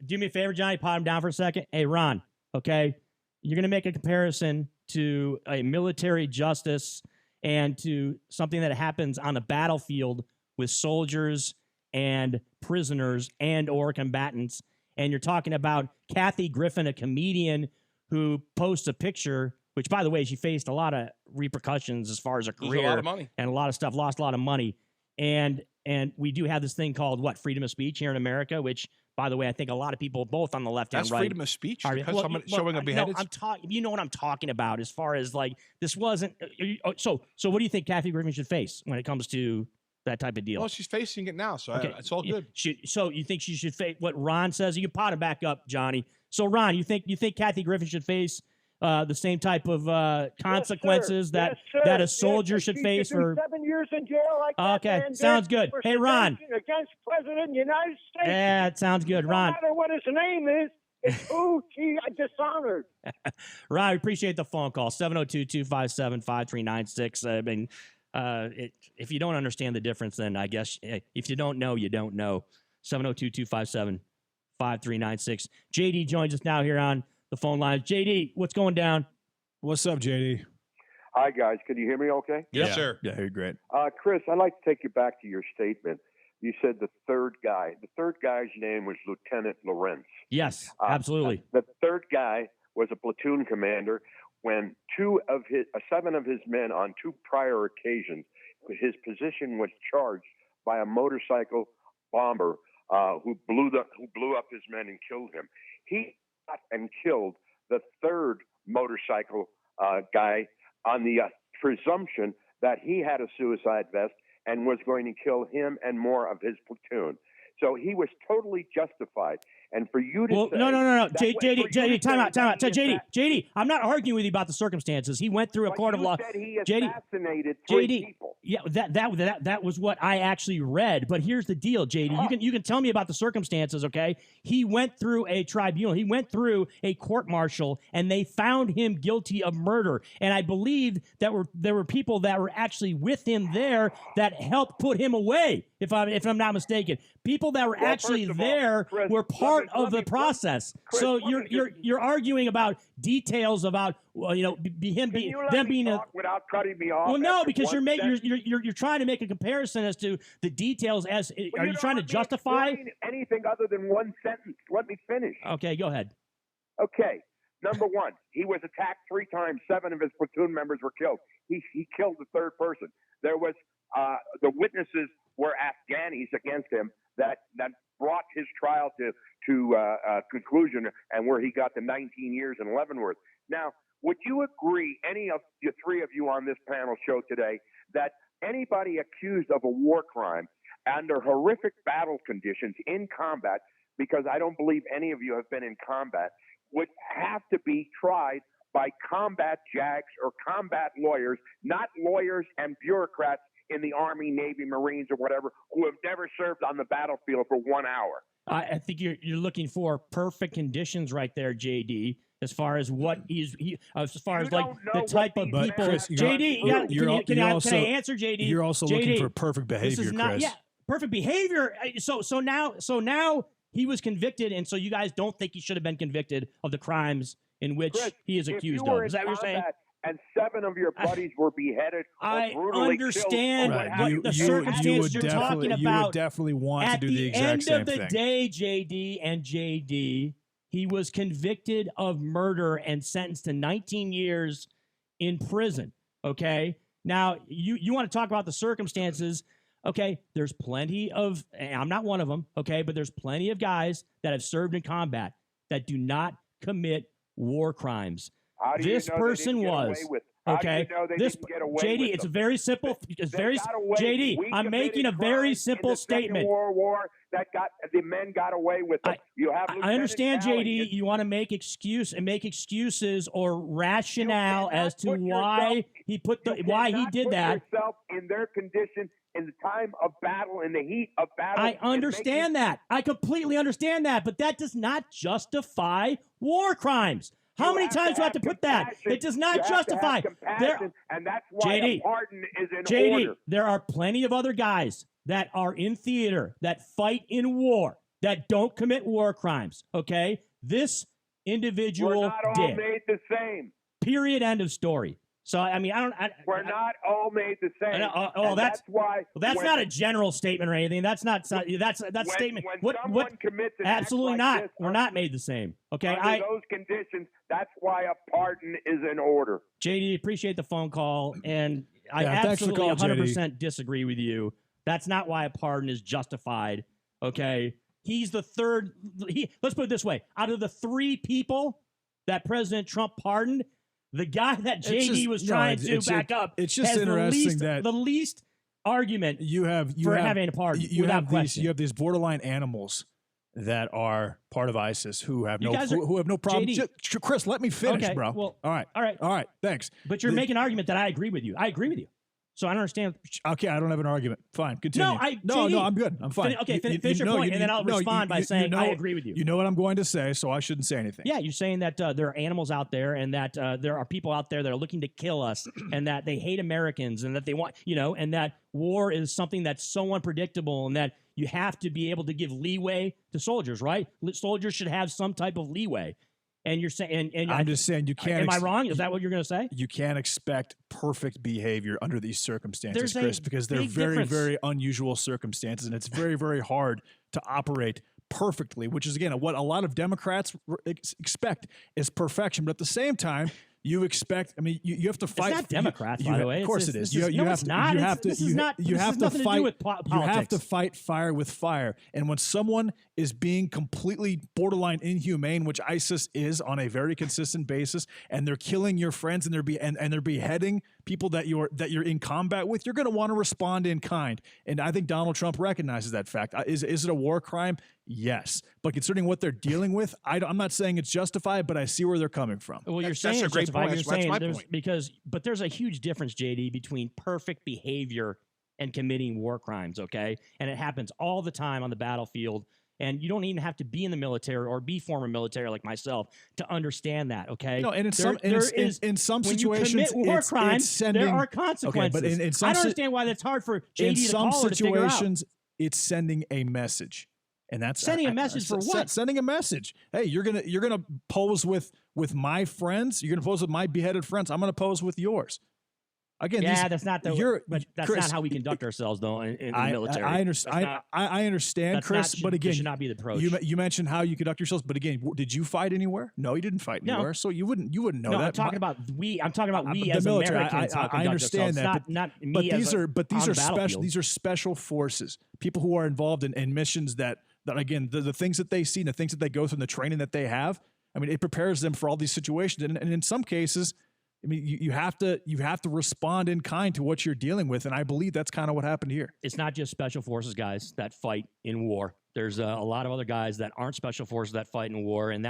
S3: Do me a favor, Johnny. Pot him down for a second. Hey, Ron. Okay, you're going to make a comparison to a military justice and to something that happens on a battlefield with soldiers and prisoners and or combatants. And you're talking about Kathy Griffin, a comedian who posts a picture, which, by the way, she faced a lot of repercussions as far as her career.
S4: A lot of money.
S3: And a lot of stuff, lost a lot of money. And we do have this thing called, freedom of speech here in America, which, by the way, I think a lot of people, both on the left and right.
S4: That's freedom of speech? Because someone showing a beheaded?
S3: No, I'm talking. You know what I'm talking about as far as, this wasn't. So what do you think Kathy Griffin should face when it comes to that type of deal?
S4: Well, she's facing it now, so
S3: Okay.
S4: it's all good.
S3: So you think she should face what Ron says? You can pot it back up, Johnny. So Ron, you think Kathy Griffin should face the same type of consequences that a soldier should face for
S2: 7 years in jail like that.
S3: Okay,
S2: man
S3: sounds
S2: did
S3: good.
S2: for
S3: Hey, Ron.
S2: sedition against President of the United States.
S3: Yeah, it sounds good,
S2: No
S3: Ron.
S2: matter what his name is, it's who he dishonored.
S3: Ron, we appreciate the phone call. 702-257-5396. I mean, if you don't understand the difference, then I guess if you don't know, you don't know. 702-257-5396. JD joins us now here on the phone lines. JD, what's going down?
S12: What's up, JD?
S6: Hi, guys. Can you hear me okay?
S12: Yes, sir. Yeah, you're great.
S6: Chris, I'd like to take you back to your statement. You said the third guy. The third guy's name was Lieutenant Lawrence.
S3: Yes, absolutely.
S6: The third guy was a platoon commander when 7 of his men on 2 prior occasions, his position was charged by a motorcycle bomber who blew up his men and killed him. He shot and killed the third motorcycle guy on the presumption that he had a suicide vest and was going to kill him and more of his platoon. So he was totally justified. And for you to say...
S3: No. JD, time out.
S6: that he
S3: JD, I'm not arguing with you about the circumstances. He went through a court of law.
S6: said he assassinated 3 people.
S3: Yeah, that was what I actually read. But here's the deal, JD. You can tell me about the circumstances, okay? He went through a tribunal. He went through a court martial, and they found him guilty of murder. And I believe that there were people that were actually with him there that helped put him away, if I'm not mistaken. People that were actually there were part of the process. So you're arguing about details about them being
S6: without cutting me off.
S3: Well, no,
S6: after
S3: because
S6: one sentence?
S3: you're trying to make a comparison as to the details. Are you trying to justify
S6: anything other than one sentence? Let me finish.
S3: Okay, go ahead.
S6: Okay. Number one, he was attacked 3 times. 7 of his platoon members were killed. He killed the third person. There was the witnesses were Afghanis against him that brought his trial to conclusion, and where he got the 19 years in Leavenworth. Now, would you agree, any of the 3 of you on this panel show today, that anybody accused of a war crime under horrific battle conditions in combat, because I don't believe any of you have been in combat, would have to be tried by combat JAGs or combat lawyers, not lawyers and bureaucrats in the Army, Navy, Marines, or whatever, who have never served on the battlefield for 1 hour?
S3: I think you're looking for perfect conditions right there, JD. As far as what as far as like the type of people,
S12: Chris,
S3: JD, can I answer, JD?
S12: You're also looking for perfect behavior,
S3: this is not,
S12: Chris.
S3: Yeah, perfect behavior. So now he was convicted, and so you guys don't think he should have been convicted of the crimes in which he is accused of. Is that what you're saying?
S6: And 7 of your buddies were beheaded.
S3: I understand the circumstances you're talking about.
S12: You would definitely want to do the exact same thing.
S3: At the end of the day, JD, he was convicted of murder and sentenced to 19 years in prison. Okay? Now, you want to talk about the circumstances. Okay, there's plenty of, I'm not one of them, okay, but there's plenty of guys that have served in combat that do not commit war crimes. This person was. Okay, this JD, it's a very simple. It's very JD. I'm making a very simple statement.
S6: World War that the men got away with it.
S3: I understand, JD. You want to make excuses or rationale as to why he did that.
S6: Yourself in their condition in the time of battle, in the heat of battle.
S3: I understand that. I completely understand that, but that does not justify war crimes. How many times do I have to put that? It does not justify.
S6: And that's why a pardon is in order.
S3: There are plenty of other guys that are in theater, that fight in war, that don't commit war crimes, okay? This individual
S6: We're not all made the same.
S3: Period, end of story. So, I mean,
S6: we're not all made the same.
S3: That's
S6: why.
S3: Well, that's not a general statement or anything. That's not. That's statement.
S6: When someone commits an
S3: absolutely
S6: act
S3: not.
S6: like this,
S3: We're not made the same. Okay.
S6: Under those conditions, that's why a pardon is in order.
S3: JD, appreciate the phone call, and I
S12: thanks for the
S3: absolutely
S12: call,
S3: 100% disagree with you. That's not why a pardon is justified. Okay. He's the third. Let's put it this way: out of the 3 people that President Trump pardoned, the guy that JD was trying to back up,
S12: it's just
S3: has
S12: interesting that
S3: the least argument
S12: you have
S3: for having a pardon.
S12: You have these borderline animals that are part of ISIS who have no problem.
S3: JD,
S12: Chris, let me finish,
S3: okay,
S12: bro.
S3: well,
S12: all right. Thanks.
S3: But you're making an argument that I agree with you. I agree with you. So I don't understand.
S12: Okay, I don't have an argument. Fine, continue.
S3: No,
S12: I'm good. I'm fine.
S3: Finish your point, and then I'll respond by saying I agree with you.
S12: You know what I'm going to say, so I shouldn't say anything.
S3: Yeah, you're saying that there are animals out there, and that there are people out there that are looking to kill us, and that they hate Americans, and that they want, and that war is something that's so unpredictable, and that you have to be able to give leeway to soldiers, right? Soldiers should have some type of leeway. And you're saying, and
S12: I'm just saying, you can't.
S3: Am I wrong? Is that what you're going to say?
S12: You can't expect perfect behavior under these circumstances,
S3: There's
S12: Chris, because they're very, very unusual circumstances, and it's very, very hard to operate perfectly. Which is again what a lot of Democrats expect is perfection, but at the same time, you expect. I mean, you have to fight.
S3: It's not Democrats, by the way.
S12: Of course, it is.
S3: It's not.
S12: You have to fight. You have to fight fire with fire. And when someone is being completely borderline inhumane, which ISIS is on a very consistent basis, and they're killing your friends and they're beheading people that you're in combat with, you're going to want to respond in kind. And I think Donald Trump recognizes that fact. Is it a war crime? Yes. But considering what they're dealing with, I'm not saying it's justified, but I see where they're coming from.
S3: Well, you're saying
S4: that's a great point.
S3: That's
S4: my point.
S3: But there's a huge difference, JD, between perfect behavior and committing war crimes, okay? And it happens all the time on the battlefield. And you don't even have to be in the military or be former military like myself to understand that, okay?
S12: No, and in some situations,
S3: when you commit war crimes, there are consequences.
S12: Okay, but in some
S3: I don't understand why that's hard for JD to call or to figure out.
S12: In some situations, it's sending a message. And that's
S3: sending a message for what?
S12: Sending a message. Hey, you're gonna pose with my friends. You're gonna pose with my beheaded friends. I'm gonna pose with yours. Again,
S3: that's not Chris, not how we conduct ourselves, though, in the military.
S12: I understand. I understand, Chris. But again,
S3: should not be the approach.
S12: You mentioned how you conduct yourselves, but again, did you fight anywhere? No, you didn't fight anywhere. So you wouldn't know that.
S3: I'm talking about we as
S12: military,
S3: Americans.
S12: I understand that,
S3: not me.
S12: But these are special. These are special forces. People who are involved in missions that again, the things that they see, and the things that they go through, and the training that they have. I mean, it prepares them for all these situations, and in some cases, I mean, you have to respond in kind to what you're dealing with, and I believe that's kind of what happened here.
S3: It's not just special forces guys that fight in war. There's a lot of other guys that aren't special forces that fight in war, and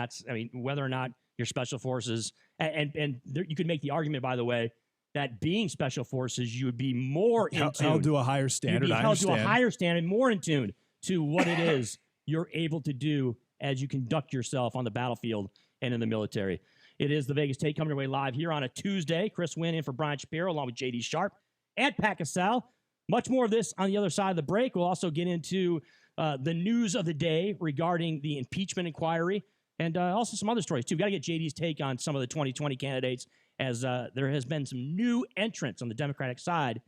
S3: whether or not you're special forces, and you could make the argument, by the way, that being special forces, you would be more in tune.
S12: Held to a higher standard.
S3: You'd be held to a higher standard, more in tune to what it is you're able to do as you conduct yourself on the battlefield and in the military. It is the Vegas Take coming your way live here on a Tuesday. Chris Wynn in for Brian Shapiro along with JD Sharp and Pat Cassell. Much more of this on the other side of the break. We'll also get into the news of the day regarding the impeachment inquiry and also some other stories, too. We've got to get JD's take on some of the 2020 candidates as there has been some new entrants on the Democratic side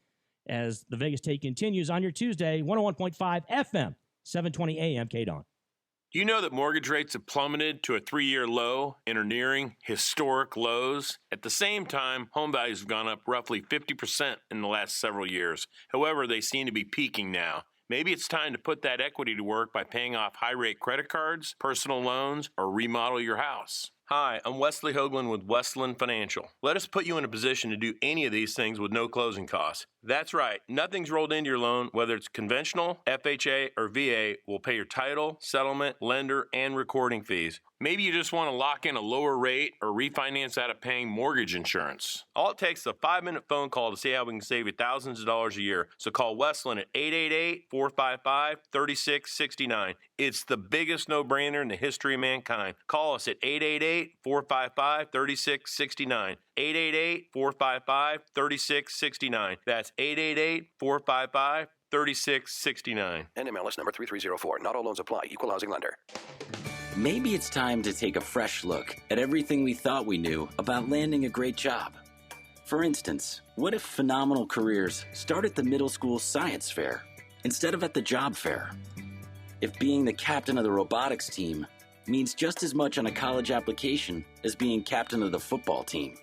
S3: as the Vegas Take continues on your Tuesday, 101.5 FM, 720 AM, KDON.
S5: Do you know that mortgage rates have plummeted to a 3-year low and are nearing historic lows? At the same time, home values have gone up roughly 50% in the last several years. However, they seem to be peaking now. Maybe it's time to put that equity to work by paying off high-rate credit cards, personal loans, or remodel your house. Hi, I'm Wesley Hoagland with Westland Financial. Let us put you in a position to do any of these things with no closing costs. That's right, nothing's rolled into your loan, whether it's conventional, FHA, or VA, will pay your title, settlement, lender, and recording fees. Maybe you just want to lock in a lower rate or refinance out of paying mortgage insurance. All it takes is a 5-minute phone call to see how we can save you thousands of dollars a year. So call Westland at 888-455-3669. It's the biggest no-brainer in the history of mankind. Call us at 888-455-3669. 888-455-3669. That's 888-455-3669.
S7: NMLS number 3304. Not all loans apply. Equal housing lender.
S15: Maybe it's time to take a fresh look at everything we thought we knew about landing a great job. For instance, what if phenomenal careers start at the middle school science fair instead of at the job fair? If being the captain of the robotics team means just as much on a college application as being captain of the football team.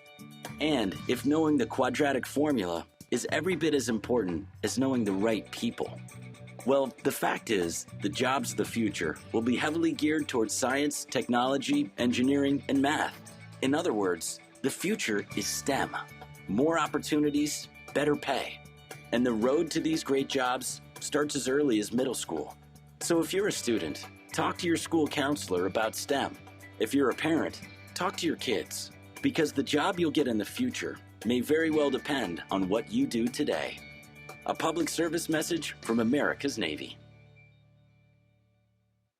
S15: And if knowing the quadratic formula is every bit as important as knowing the right people. Well, the fact is, the jobs of the future will be heavily geared towards science, technology, engineering, and math. In other words, the future is STEM. More opportunities, better pay. And the road to these great jobs starts as early as middle school. So if you're a student, Talk to your school counselor about STEM. If you're a parent, talk to your kids, because the job you'll get in the future may very well depend on what you do today. A public service message from America's Navy.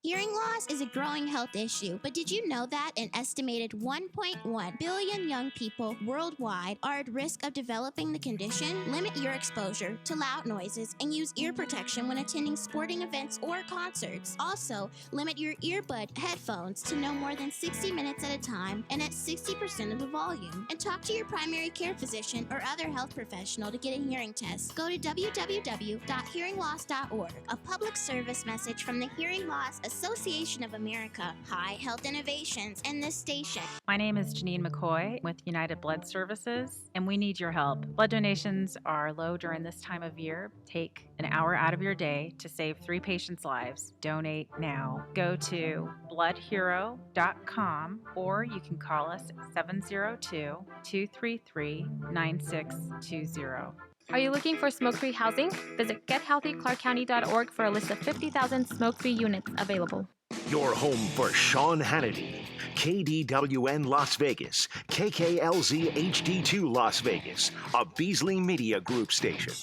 S1: Hearing loss is a growing health issue, but did you know that an estimated 1.1 billion young people worldwide are at risk of developing the condition? Limit your exposure to loud noises and use ear protection when attending sporting events or concerts. Also, limit your earbud headphones to no more than 60 minutes at a time and at 60% of the volume. And talk to your primary care physician or other health professional to get a hearing test. Go to www.hearingloss.org. A public service message from the Hearing Loss Association of America, High Health Innovations, and this station.
S17: My name is Janine McCoy with United Blood Services, and we need your help. Blood donations are low during this time of year. Take an hour out of your day to save 3 patients' lives. Donate now. Go to bloodhero.com, or you can call us at 702-233-9620.
S18: Are you looking for smoke-free housing? Visit gethealthyclarkcounty.org for a list of 50,000 smoke-free units available.
S13: Your home for Sean Hannity, KDWN Las Vegas, KKLZ HD2 Las Vegas, a Beasley Media Group station.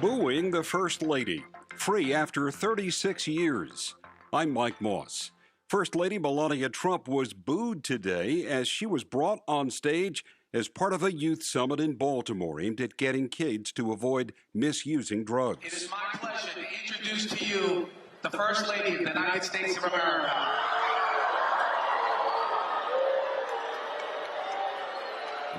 S9: Booing the First Lady, free after 36 years. I'm Mike Moss. First Lady Melania Trump was booed today as she was brought on stage as part of a youth summit in Baltimore aimed at getting kids to avoid misusing drugs.
S24: It is my pleasure to introduce to you the First Lady of the United States of America.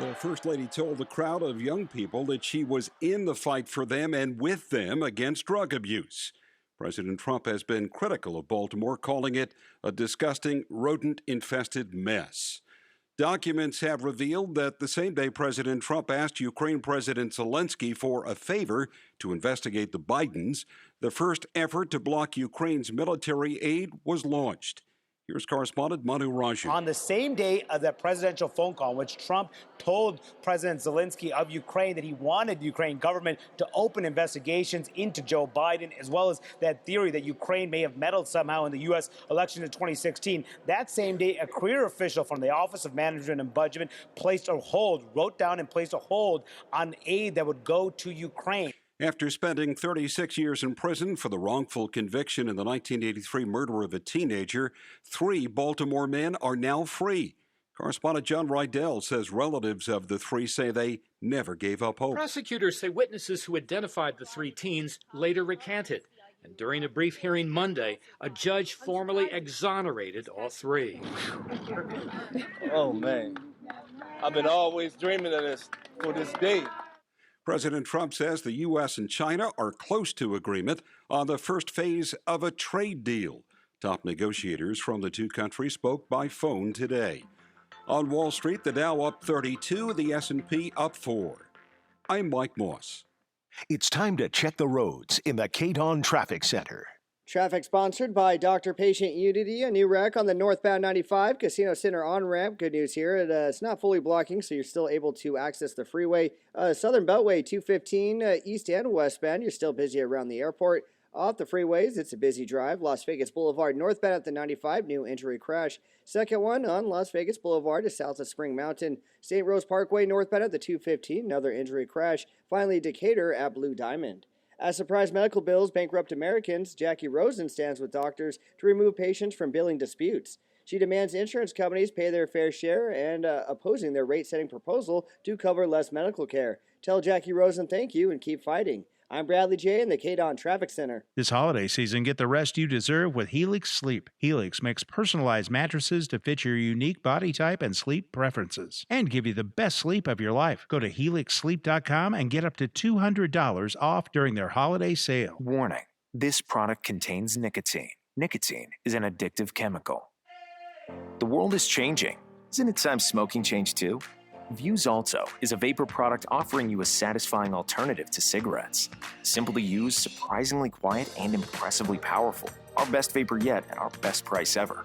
S9: The First Lady told the crowd of young people that she was in the fight for them and with them against drug abuse. President Trump has been critical of Baltimore, calling it a disgusting, rodent-infested mess. Documents have revealed that the same day President Trump asked Ukraine President Zelensky for a favor to investigate the Bidens, the first effort to block Ukraine's military aid was launched. Here's correspondent Manu Raju.
S25: On the same day of that presidential phone call in which Trump told President Zelensky of Ukraine that he wanted the Ukraine government to open investigations into Joe Biden, as well as that theory that Ukraine may have meddled somehow in the U.S. election in 2016. That same day, a career official from the Office of Management and Budget wrote down and placed a hold on aid that would go to Ukraine.
S9: After spending 36 years in prison for the wrongful conviction in the 1983 murder of a teenager, 3 Baltimore men are now free. Correspondent John Rydell says relatives of the 3 say they never gave up hope.
S26: Prosecutors say witnesses who identified the 3 teens later recanted. And during a brief hearing Monday, a judge formally exonerated all 3.
S27: Oh, man. I've been always dreaming of this for this day.
S9: President Trump says the U.S. and China are close to agreement on the first phase of a trade deal. Top negotiators from the 2 countries spoke by phone today. On Wall Street, the Dow up 32, the S&P up 4. I'm Mike Moss.
S13: It's time to check the roads in the KDON Traffic Center.
S16: Traffic sponsored by Dr. Patient Unity, a new wreck on the northbound 95 Casino Center on-ramp. Good news here. It's not fully blocking, so you're still able to access the freeway. Southern Beltway 215 east and westbound. You're still busy around the airport. Off the freeways, it's a busy drive. Las Vegas Boulevard northbound at the 95, new injury crash. Second one on Las Vegas Boulevard to south of Spring Mountain. St. Rose Parkway northbound at the 215, another injury crash. Finally, Decatur at Blue Diamond. As surprise medical bills bankrupt Americans, Jackie Rosen stands with doctors to remove patients from billing disputes. She demands insurance companies pay their fair share and opposing their rate-setting proposal to cover less medical care. Tell Jackie Rosen thank you and keep fighting. I'm Bradley J. in the KDON Traffic Center.
S28: This holiday season, get the rest you deserve with Helix Sleep. Helix makes personalized mattresses to fit your unique body type and sleep preferences and give you the best sleep of your life. Go to helixsleep.com and get up to $200 off during their holiday sale.
S29: Warning, this product contains nicotine. Nicotine is an addictive chemical. The world is changing. Isn't it time smoking changed too? Vuse Alto is a vapor product offering you a satisfying alternative to cigarettes. Simple to use, surprisingly quiet, and impressively powerful. Our best vapor yet at our best price ever.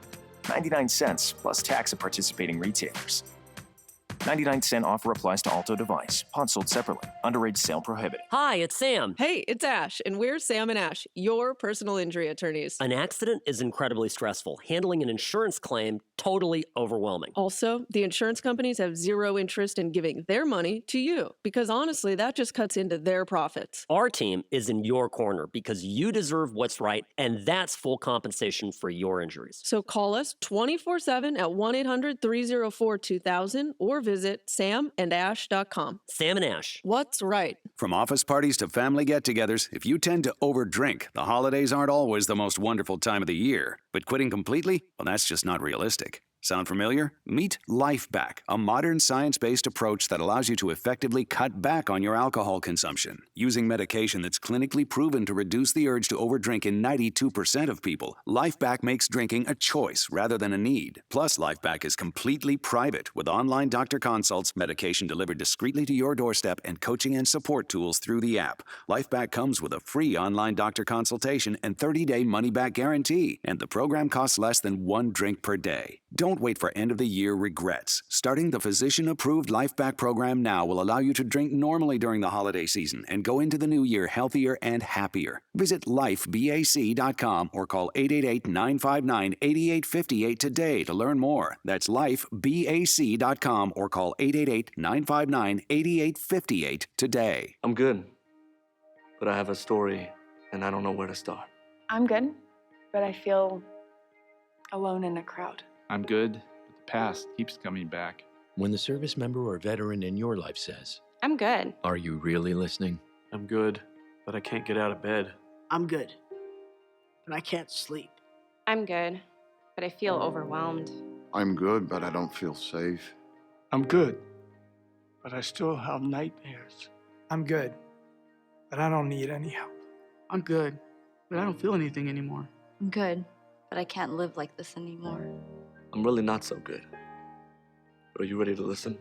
S29: 99 cents plus tax at participating retailers. 99-cent offer applies to Alto device. Pod sold separately. Underage sale prohibited.
S8: Hi, it's Sam. Hey, it's Ash, and we're Sam and Ash, your personal injury attorneys. An accident is incredibly stressful. Handling an insurance claim, totally overwhelming. Also, the insurance companies have zero interest in giving their money to you, because honestly, that just cuts into their profits. Our team is in your corner because you deserve what's right, and that's full compensation for your injuries. So call us 24/7 at 1-800-304-2000 or visit samandash.com. Sam and Ash, what's right?
S10: From office parties to family get-togethers, if you tend to overdrink, the holidays aren't always the most wonderful time of the year. But quitting completely? Well, that's just not realistic. Sound familiar? Meet LifeBack, a modern science-based approach that allows you to effectively cut back on your alcohol consumption. Using medication that's clinically proven to reduce the urge to overdrink in 92% of people, LifeBack makes drinking a choice rather than a need. Plus, LifeBack is completely private with online doctor consults, medication delivered discreetly to your doorstep, and coaching and support tools through the app. LifeBack comes with a free online doctor consultation and 30-day money-back guarantee, and the program costs less than 1 drink per day. Don't wait for end-of-the-year regrets. Starting the physician-approved LifeBack program now will allow you to drink normally during the holiday season and go into the new year healthier and happier. Visit lifebac.com or call 888-959-8858 today to learn more. That's lifebac.com or call 888-959-8858 today.
S11: I'm good, but I have a story and I don't know where to start.
S14: I'm good, but I feel alone in a crowd.
S19: I'm good, but the past keeps coming back.
S20: When the service member or veteran in your life says,
S14: I'm good.
S20: Are you really listening?
S11: I'm good, but I can't get out of bed.
S21: I'm good, but I can't sleep.
S18: I'm good, but I feel overwhelmed.
S22: I'm good, but I don't feel safe.
S23: I'm good, but I still have nightmares.
S30: I'm good, but I don't need any help.
S23: I'm good, but I don't feel anything anymore.
S31: I'm good, but I can't live like this anymore.
S11: I'm really not so good. But are you ready to listen?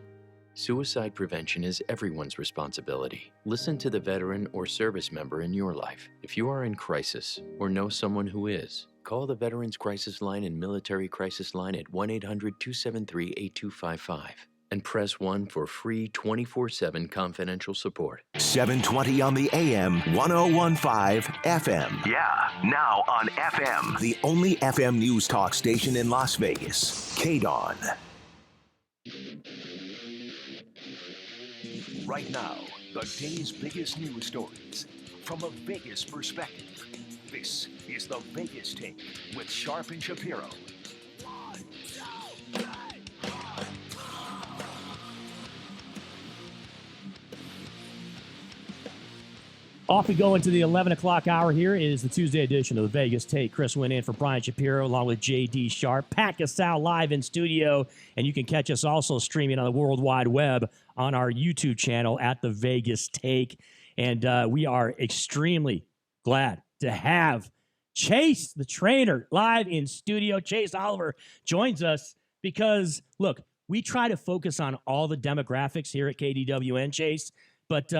S20: Suicide prevention is everyone's responsibility. Listen to the veteran or service member in your life. If you are in crisis or know someone who is, call the Veterans Crisis Line and Military Crisis Line at 1-800-273-8255 and press 1 for free 24/7 confidential support.
S13: 720 on the AM, 1015 FM. Yeah, now on FM. The only FM news talk station in Las Vegas. KDON. Right now, the day's biggest news stories from a Vegas perspective. This is the Vegas Take with Sharp and Shapiro.
S3: Off we go into the 11 o'clock hour here. It is the Tuesday edition of the Vegas Take. Chris went in for Brian Shapiro along with J.D. Sharp. Pat Casal live in studio, and you can catch us also streaming on the World Wide Web on our YouTube channel at the Vegas Take. And we are extremely glad to have Chase, the trainer, live in studio. Chase Oliver joins us because, look, we try to focus on all the demographics here at KDWN, Chase, but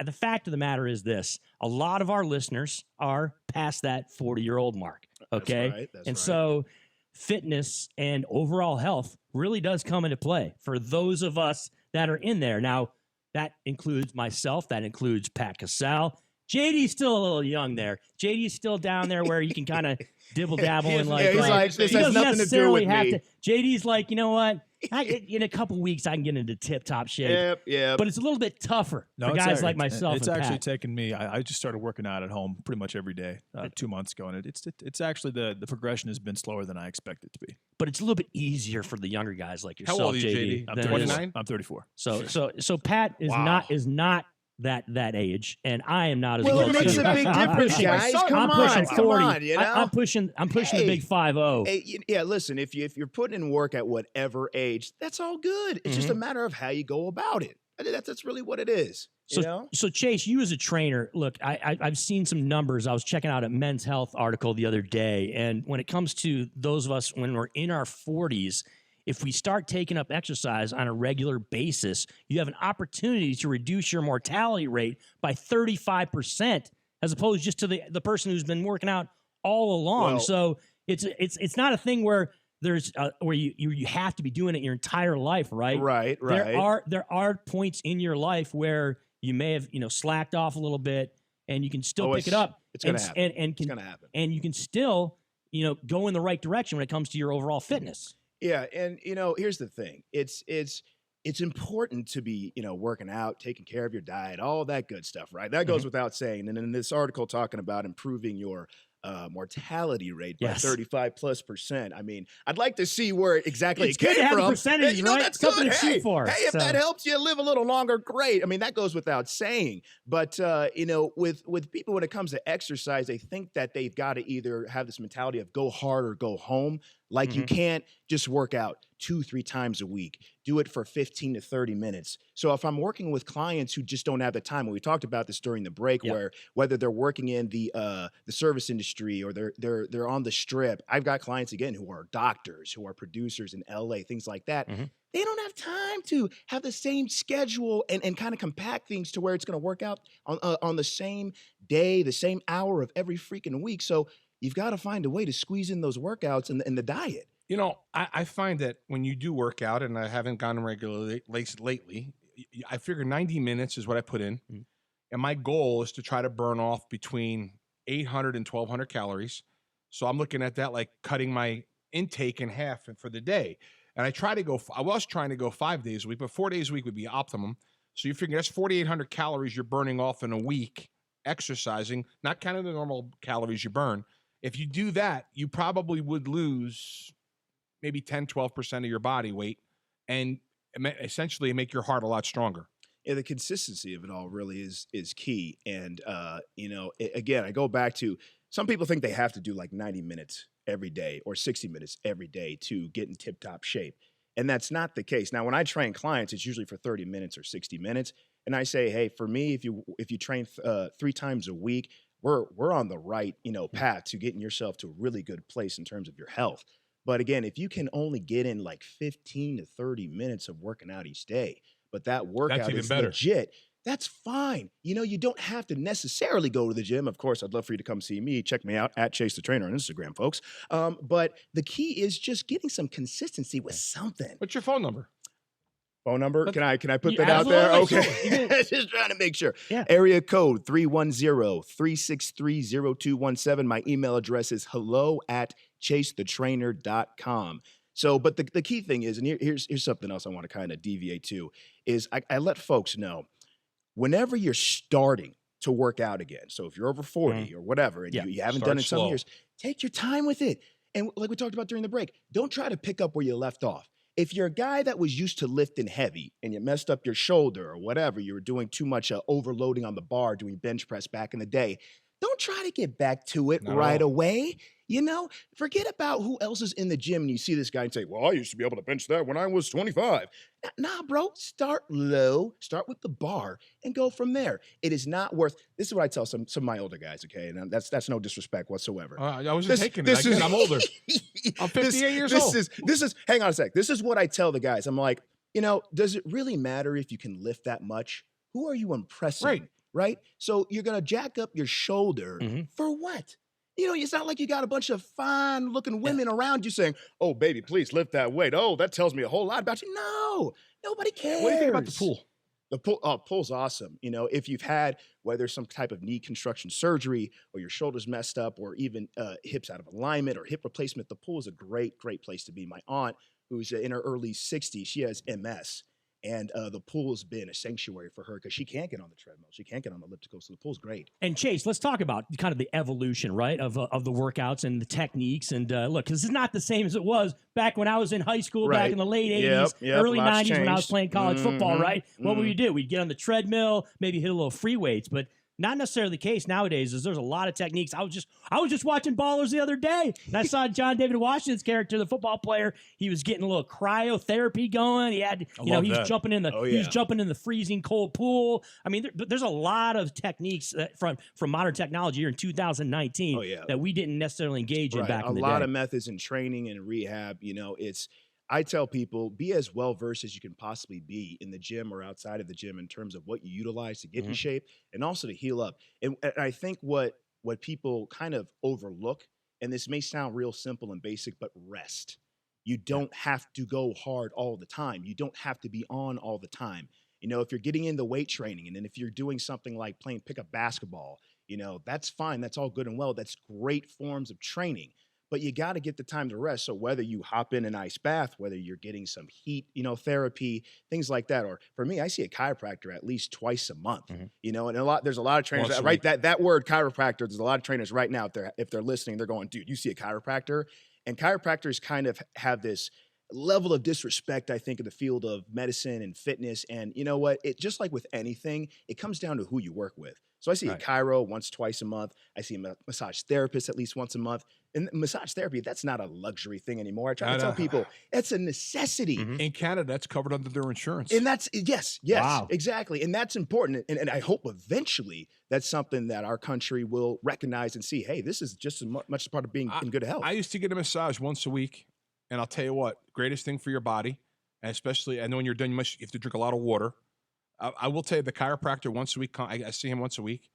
S3: the fact of the matter is this: a lot of our listeners are past that 40-year-old mark. Okay.
S32: That's right. That's
S3: and
S32: right.
S3: so fitness and overall health really does come into play for those of us that are in there. Now, that includes myself. That includes Pat Casal. JD's still a little young there. JD's still down there where you can kind of dibble dabble and like.
S32: He's like, this
S3: he
S32: has
S3: doesn't
S32: nothing to do with
S3: necessarily
S32: me.
S3: JD's like, you know what? In a couple weeks, I can get into tip-top shape.
S32: Yep.
S3: But it's a little bit tougher for guys like myself.
S12: It's
S3: and
S12: actually
S3: Pat.
S12: taken me. I just started working out at home pretty much every day 2 months ago, and it's actually the progression has been slower than I expected it to be.
S3: But it's a little bit easier for the younger guys like yourself.
S12: How old are you,
S3: JD?
S12: I'm 29. I'm 34.
S3: So Pat is not that age, and I am not as
S32: Well,
S3: well.
S32: it makes a big difference, guys.
S3: I'm pushing 40.
S32: Come on, you know?
S3: I'm pushing the big 50.
S32: Hey, yeah, listen, if you're putting in work at whatever age, that's all good. It's just a matter of how you go about it. That's really what it is.
S3: So Chase, you as a trainer, look, I've seen some numbers. I was checking out a Men's Health article the other day, and when it comes to those of us when we're in our 40s, if we start taking up exercise on a regular basis, you have an opportunity to reduce your mortality rate by 35%, as opposed just to the person who's been working out all along.
S32: Well,
S3: so it's not a thing where there's where you have to be doing it your entire life, right?
S32: Right.
S3: There are points in your life where you may have slacked off a little bit, and you can still pick it up.
S32: It's going to happen.
S3: It's going to happen. And you can still go in the right direction when it comes to your overall fitness.
S32: Yeah, and here's the thing. It's important to be, working out, taking care of your diet, all that good stuff, right? That goes without saying. And in this article talking about improving your mortality rate by 35+%. I mean, I'd like to see where exactly it came
S3: good to have
S32: from.
S3: The percentage, right?
S32: That's
S3: something
S32: good.
S3: to shoot for.
S32: Hey, if that helps you live a little longer, great. I mean, that goes without saying. But with people, when it comes to exercise, they think that they've got to either have this mentality of go hard or go home. Like you can't just work out 2-3 times a week. Do it for 15 to 30 minutes. So if I'm working with clients who just don't have the time, and we talked about this during the break, where whether they're working in the service industry or they're on the strip, I've got clients again who are doctors, who are producers in LA, things like that. They don't have time to have the same schedule and kind of compact things to where it's going to work out on the same day, the same hour of every freaking week. So you've got to find a way to squeeze in those workouts and the diet.
S1: I find that when you do work out, and I haven't gone regularly lately, I figure 90 minutes is what I put in. And my goal is to try to burn off between 800 and 1,200 calories. So I'm looking at that like cutting my intake in half for the day. And I was trying to go 5 days a week, but 4 days a week would be optimum. So you figure that's 4,800 calories you're burning off in a week exercising, not counting the normal calories you burn. If you do that, you probably would lose maybe 10-12% of your body weight and essentially make your heart a lot stronger.
S32: Yeah, the consistency of it all really is key. And, again, I go back to some people think they have to do like 90 minutes every day or 60 minutes every day to get in tip-top shape. And that's not the case. Now, when I train clients, it's usually for 30 minutes or 60 minutes. And I say, hey, for me, if you train 3 times a week, we're on the right, path to getting yourself to a really good place in terms of your health. But again, if you can only get in like 15 to 30 minutes of working out each day, but that workout is legit, that's fine. You don't have to necessarily go to the gym. Of course, I'd love for you to come see me. Check me out at Chase the Trainer on Instagram, folks. But the key is just getting some consistency with something.
S1: What's your phone number?
S32: Phone number? Can I put that out there? Okay. Sure. Just trying to make sure.
S3: Yeah.
S32: Area code 310-363-0217. My email address is hello@chasethetrainer.com. So, but the key thing is, and here's something else I want to kind of deviate to, is I let folks know whenever you're starting to work out again. So if you're over 40 or whatever, and you haven't done it in some years, take your time with it. And like we talked about during the break, don't try to pick up where you left off. If you're a guy that was used to lifting heavy and you messed up your shoulder or whatever, you were doing too much overloading on the bar doing bench press back in the day, don't try to get back to it right away. Forget about who else is in the gym and you see this guy and say, well, I used to be able to bench that when I was 25. Nah, bro, start low, start with the bar and go from there. It is not worth, this is what I tell some of my older guys, okay? And that's no disrespect whatsoever.
S1: I wasn't taking it. I'm older. I'm 58 years old.
S32: This is, hang on a sec. This is what I tell the guys. I'm like, does it really matter if you can lift that much? Who are you impressing? Right? So you're going to jack up your shoulder for what? It's not like you got a bunch of fine looking women around you saying, oh, baby, please lift that weight. Oh, that tells me a whole lot about you. No, nobody cares.
S1: What do you think about the pool?
S32: The pool's awesome. If you've had whether some type of knee construction surgery or your shoulder's messed up or even hips out of alignment or hip replacement, the pool is a great, great place to be. My aunt, who's in her early 60s, she has MS. And the pool has been a sanctuary for her because she can't get on the treadmill. She can't get on the elliptical. So the pool's great.
S3: And Chase, let's talk about kind of the evolution, right, of the workouts and the techniques. And look, this is not the same as it was back when I was in high school, back in the late 80s, early 90s
S32: changed.
S3: when I was playing college football, right? What would we do? We'd get on the treadmill, maybe hit a little free weights, but not necessarily the case nowadays. There's a lot of techniques. I was just watching Ballers the other day, and I saw John David Washington's character, the football player. He was getting a little cryotherapy going. He had, he was jumping in the freezing cold pool. I mean, there's a lot of techniques from modern technology here in 2019 that we didn't necessarily engage in back in the day.
S32: A lot of methods in training and rehab. I tell people, be as well-versed as you can possibly be in the gym or outside of the gym in terms of what you utilize to get in shape and also to heal up. And I think what people kind of overlook, and this may sound real simple and basic, but rest. You don't have to go hard all the time. You don't have to be on all the time. You know, if you're getting into weight training and then if you're doing something like playing pickup basketball, you know, that's fine. That's all good and well. That's great forms of training. But you got to get the time to rest. So whether you hop in an ice bath, whether you're getting some heat, you know, therapy, things like that. Or for me, I see a chiropractor at least twice a month, you know, and there's a lot of trainers that, right. That word chiropractor, there's a lot of trainers right now, if they're listening, they're going, dude, you see a chiropractor? And chiropractors kind of have this level of disrespect, I think, in the field of medicine and fitness. And you know what? It just like with anything, it comes down to who you work with. So I see a chiro once, twice a month. I see a massage therapist at least once a month. And massage therapy, that's not a luxury thing anymore. I try to tell people it's a necessity.
S1: In Canada, that's covered under their insurance.
S32: And that's, yes, exactly. And that's important. And I hope eventually that's something that our country will recognize and see, hey, this is just as much a part of being in good health.
S1: I used to get a massage once a week. And I'll tell you what, greatest thing for your body, and especially, I know when you're done, you have to drink a lot of water. I will tell you, the chiropractor once a week, I see him once a week.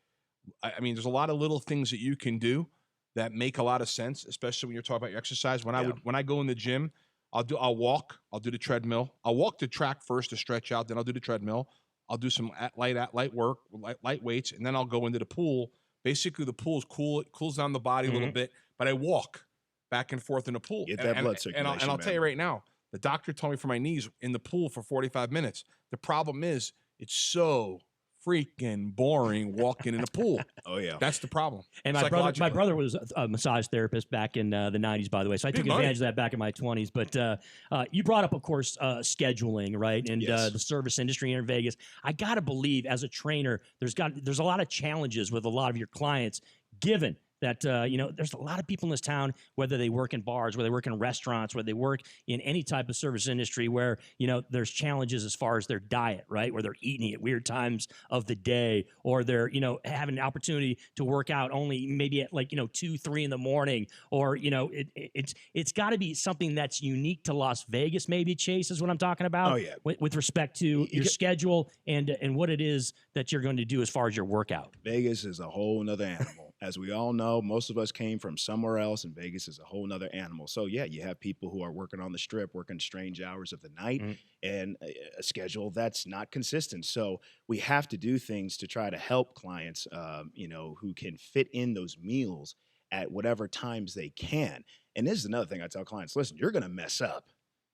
S1: I mean, there's a lot of little things that you can do that make a lot of sense, especially when you're talking about your exercise. When I go in the gym, I'll walk, I'll do the treadmill. I'll walk the track first to stretch out, then I'll do the treadmill. I'll do some light work, light weights, and then I'll go into the pool. Basically, the pool is cool, it cools down the body a little bit, but I walk back and forth in the pool.
S32: Get that blood circulation.
S1: And I'll tell you right now, the doctor told me for my knees in the pool for 45 minutes. The problem is it's so freaking boring walking in a pool.
S32: Oh yeah,
S1: that's the problem.
S3: And my brother was a massage therapist back in the 90s, by the way. So I took advantage of that back in my 20s. But you brought up, of course, scheduling, right? And the service industry here in Vegas. I got to believe as a trainer, there's a lot of challenges with a lot of your clients, given that, you know, there's a lot of people in this town, whether they work in bars, whether they work in restaurants, whether they work in any type of service industry where, you know, there's challenges as far as their diet, right? Where they're eating at weird times of the day, or they're, you know, having an opportunity to work out only maybe at like, you know, 2, 3 in the morning, or, you know, it's got to be something that's unique to Las Vegas, maybe, Chase, is what I'm talking about.
S32: Oh, yeah.
S3: With respect to your schedule and what it is that you're going to do as far as your workout.
S32: Vegas is a whole nother animal. As we all know, most of us came from somewhere else, and Vegas is a whole nother animal. So, yeah, you have people who are working on the strip, working strange hours of the night, and a schedule that's not consistent. So we have to do things to try to help clients, you know, who can fit in those meals at whatever times they can. And this is another thing I tell clients, listen, you're going to mess up.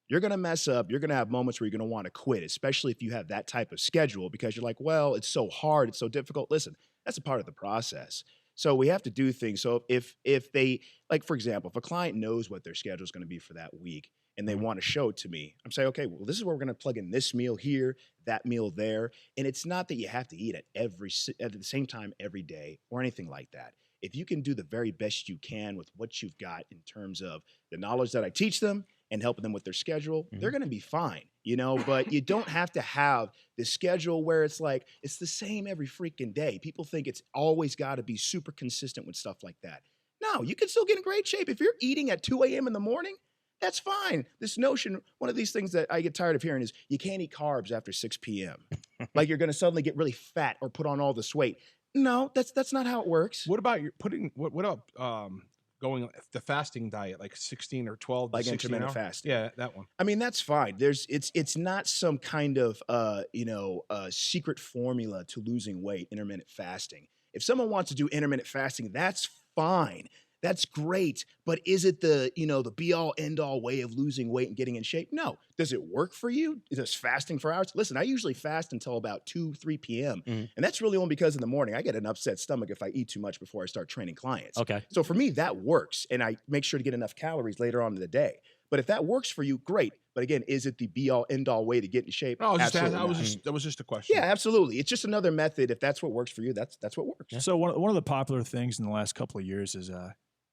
S32: You're going to mess up. You're going to have moments where you're going to want to quit, especially if you have that type of schedule, because you're like, well, it's so hard. It's so difficult. Listen, that's a part of the process. So we have to do things. So if they, like, for example, if a client knows what their schedule is going to be for that week and they want to show it to me, I'm saying, okay, well, this is where we're going to plug in this meal here, that meal there. And it's not that you have to eat at the same time every day or anything like that. If you can do the very best you can with what you've got in terms of the knowledge that I teach them and helping them with their schedule, they're going to be fine, you know, but you don't have to have this schedule where it's like, it's the same every freaking day. People think it's always got to be super consistent with stuff like that. No, you can still get in great shape. If you're eating at 2 a.m. in the morning, that's fine. This notion, one of these things that I get tired of hearing is you can't eat carbs after 6 p.m. Like you're going to suddenly get really fat or put on all this weight. No, that's not how it works.
S1: What about what about going the fasting diet, like 16 or 12,
S32: like intermittent fasting?
S1: Yeah, that one.
S32: I mean, that's fine. It's not some kind of secret formula to losing weight. Intermittent fasting. If someone wants to do intermittent fasting, that's fine. That's great. But is it the be all end all way of losing weight and getting in shape? No. Does it work for you? Is this fasting for hours? Listen, I usually fast until about 2, 3 p.m. And that's really only because in the morning I get an upset stomach if I eat too much before I start training clients.
S3: Okay.
S32: So for me, that works. And I make sure to get enough calories later on in the day. But if that works for you, great. But again, is it the be all end all way to get in shape?
S1: No, that was just a question.
S32: Yeah, absolutely. It's just another method. If that's what works for you, that's what works.
S12: Yeah. So one of the popular things in the last couple of years is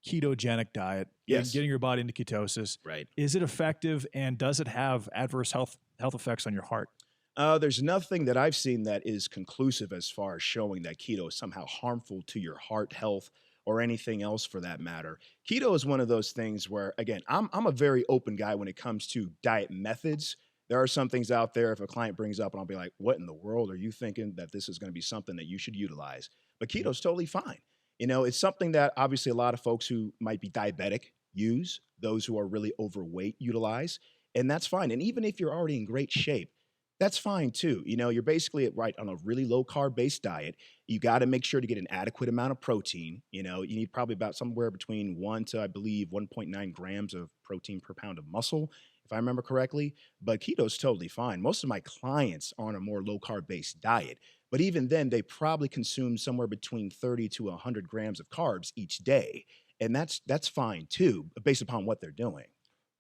S12: ketogenic diet.
S32: Yes.
S12: Getting your body into ketosis.
S32: Right.
S12: Is it effective, and does it have adverse health effects on your heart?
S32: There's nothing that I've seen that is conclusive as far as showing that keto is somehow harmful to your heart health or anything else for that matter. Keto is one of those things where, again, I'm a very open guy when it comes to diet methods. There are some things out there if a client brings up and I'll be like, what in the world are you thinking that this is going to be something that you should utilize? But keto is totally fine. You know, it's something that obviously a lot of folks who might be diabetic use. those who are really overweight utilize, and that's fine. And even if you're already in great shape, that's fine too. You know, you're basically on a really low carb based diet. You got to make sure to get an adequate amount of protein. You know, you need probably about somewhere between 1 to, I believe, 1.9 grams of protein per pound of muscle, if I remember correctly. But keto's totally fine. Most of my clients are on a more low carb based diet, but even then, they probably consume somewhere between 30 to 100 grams of carbs each day, and that's fine too, based upon what they're doing.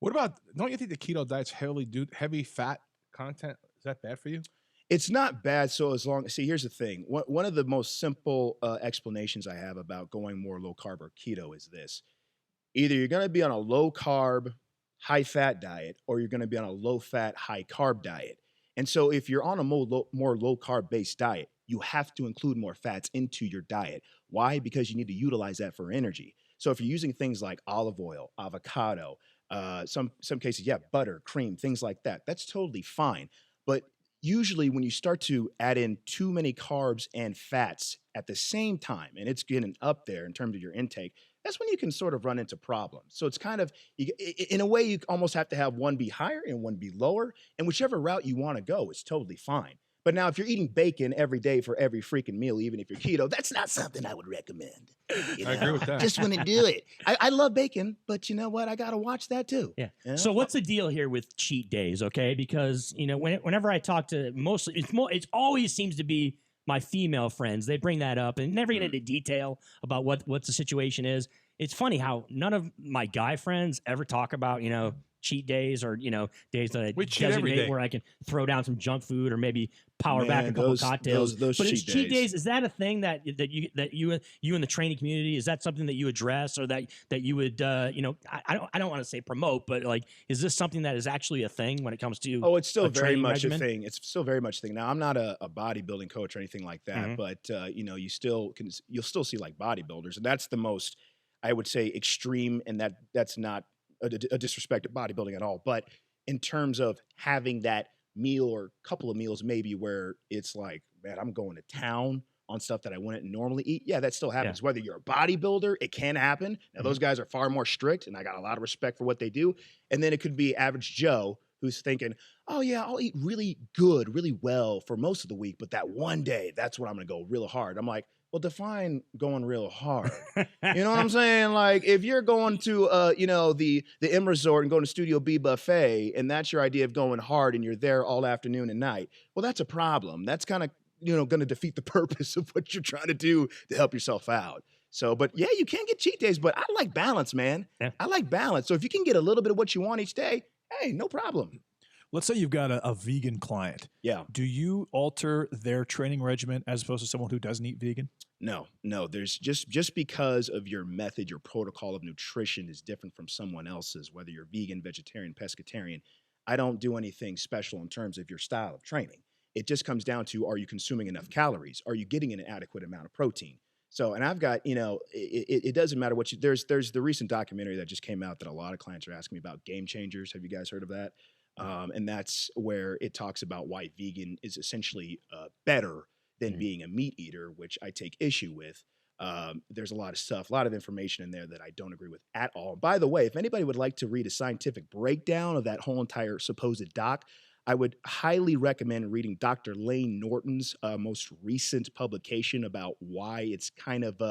S1: What about? Don't you think the keto diet's heavy fat content? Is that bad for you?
S32: It's not bad. So as long, see, here's the thing. One of the most simple explanations I have about going more low carb or keto is this: either you're going to be on a low carb, high fat diet, or you're going to be on a low fat, high carb diet. And so if you're on a more low carb based diet, you have to include more fats into your diet. Why? Because you need to utilize that for energy. So if you're using things like olive oil, avocado, some cases, butter, cream, things like that, that's totally fine. But usually when you start to add in too many carbs and fats at the same time, and it's getting up there in terms of your intake, that's when you can sort of run into problems. So it's kind of, in a way, you almost have to have one be higher and one be lower, and whichever route you want to go, it's totally fine. But now if you're eating bacon every day for every freaking meal, even if you're keto, that's not something I would recommend. You know?
S1: I agree with that.
S32: Just wouldn't do it. I love bacon, but you know what? I got to watch that too.
S3: Yeah.
S32: You know?
S3: So what's the deal here with cheat days? Okay. Because, you know, whenever I talk to it always seems to be my female friends. They bring that up and never get into detail about what the situation is. It's funny how none of my guy friends ever talk about, you know, cheat days or, you know, days that I designate where I can throw down some junk food or maybe power back a couple cocktails.
S32: Those
S3: but
S32: cheat
S3: days, is that a thing that you in the training community, is that something that you address or that you would, you know, I don't want to say promote, but like, is this something that is actually a thing when it comes to
S32: it's still very much
S3: regimen?
S32: a thing. It's still very much a thing. Now, I'm not a bodybuilding coach or anything like that, but, you know, you'll still see like bodybuilders, and that's the most, I would say, extreme, and that's not a disrespect to bodybuilding at all. But in terms of having that meal or couple of meals, maybe where it's like, man, I'm going to town on stuff that I wouldn't normally eat. Yeah, that still happens. Whether you're a bodybuilder, it can happen. Now, those guys are far more strict, and I got a lot of respect for what they do. And then it could be average Joe who's thinking, oh yeah, I'll eat really good, really well for most of the week, but that one day, that's when I'm going to go real hard. I'm like, well, define going real hard. You know what I'm saying? Like, if you're going to, you know, the M Resort and going to Studio B buffet, and that's your idea of going hard, and you're there all afternoon and night, well, that's a problem. That's kind of, you know, going to defeat the purpose of what you're trying to do to help yourself out. So, but yeah, you can get cheat days, but I like balance, man. Yeah. I like balance. So if you can get a little bit of what you want each day, hey, no problem.
S12: Let's say you've got a vegan client.
S32: Yeah.
S12: Do you alter their training regimen as opposed to someone who doesn't eat vegan?
S32: No. There's just because of your method, your protocol of nutrition is different from someone else's, whether you're vegan, vegetarian, pescatarian. I don't do anything special in terms of your style of training. It just comes down to, are you consuming enough calories? Are you getting an adequate amount of protein? So, and I've got, you know, it doesn't matter what there's the recent documentary that just came out that a lot of clients are asking me about, Game Changers. Have you guys heard of that? And that's where it talks about why vegan is essentially better than being a meat eater, which I take issue with. There's a lot of stuff, a lot of information in there that I don't agree with at all. By the way, if anybody would like to read a scientific breakdown of that whole entire supposed doc, I would highly recommend reading Dr. Lane Norton's most recent publication about why it's kind of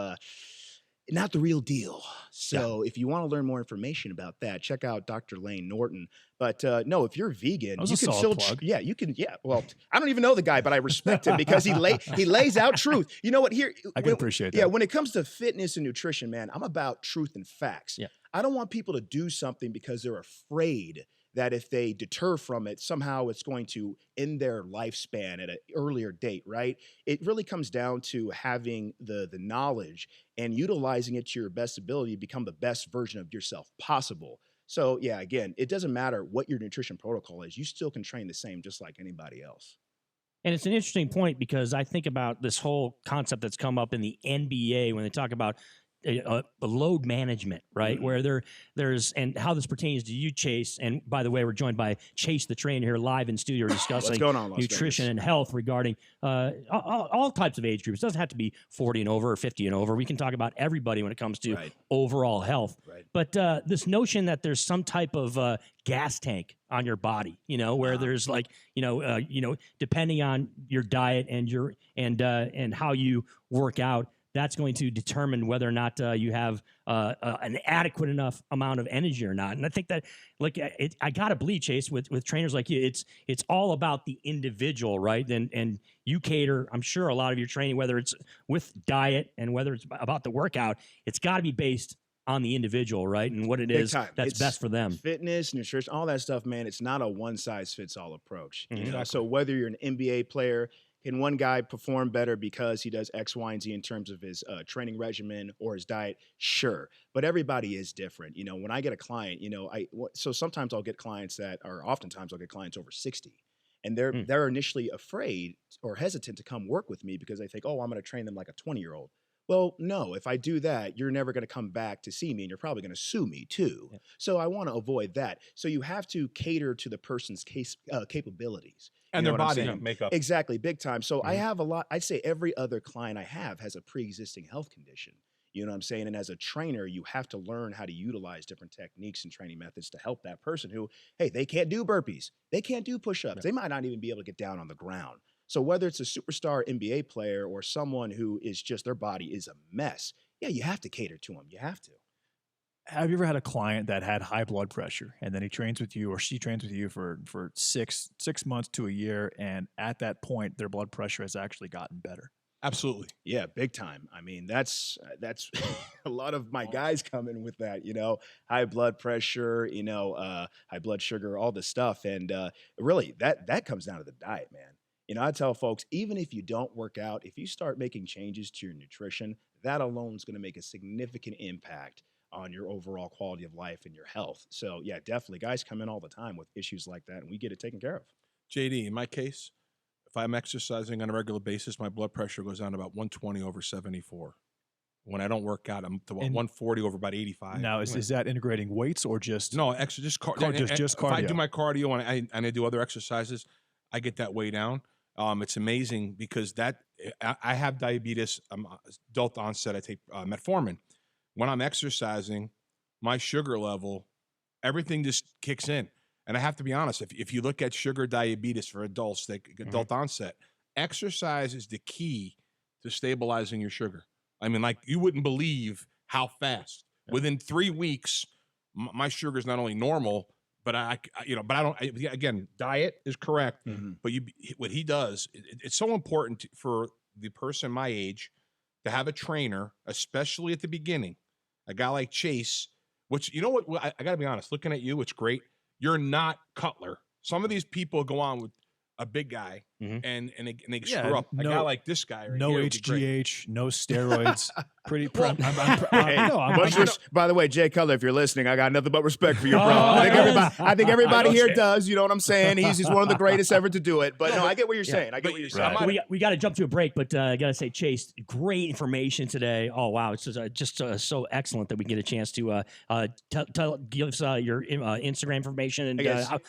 S32: not the real deal. So if you want to learn more information about that, check out Dr. Lane Norton. But no, if you're vegan, you can still, you can. Yeah. Well, I don't even know the guy, but I respect him because he lays out truth. You know what? Here,
S12: I can appreciate that.
S32: Yeah. When it comes to fitness and nutrition, man, I'm about truth and facts.
S3: Yeah.
S32: I don't want people to do something because they're afraid that if they deter from it, somehow it's going to end their lifespan at an earlier date, right? It really comes down to having the knowledge and utilizing it to your best ability to become the best version of yourself possible. So yeah, again, it doesn't matter what your nutrition protocol is. You still can train the same just like anybody else.
S3: And it's an interesting point because I think about this whole concept that's come up in the NBA when they talk about a load management, right? Where there's and how this pertains to you, Chase. And by the way, we're joined by Chase the trainer here live in studio discussing
S32: What's going on, Las
S3: nutrition
S32: Vegas?
S3: and health regarding all types of age groups. It doesn't have to be 40 and over or 50 and over. We can talk about everybody when it comes to overall health.
S32: Right.
S3: But this notion that there's some type of gas tank on your body, where there's like, depending on your diet and your and how you work out, that's going to determine whether or not you have an adequate enough amount of energy or not. And I think that, I gotta believe, Chase, with trainers like you, it's all about the individual, right? And you cater, I'm sure, a lot of your training, whether it's with diet and whether it's about the workout, it's got to be based on the individual, right? And what it is that's best for them.
S32: Fitness, nutrition, all that stuff, man. It's not a one-size-fits-all approach. So whether you're an NBA player, can one guy perform better because he does X, Y, and Z in terms of his training regimen or his diet? Sure. But everybody is different. When I get a client, so sometimes I'll get clients oftentimes I'll get clients over 60. And they're initially afraid or hesitant to come work with me because they think, oh, I'm going to train them like a 20-year-old. Well, no, if I do that, you're never going to come back to see me and you're probably going to sue me too. Yeah. So I want to avoid that. So you have to cater to the person's capabilities.
S1: And their body makeup.
S32: Exactly, big time. So I have I'd say every other client I have has a pre-existing health condition. You know what I'm saying? And as a trainer, you have to learn how to utilize different techniques and training methods to help that person who, hey, they can't do burpees. They can't do push-ups. They might not even be able to get down on the ground. So whether it's a superstar NBA player or someone who is just, their body is a mess, you have to cater to them. You have to.
S12: Have you ever had a client that had high blood pressure and then he trains with you or she trains with you for 6 months to a year, and at that point their blood pressure has actually gotten better?
S1: Absolutely.
S32: Yeah, big time. I mean, that's a lot of my guys come in with that, high blood pressure, high blood sugar, all this stuff. And really that comes down to the diet, man. I tell folks, even if you don't work out, if you start making changes to your nutrition, that alone is going to make a significant impact on your overall quality of life and your health. So yeah, definitely guys come in all the time with issues like that and we get it taken care of.
S1: JD, in my case, if I'm exercising on a regular basis, my blood pressure goes down to about 120 over 74. When I don't work out, I'm to 140 over about 85.
S12: Now, is that integrating weights or just
S1: just cardio?
S12: Just cardio.
S1: If I do my cardio and I do other exercises, I get that way down. It's amazing because I have diabetes. I'm adult onset. I take metformin. When I'm exercising, my sugar level, everything just kicks in. And I have to be honest, if you look at sugar diabetes for adults, adult onset, exercise is the key to stabilizing your sugar. I mean, like, you wouldn't believe how fast. Within 3 weeks, my sugar is not only normal, but again, diet is correct. But what he does, it's so important for the person my age to have a trainer, especially at the beginning, a guy like Chase, which, I got to be honest, looking at you, it's great. You're not Cutler. Some of these people go on with a big guy and they screw up. A guy like this guy right
S12: no
S1: here
S12: HGH, no steroids. Pretty
S32: by the way, Jay Cutler, if you're listening, I got nothing but respect for you, bro. I think everybody here does. You know what I'm saying? He's one of the greatest ever to do it. But no, I get what you're saying. I get what you're saying.
S3: We got to jump to a break, but I got to say, Chase, great information today. Oh wow, it's just so excellent that we get a chance to give us your Instagram information and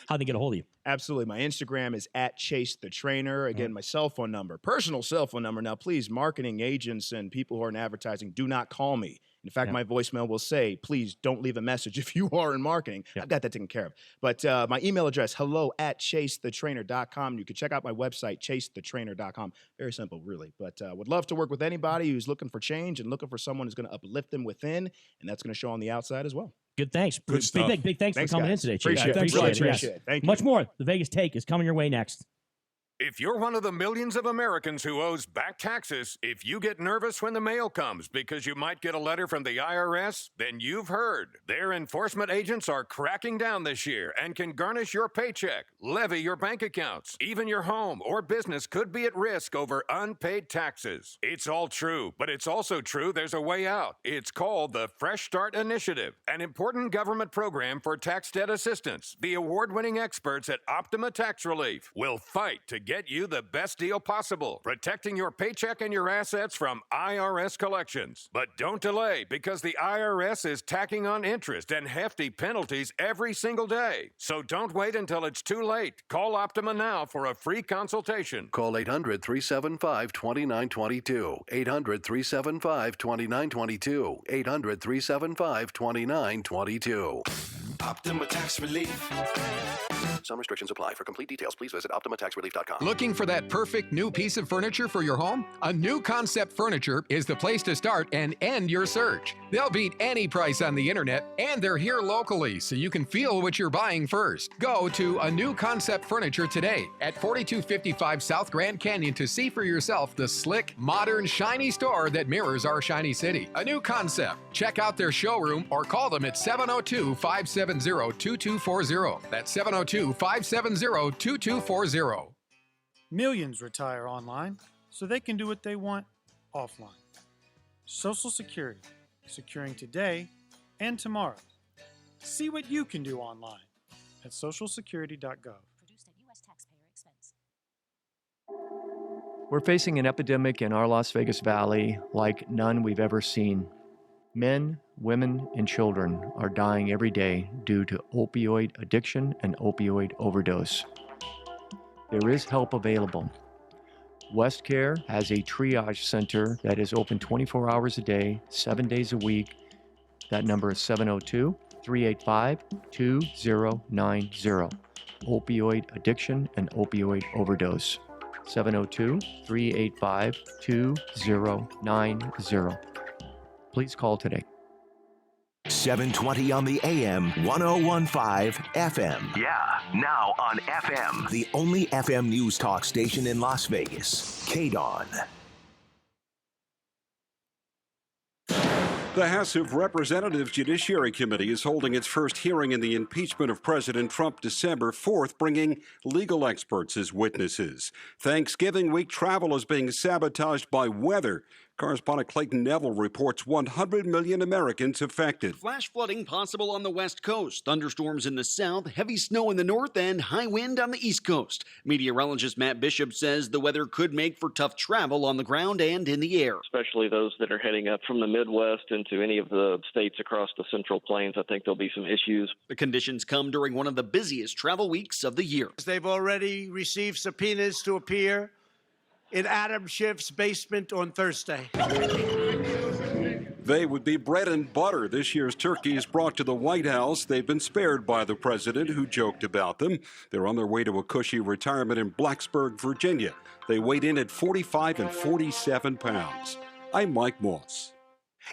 S3: how they get a hold of you.
S32: Absolutely. My Instagram is @ChaseTheTrainer. Again, my cell phone number, personal cell phone number. Now, please, marketing agents and people who are in advertising, do not call me. In fact, my voicemail will say, please don't leave a message if you are in marketing. I've got that taken care of. But my email address, hello@chasethetrainer.com. You can check out my website, chasethetrainer.com. Very simple, really. But would love to work with anybody who's looking for change and looking for someone who's going to uplift them within, and that's going to show on the outside as well.
S3: Good, thanks.
S1: Good stuff.
S3: Big thanks for coming in today, Chase.
S32: Appreciate it. Thank you.
S3: Much more. The Vegas Take is coming your way next.
S2: If you're one of the millions of Americans who owes back taxes, if you get nervous when the mail comes because you might get a letter from the IRS, then you've heard. Their enforcement agents are cracking down this year and can garnish your paycheck, levy your bank accounts. Even your home or business could be at risk over unpaid taxes. It's all true, but it's also true there's a way out. It's called the Fresh Start Initiative, an important government program for tax debt assistance. The award-winning experts at Optima Tax Relief will fight to get you the best deal possible, protecting your paycheck and your assets from IRS collections. But don't delay, because the IRS is tacking on interest and hefty penalties every single day. So don't wait until it's too late. Call Optima now for a free consultation.
S4: Call 800-375-2922. 800-375-2922. 800-375-2922.
S5: Optima Tax Relief.
S4: Some restrictions apply. For complete details, please visit OptimaTaxRelief.com.
S6: Looking for that perfect new piece of furniture for your home? A New Concept Furniture is the place to start and end your search. They'll beat any price on the internet, and they're here locally, so you can feel what you're buying first. Go to A New Concept Furniture today at 4255 South Grand Canyon to see for yourself the slick, modern, shiny store that mirrors our shiny city. A New Concept. Check out their showroom or call them at 702-570-2240. That's 702-570-2240.
S7: Millions retire online so they can do what they want offline. Social Security, securing today and tomorrow. See what you can do online at socialsecurity.gov.
S9: Produced at U.S. taxpayer expense.
S15: We're facing an epidemic in our Las Vegas Valley like none we've ever seen. Men, women, and children are dying every day due to opioid addiction and opioid overdose. There is help available. WestCare has a triage center that is open 24 hours a day, 7 days a week. That number is 702-385-2090. Opioid addiction and opioid overdose. 702-385-2090. Please call today.
S13: 720 on the AM, 1015 FM. Yeah, now on FM. The only FM news talk station in Las Vegas. KDON.
S16: The House of Representatives Judiciary Committee is holding its first hearing in the impeachment of President Trump December 4th, bringing legal experts as witnesses. Thanksgiving week travel is being sabotaged by weather. Correspondent Clayton Neville reports 100 million Americans affected.
S17: Flash flooding possible on the west coast, thunderstorms in the south, heavy snow in the north, and high wind on the east coast. Meteorologist Matt Bishop says the weather could make for tough travel on the ground and in the air.
S24: Especially those that are heading up from the Midwest into any of the states across the Central Plains. I think there'll be some issues.
S17: The conditions come during one of the busiest travel weeks of the year.
S25: They've already received subpoenas to appear in Adam Schiff's basement on Thursday.
S16: They would be bread and butter. This year's turkeys brought to the White House. They've been spared by the president, who joked about them. They're on their way to a cushy retirement in Blacksburg, Virginia. They weighed in at 45 and 47 pounds. I'm Mike Moss.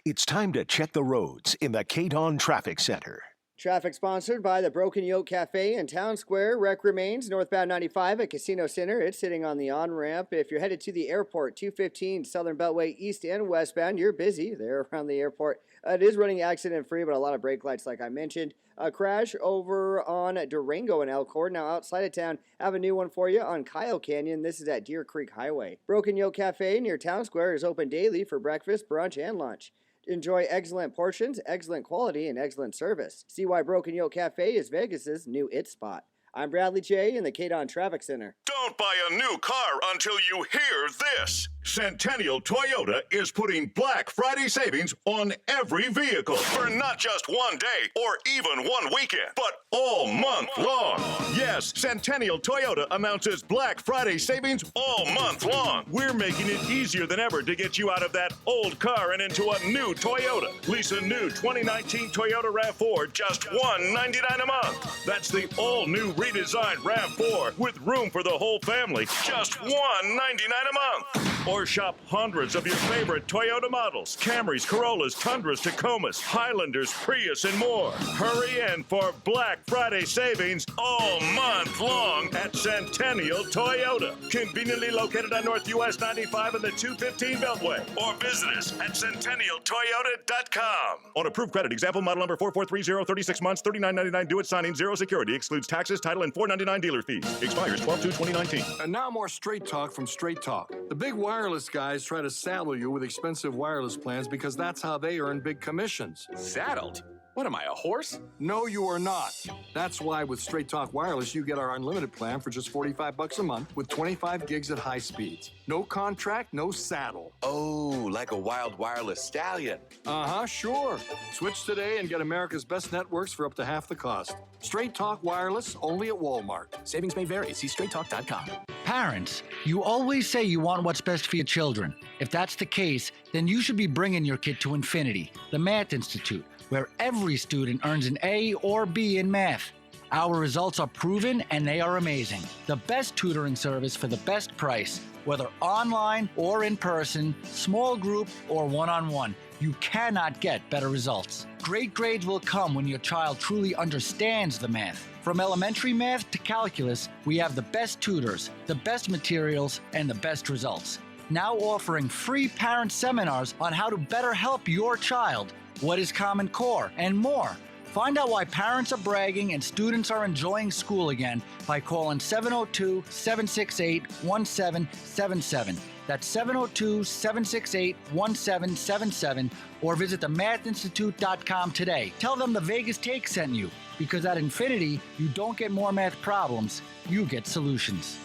S13: It's time to check the roads in the KDON Traffic Center.
S26: Traffic sponsored by the Broken Yoke Cafe in Town Square. Wreck remains northbound 95 at Casino Center. It's sitting on the on-ramp. If you're headed to the airport, 215 Southern Beltway east and westbound, you're busy there around the airport. It is running accident-free, but a lot of brake lights like I mentioned. A crash over on Durango and Elkhorn. Now outside of town, I have a new one for you on Kyle Canyon. This is at Deer Creek Highway. Broken Yoke Cafe near Town Square is open daily for breakfast, brunch, and lunch. Enjoy excellent portions, excellent quality, and excellent service. See why Broken Yoke Cafe is Vegas's new it spot. I'm Bradley J. in the KDON Traffic Center.
S27: Don't buy a new car until you hear this. Centennial Toyota is putting Black Friday savings on every vehicle for not just one day or even one weekend, but all month long. Yes, Centennial Toyota announces Black Friday savings all month long. We're making it easier than ever to get you out of that old car and into a new Toyota. Lease a new 2019 Toyota RAV4 just $199 a month. That's the all-new redesigned RAV4 with room for the whole family. Just $199 a month. Or shop hundreds of your favorite Toyota models. Camrys, Corollas, Tundras, Tacomas, Highlanders, Prius, and more. Hurry in for Black Friday savings all month long at Centennial Toyota. Conveniently located on North US 95 and the 215 Beltway. Or visit us at centennialtoyota.com. On approved credit, example model number 4430, 36 months, $39.99 due at signing, 0 security, excludes taxes, title, and $4.99 dealer fees. Expires 12/2/2019.
S33: And now more Straight Talk from Straight Talk. The big wireless guys try to saddle you with expensive wireless plans because that's how they earn big commissions.
S34: Saddled?
S33: What am I, a horse? No, you are not. That's why with Straight Talk Wireless, you get our unlimited plan for just $45 a month with 25 gigs at high speeds. No contract, no saddle.
S5: Oh, like a wild wireless stallion.
S33: Uh-huh, sure. Switch today and get America's best networks for up to half the cost. Straight Talk Wireless, only at Walmart.
S8: Savings may vary. See straighttalk.com.
S10: Parents, you always say you want what's best for your children. If that's the case, then you should be bringing your kid to Infinity, the Math Institute, where every student earns an A or B in math. Our results are proven and they are amazing. The best tutoring service for the best price, whether online or in person, small group or one-on-one. You cannot get better results. Great grades will come when your child truly understands the math. From elementary math to calculus, we have the best tutors, the best materials, and the best results. Now offering free parent seminars on how to better help your child, what is Common Core, and more. Find out why parents are bragging and students are enjoying school again by calling 702-768-1777. That's 702-768-1777, or visit themathinstitute.com today. Tell them the Vegas Take sent you, because at Infinity, you don't get more math problems, you get solutions.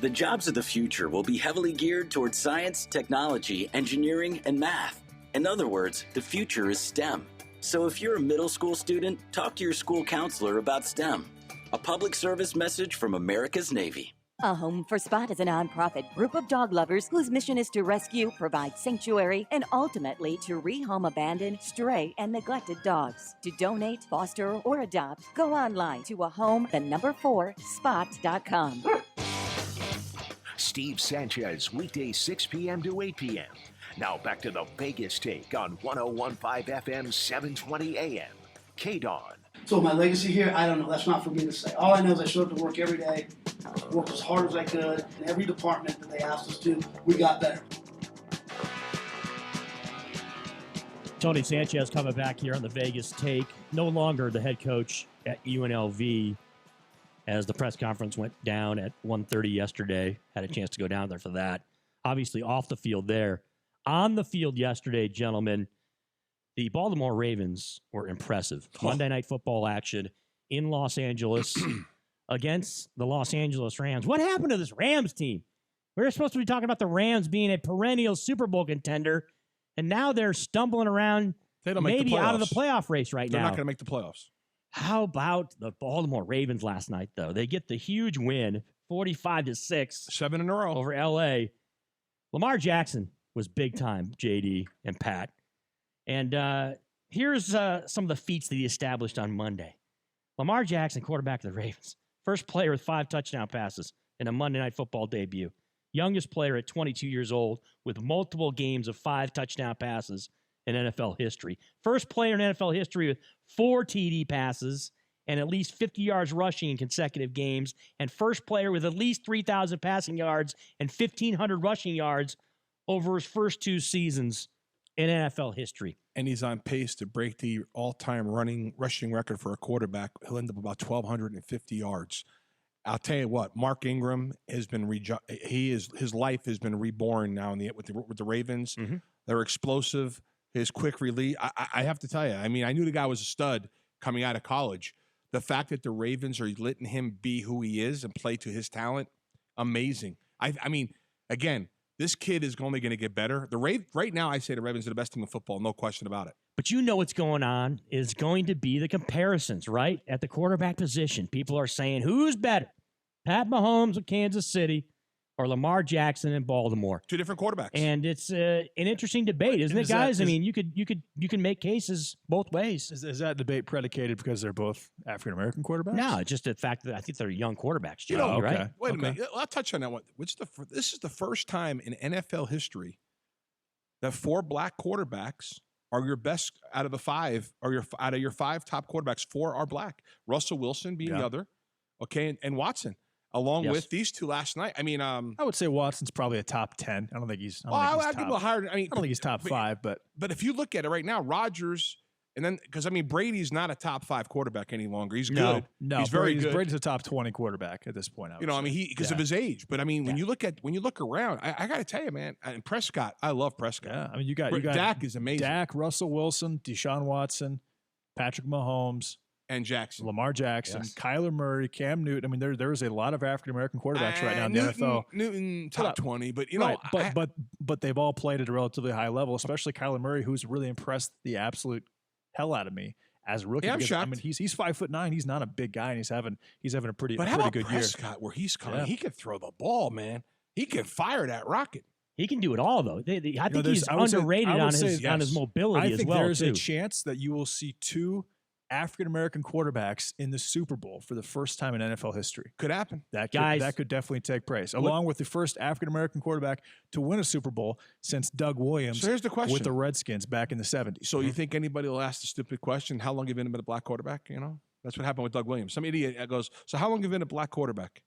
S11: The jobs of the future will be heavily geared towards science, technology, engineering, and math. In other words, the future is STEM. So if you're a middle school student, talk to your school counselor about STEM. A public service message from America's Navy.
S14: A Home for Spot is a nonprofit group of dog lovers whose mission is to rescue, provide sanctuary, and ultimately to rehome abandoned, stray, and neglected dogs. To donate, foster, or adopt, go online to ahome4spot.com.
S13: Steve Sanchez, weekdays 6 p.m. to 8 p.m. Now back to the Vegas Take on 101.5 FM, 720 AM. KDON.
S18: So my legacy here, I don't know. That's not for me to say. All I know is I showed up to work every day, worked as hard as I could. In every department that they asked us to, we got better.
S3: Tony Sanchez coming back here on the Vegas Take. No longer the head coach at UNLV, as the press conference went down at 1:30 yesterday. Had a chance to go down there for that. Obviously off the field there. On the field yesterday, gentlemen, the Baltimore Ravens were impressive. Monday Night Football action in Los Angeles against the Los Angeles Rams. What happened to this Rams team? We were supposed to be talking about the Rams being a perennial Super Bowl contender, and now they're stumbling around maybe out of the playoff race right now.
S1: They're not going to make the playoffs.
S3: How about the Baltimore Ravens last night, though? They get the huge win, 45-6.
S1: 7 in a row.
S3: Over L.A. Lamar Jackson was big time, JD and Pat. And here's some of the feats that he established on Monday. Lamar Jackson, quarterback of the Ravens. First player with 5 touchdown passes in a Monday Night Football debut. Youngest player at 22 years old with multiple games of 5 touchdown passes in NFL history. First player in NFL history with 4 TD passes and at least 50 yards rushing in consecutive games. And first player with at least 3,000 passing yards and 1,500 rushing yards over his first 2 seasons in NFL history.
S1: And he's on pace to break the all-time rushing record for a quarterback. He'll end up about 1,250 yards. I'll tell you what, Mark Ingram has been his life has been reborn now with the Ravens.
S3: Mm-hmm.
S1: They're explosive. His quick release. I have to tell you, I mean, I knew the guy was a stud coming out of college. The fact that the Ravens are letting him be who he is and play to his talent, amazing. I mean, again, this kid is only going to get better. Right now, I say the Ravens are the best team in football, no question about it.
S3: But you know what's going on is going to be the comparisons, right? At the quarterback position, people are saying, who's better? Pat Mahomes of Kansas City or Lamar Jackson in Baltimore?
S1: 2 different quarterbacks.
S3: And it's an interesting debate, isn't it, guys? I mean, you can make cases both ways.
S12: Is that debate predicated because they're both African American quarterbacks?
S3: No, it's just the fact that I think they're young quarterbacks, Joe,
S1: okay.
S3: right?
S1: Wait a minute. I'll touch on that one. This is the first time in NFL history that 4 black quarterbacks are your best out of the 5, or out of your 5 top quarterbacks. 4 are black. Russell Wilson being the other, okay, and Watson. Along with these 2 last night. I mean, I
S12: would say Watson's probably a top 10. I don't think he's.
S1: I don't think
S12: he's top 5, but
S1: if you look at it right now, Rodgers, and then because I mean Brady's not a top 5 quarterback any longer. He's good.
S12: No,
S1: he's very good.
S12: Brady's a top 20 quarterback at this point.
S1: I mean, because of his age. But I mean, when you look around, I got to tell you, man, and Prescott, I love Prescott.
S12: Yeah, I mean, you got
S1: Dak is amazing.
S12: Dak, Russell Wilson, Deshaun Watson. Patrick Mahomes,
S1: and Jackson,
S12: Lamar Jackson,
S1: Yes.
S12: Kyler Murray, Cam Newton. I mean, there is a lot of African American quarterbacks right now in the NFL.
S1: Newton top 20, but you know,
S12: but they've all played at a relatively high level, especially Kyler Murray, who's really impressed the absolute hell out of me as a rookie.
S1: Yeah, I'm
S12: because,
S1: shocked.
S12: I mean, he's 5'9". He's not a big guy, and he's having a pretty
S1: but how about
S12: good
S1: Prescott,
S12: year.
S1: where he's coming?
S12: Yeah.
S1: He can throw the ball, man. He can fire that rocket.
S3: He can do it all, though. I think he's underrated on his mobility as well.
S12: I think there's
S3: too.
S12: a chance that you will see 2 African American quarterbacks in the Super Bowl for the first time in NFL history.
S1: Could happen.
S12: That
S3: Guys,
S12: could definitely take place, along with the first African American quarterback to win a Super Bowl since Doug Williams.
S1: So here's the question.
S12: With the Redskins back in the 70s.
S1: So you think anybody will ask the stupid question, how long have you been a black quarterback? You know, that's what happened with Doug Williams. Some idiot goes, so how long have you been a black quarterback?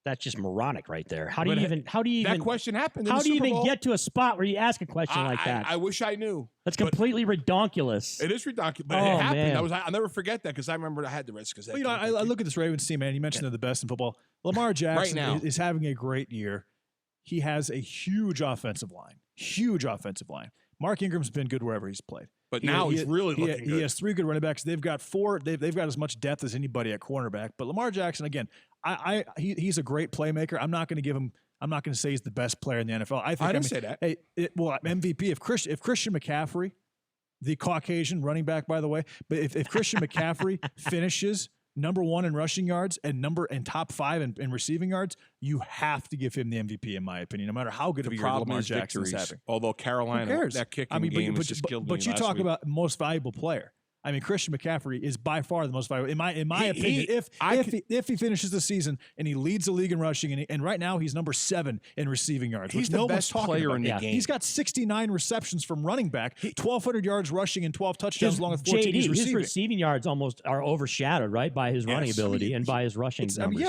S3: That's just moronic right there. How do
S1: But
S3: you even
S1: that question happened in
S3: How
S1: the
S3: do you
S1: Super
S3: even
S1: Bowl?
S3: get to a spot where you ask a question like that?
S1: I wish I knew.
S3: That's completely redonkulous.
S1: It is redonkulous, but
S3: Oh,
S1: it happened.
S3: man.
S1: I'll never forget that because I remember I had the Redskins.
S12: Well, you know, I look at this Ravens team, man. You mentioned they're the best in football. Lamar Jackson
S1: now.
S12: is having a great year. He has a huge offensive line. Huge offensive line. Mark Ingram's been good wherever he's played.
S1: But now he's really looking good.
S12: He has 3 good running backs. They've got 4. They've got as much depth as anybody at cornerback. But Lamar Jackson, again, he's a great playmaker. I'm not going to give him. I'm not going to say he's the best player in the NFL. I
S1: didn't say that.
S12: Hey, MVP. If Christian McCaffrey, the Caucasian running back, by the way, but if Christian McCaffrey finishes number 1 in rushing yards and top 5 in receiving yards, you have to give him the MVP, in my opinion, no matter how good of a year Lamar Jackson is having.
S1: Although Carolina, that kicking game has just killed me.
S12: But you
S1: last
S12: talk
S1: week.
S12: about most valuable player. I mean, Christian McCaffrey is by far the most valuable. In my opinion, if he finishes the season and he leads the league in rushing, and right now he's number 7 in receiving yards.
S1: He's
S12: which
S1: the
S12: no
S1: best
S12: one's talking
S1: player
S12: about.
S1: in the game.
S12: He's got 69 receptions from running back, 1,200 yards rushing, and 12 touchdowns along with 14
S3: JD,
S12: receiving.
S3: his receiving yards almost are overshadowed, right, by his running ability and by his rushing numbers.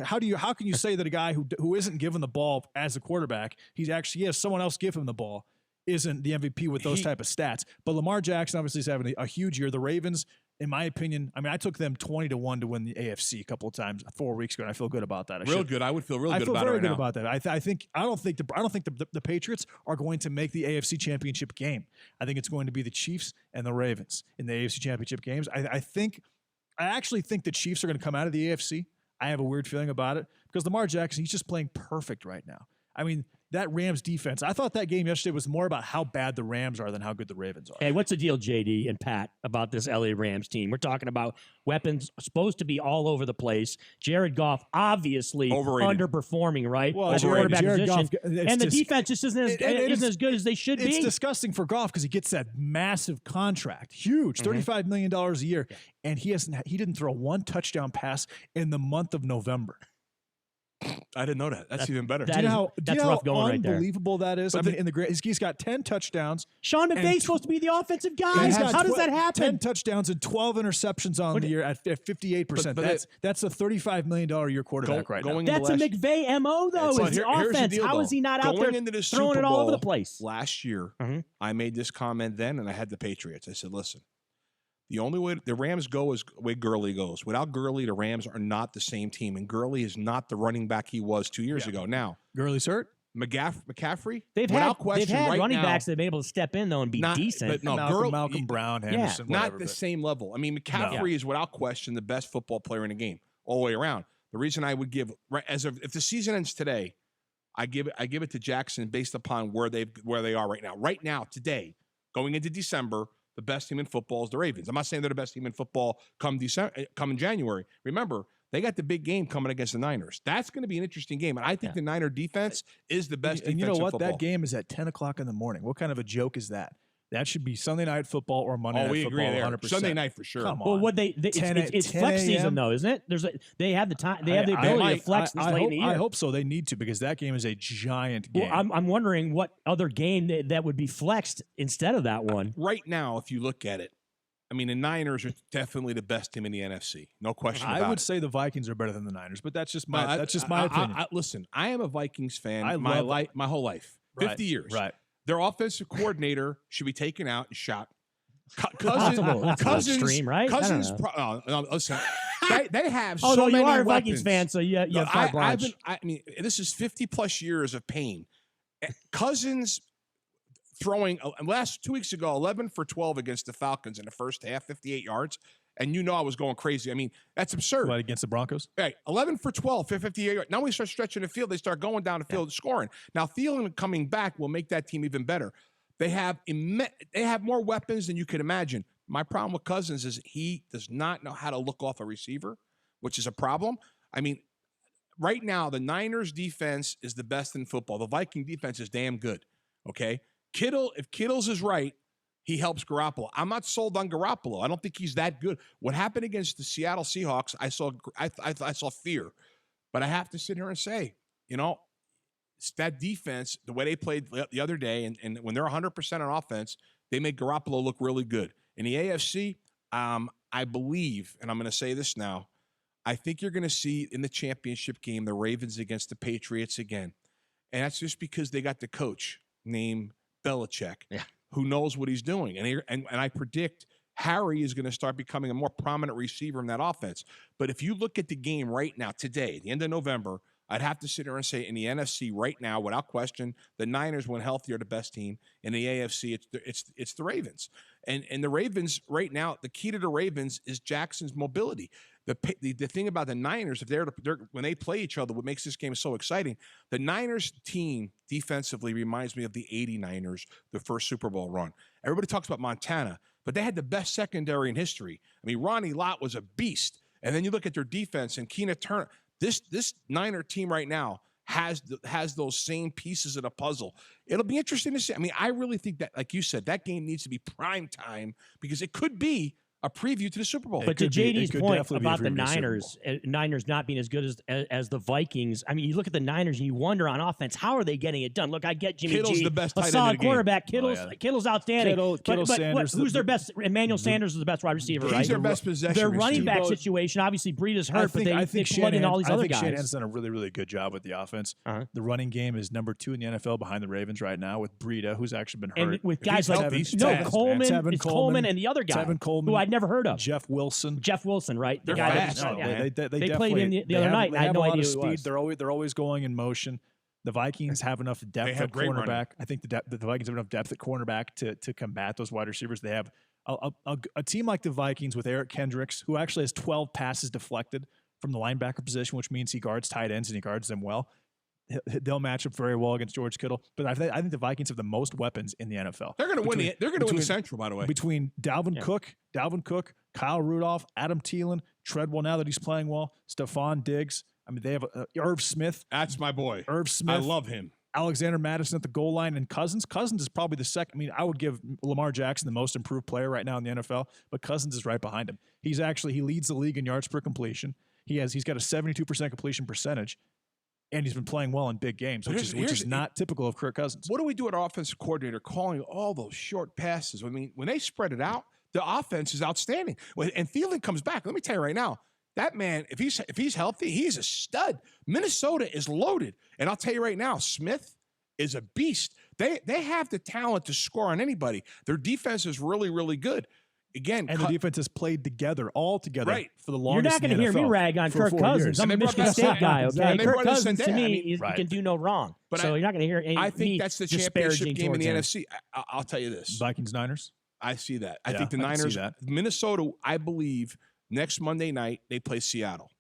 S12: How can you say that a guy who isn't given the ball as a quarterback, he has someone else give him the ball, isn't the MVP with those type of stats? But Lamar Jackson obviously is having a huge year. The Ravens, in my opinion, I mean, I took them 20-1 to win the AFC a couple of times 4 weeks ago, and I feel good about that.
S1: Good. I would feel real good about it.
S12: I feel very
S1: right
S12: good
S1: now.
S12: about that. I don't think the Patriots are going to make the AFC Championship game. I think it's going to be the Chiefs and the Ravens in the AFC Championship games. I actually think the Chiefs are going to come out of the AFC. I have a weird feeling about it because Lamar Jackson, he's just playing perfect right now. I mean, that Rams defense, I thought that game yesterday was more about how bad the Rams are than how good the Ravens are.
S3: Hey, what's the deal, JD and Pat, about this LA Rams team? We're talking about weapons supposed to be all over the place. Jared Goff obviously underperforming, right?
S12: Well,
S3: at the quarterback
S12: Jared
S3: position.
S12: Goff,
S3: and the defense just isn't as good as they should be.
S12: It's disgusting for Goff because he gets that massive contract, huge, $35 million a year, and he didn't throw 1 touchdown pass in the month of November.
S1: I didn't know that. That's even better.
S12: Do you know
S3: rough going right there.
S12: unbelievable that is?
S1: But
S12: I mean, he's got 10 touchdowns.
S3: Sean McVay's supposed to be the offensive guy. How does that happen?
S12: 10 touchdowns and 12 interceptions on the year at 58%. That's a $35 million a year quarterback right now.
S3: That's a McVay MO, though, is the offense. How is he not out there
S1: into the
S3: throwing
S1: Super
S3: it all over the
S1: Bowl
S3: place?
S1: Last year, I made this comment then, and I had the Patriots. I said, listen, the only way the Rams go is the way Gurley goes. Without Gurley, the Rams are not the same team, and Gurley is not the running back he was 2 years ago. Now,
S12: Gurley's hurt.
S1: McCaffrey,
S3: They've
S1: without
S3: had
S1: question, right
S3: running
S1: now,
S3: backs that have been able to step in, though, and be decent.
S1: But no,
S12: Malcolm Brown, Henderson, whatever,
S1: not the same level. I mean, McCaffrey is without question the best football player in the game all the way around. The reason I would give if the season ends today, I give it to Jackson based upon where they are right now. Right now, today, going into December, the best team in football is the Ravens. I'm not saying they're the best team in football come in January. Remember, they got the big game coming against the Niners. That's going to be an interesting game. And I think the Niner defense is the best defense
S12: And you know what?
S1: in football.
S12: That game is at 10 o'clock in the morning. What kind of a joke is that? That should be Sunday night football or Monday night
S1: we
S12: football.
S1: agree there.
S12: 100%.
S1: Sunday night for sure.
S12: Come on.
S3: Well, it's flex season though, isn't it? They have the time. They have the ability to flex this late in the year.
S12: I hope so. They need to because that game is a giant game.
S3: Well, I'm wondering what other game that would be flexed instead of that one.
S1: Right now, if you look at it, I mean, the Niners are definitely the best team in the NFC. No question about it.
S12: I would say the Vikings are better than the Niners, but that's just my opinion.
S1: Listen, I am a Vikings fan my whole life. 50 years.
S12: Right.
S1: Their offensive coordinator should be taken out and shot.
S3: That's a little extreme, right?
S1: Cousins. Listen, they have
S3: so
S1: many
S3: you are a
S1: weapons.
S3: Vikings fan, so you have carte blanche.
S1: I mean, this is 50 plus years of pain. Cousins throwing last 2 weeks ago, 11 for 12 against the Falcons in the first half, 58 yards. And I was going crazy. I mean, that's absurd.
S12: What, against the Broncos?
S1: Right, 11 for 12, 58 yards. Now we start stretching the field. They start going down the field and scoring. Now Thielen coming back will make that team even better. They have more weapons than you could imagine. My problem with Cousins is he does not know how to look off a receiver, which is a problem. I mean, right now, the Niners defense is the best in football. The Viking defense is damn good, okay? If Kittle's is right, he helps Garoppolo. I'm not sold on Garoppolo. I don't think he's that good. What happened against the Seattle Seahawks, I saw fear. But I have to sit here and say, it's that defense, the way they played the other day, and when they're 100% on offense, they make Garoppolo look really good. In the AFC, I believe, and I'm going to say this now, I think you're going to see in the championship game the Ravens against the Patriots again. And that's just because they got the coach named Belichick, who knows what he's doing. And I predict Harry is going to start becoming a more prominent receiver in that offense. But if you look at the game right now, today, the end of November, I'd have to sit here and say in the NFC right now, without question, the Niners, when healthy, are the best team. In the AFC, it's the Ravens. And the Ravens right now, the key to the Ravens is Jackson's mobility. The thing about the Niners, when they play each other, what makes this game so exciting, the Niners team defensively reminds me of the 89ers, the first Super Bowl run. Everybody talks about Montana, but they had the best secondary in history. I mean, Ronnie Lott was a beast. And then you look at their defense and Keena Turner. This Niner team right now has those same pieces of the puzzle. It'll be interesting to see. I mean, I really think that, like you said, that game needs to be prime time because it could be a preview to the Super Bowl.
S3: But to JD's point about the Niners not being as good as the Vikings, I mean, you look at the Niners and you wonder on offense, how are they getting it done? Look, I get Jimmy
S1: Kittle's
S3: G,
S1: the best
S3: a
S1: tight
S3: solid
S1: end in the
S3: quarterback.
S1: game.
S3: Kittle's outstanding.
S12: Kittle, Sanders.
S3: Who's their best? Emmanuel Sanders is the best wide receiver, right?
S1: He's their best possession
S3: Their
S1: receiver.
S3: running back situation, obviously, Breida's hurt, but they plug in all these other guys.
S12: Shanahan's done a really, really good job with the offense. The running game is number 2 in the NFL behind the Ravens right now with Breida, who's actually been hurt.
S3: And with guys like Coleman and the other guy who I'd never heard of.
S12: Jeff Wilson,
S3: right?
S1: They're fast.
S3: They played him the other night. I had no idea who it was.
S12: They're always going in motion. The Vikings have enough depth at cornerback. I think the Vikings have enough depth at cornerback to combat those wide receivers. They have a team like the Vikings with Eric Kendricks, who actually has 12 passes deflected from the linebacker position, which means he guards tight ends and he guards them well. They'll match up very well against George Kittle, but I think the Vikings have the most weapons in the NFL.
S1: They're going to win. They're going to win the Central, by the way.
S12: Between Dalvin Cook, Kyle Rudolph, Adam Thielen, Treadwell now that he's playing well, Stephon Diggs. I mean, they have Irv Smith.
S1: That's my boy.
S12: Irv Smith.
S1: I love him.
S12: Alexander Madison at the goal line, and Cousins. Cousins is probably the second. I mean, I would give Lamar Jackson the most improved player right now in the NFL, but Cousins is right behind him. He leads the league in yards per completion. He's got a 72% completion percentage. And he's been playing well in big games, which is not typical of Kirk Cousins.
S1: What do we do at offensive coordinator calling all those short passes? I mean, when they spread it out, the offense is outstanding. And Thielen comes back. Let me tell you right now, that man, if he's healthy, he's a stud. Minnesota is loaded. And I'll tell you right now, Smith is a beast. They have the talent to score on anybody. Their defense is really, really good. Again,
S12: and the defense has played all together for the longest.
S3: You're not going to hear me rag on Kirk Cousins. I'm a Michigan State guy, okay? Kirk Cousins, to me, he can do no wrong. But you're not going to hear any
S1: I think that's the championship game in the NFC. I'll tell you this.
S12: Vikings-Niners?
S1: I see that. I think the Niners, Minnesota, I believe, next Monday night, they play Seattle.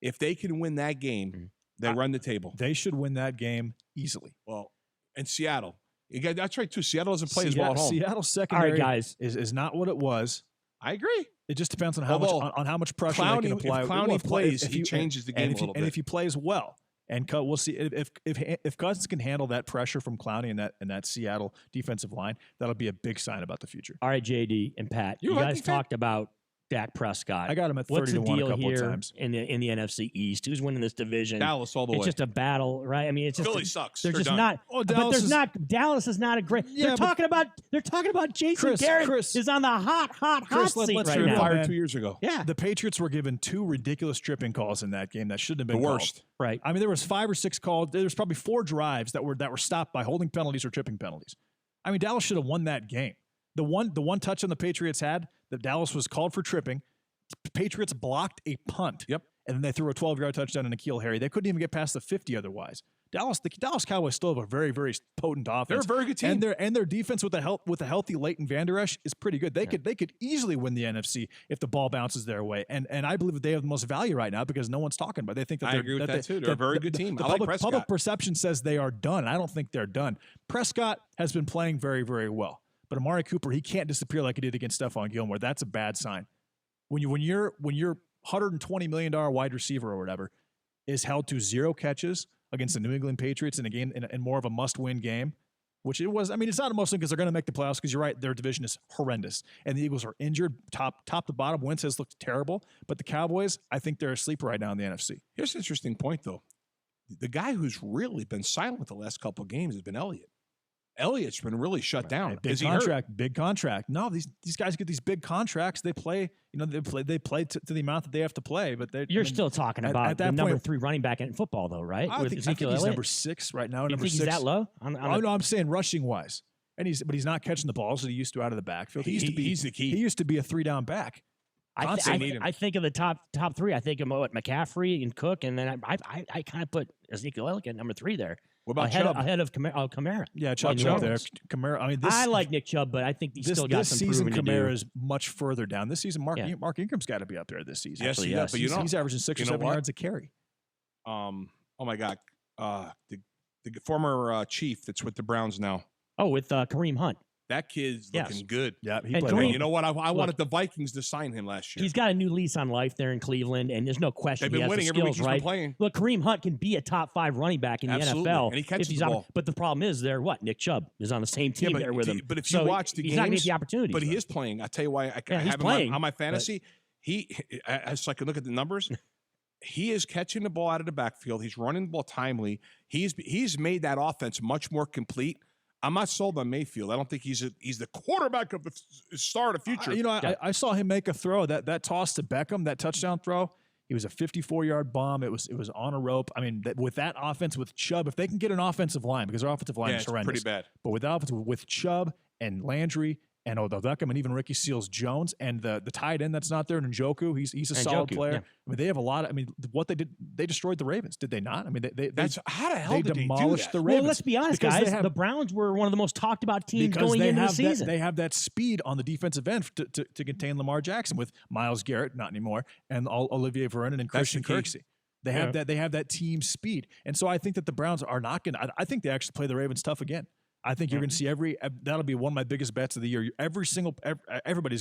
S1: If they can win that game, they run the table.
S12: They should win that game easily.
S1: Well, and Seattle. That's right, too. Seattle doesn't play as well at home.
S12: Seattle's secondary
S3: right, guys.
S12: is not what it was.
S1: I agree.
S12: It just depends on how much pressure they can apply.
S1: If Clowney plays, he changes the game a little bit.
S12: And if he plays well, and we'll see if Cousins can handle that pressure from Clowney and that Seattle defensive line, that'll be a big sign about the future.
S3: All right, JD and Pat, you guys talked about Dak Prescott.
S12: I got him at 30 to 1 a couple of times.
S3: In the NFC East? Who's winning this division?
S1: Dallas all the way.
S3: It's just a battle, right? I mean, it's just
S1: Philly sucks.
S3: They're just
S1: done.
S3: not. Dallas is not a great.
S12: Yeah,
S3: they're talking about Jason Garrett is on the hot seat right now.
S1: Fired 2 years ago.
S3: Yeah,
S12: the Patriots were given 2 ridiculous tripping calls in that game that shouldn't have been
S1: the worst.
S12: Called.
S3: Right.
S12: I mean, there was 5 or 6 calls. There was probably 4 drives that were stopped by holding penalties or tripping penalties. I mean, Dallas should have won that game. The one touch on the Patriots had that Dallas was called for tripping. Patriots blocked a punt.
S1: Yep.
S12: And then they threw a 12-yard touchdown to N'Keal Harry. They couldn't even get past the 50 otherwise. The Dallas Cowboys still have a very, very potent offense.
S1: They're a very good team,
S12: and their defense with a healthy Leighton Vander Esch is pretty good. They could easily win the NFC if the ball bounces their way. And I believe that they have the most value right now because no one's talking about it. They think that
S1: I agree with that too. They're a very good team. I like Prescott.
S12: Public perception says they are done. I don't think they're done. Prescott has been playing very, very well, but Amari Cooper, he can't disappear like he did against Stephon Gilmore. That's a bad sign. When you're $120 million wide receiver or whatever is held to 0 catches against the New England Patriots in a game in more of a must-win game, which it was. I mean, it's not a must-win because they're going to make the playoffs. Because you're right, their division is horrendous, and the Eagles are injured top to bottom. Wentz has looked terrible, but the Cowboys, I think they're asleep right now in the NFC.
S1: Here's an interesting point, though. The guy who's really been silent the last couple of games has been Elliott. Elliott's been really shut down.
S12: Big contract. No, these guys get these big contracts. They play, they play to the amount that they have to play. But
S3: you're still talking about
S12: at that
S3: the number
S12: point,
S3: 3 running back in football, though, right?
S12: I think he's number 6 right now.
S3: You
S12: number
S3: think
S12: 6.
S3: He's that low?
S12: I'm saying rushing wise, but he's not catching the balls that he used to out of the backfield.
S1: He's the key.
S12: He used to be a 3-down back.
S3: I think of the top 3. I think of McCaffrey and Cook, and then I kind of put Ezekiel Elliott at number 3 there.
S1: What about
S3: ahead
S1: Chubb?
S3: Ahead of Kamara.
S12: Yeah, Chubb there. Kamara. I mean,
S3: I like Nick Chubb, but I think he's still got some
S12: season.
S3: proving to do.
S12: Kamara is much further down. This season, Mark Ingram's got to be up there this season.
S1: Yes,
S12: actually,
S1: yes. But
S12: he's averaging 6 or 7 yards a carry.
S1: Oh my God, the former chief that's with the Browns now.
S3: Oh, with Kareem Hunt.
S1: That kid's looking good.
S12: Yeah,
S1: he played well. You know what? I wanted the Vikings to sign him last year.
S3: He's got a new lease on life there in Cleveland, and there's no question
S1: They've been winning every week he's been
S3: playing. Look, Kareem Hunt can be a top 5 running back in the NFL.
S1: And he catches the ball.
S3: But the problem is, Nick Chubb is on the same team there with him.
S1: But if you watch the games,
S3: he's not getting the opportunity.
S1: But he is playing. I tell you why. I have him on my fantasy. So I can look at the numbers. He is catching the ball out of the backfield. He's running the ball timely. He's made that offense much more complete. I'm not sold on Mayfield. I don't think he's the quarterback of the star of the future.
S12: I saw him make a throw that toss to Beckham, that touchdown throw. It was a 54-yard bomb. It was on a rope. I mean, with that offense with Chubb, if they can get an offensive line, because their offensive line is horrendous,
S1: pretty bad.
S12: But with Chubb and Landry and Odell Beckham and even Ricky Seals-Jones and the tight end that's not there, Njoku, he's a solid player. Yeah. I mean, they have a lot of. I mean, what they did, they destroyed the Ravens, did they not? I mean,
S1: how the hell did they
S12: demolished
S1: do that?
S12: the Ravens?
S3: Well, let's be honest, guys. The Browns were one of the most talked about teams going into the season.
S12: They have that speed on the defensive end to contain Lamar Jackson with Myles Garrett, not anymore, and Olivier Vernon and Christian Kirksey. They have that. They have that team speed, and so I think that the Browns are not going to. I think they actually play the Ravens tough again. I think you're going to see that'll be one of my biggest bets of the year. Everybody's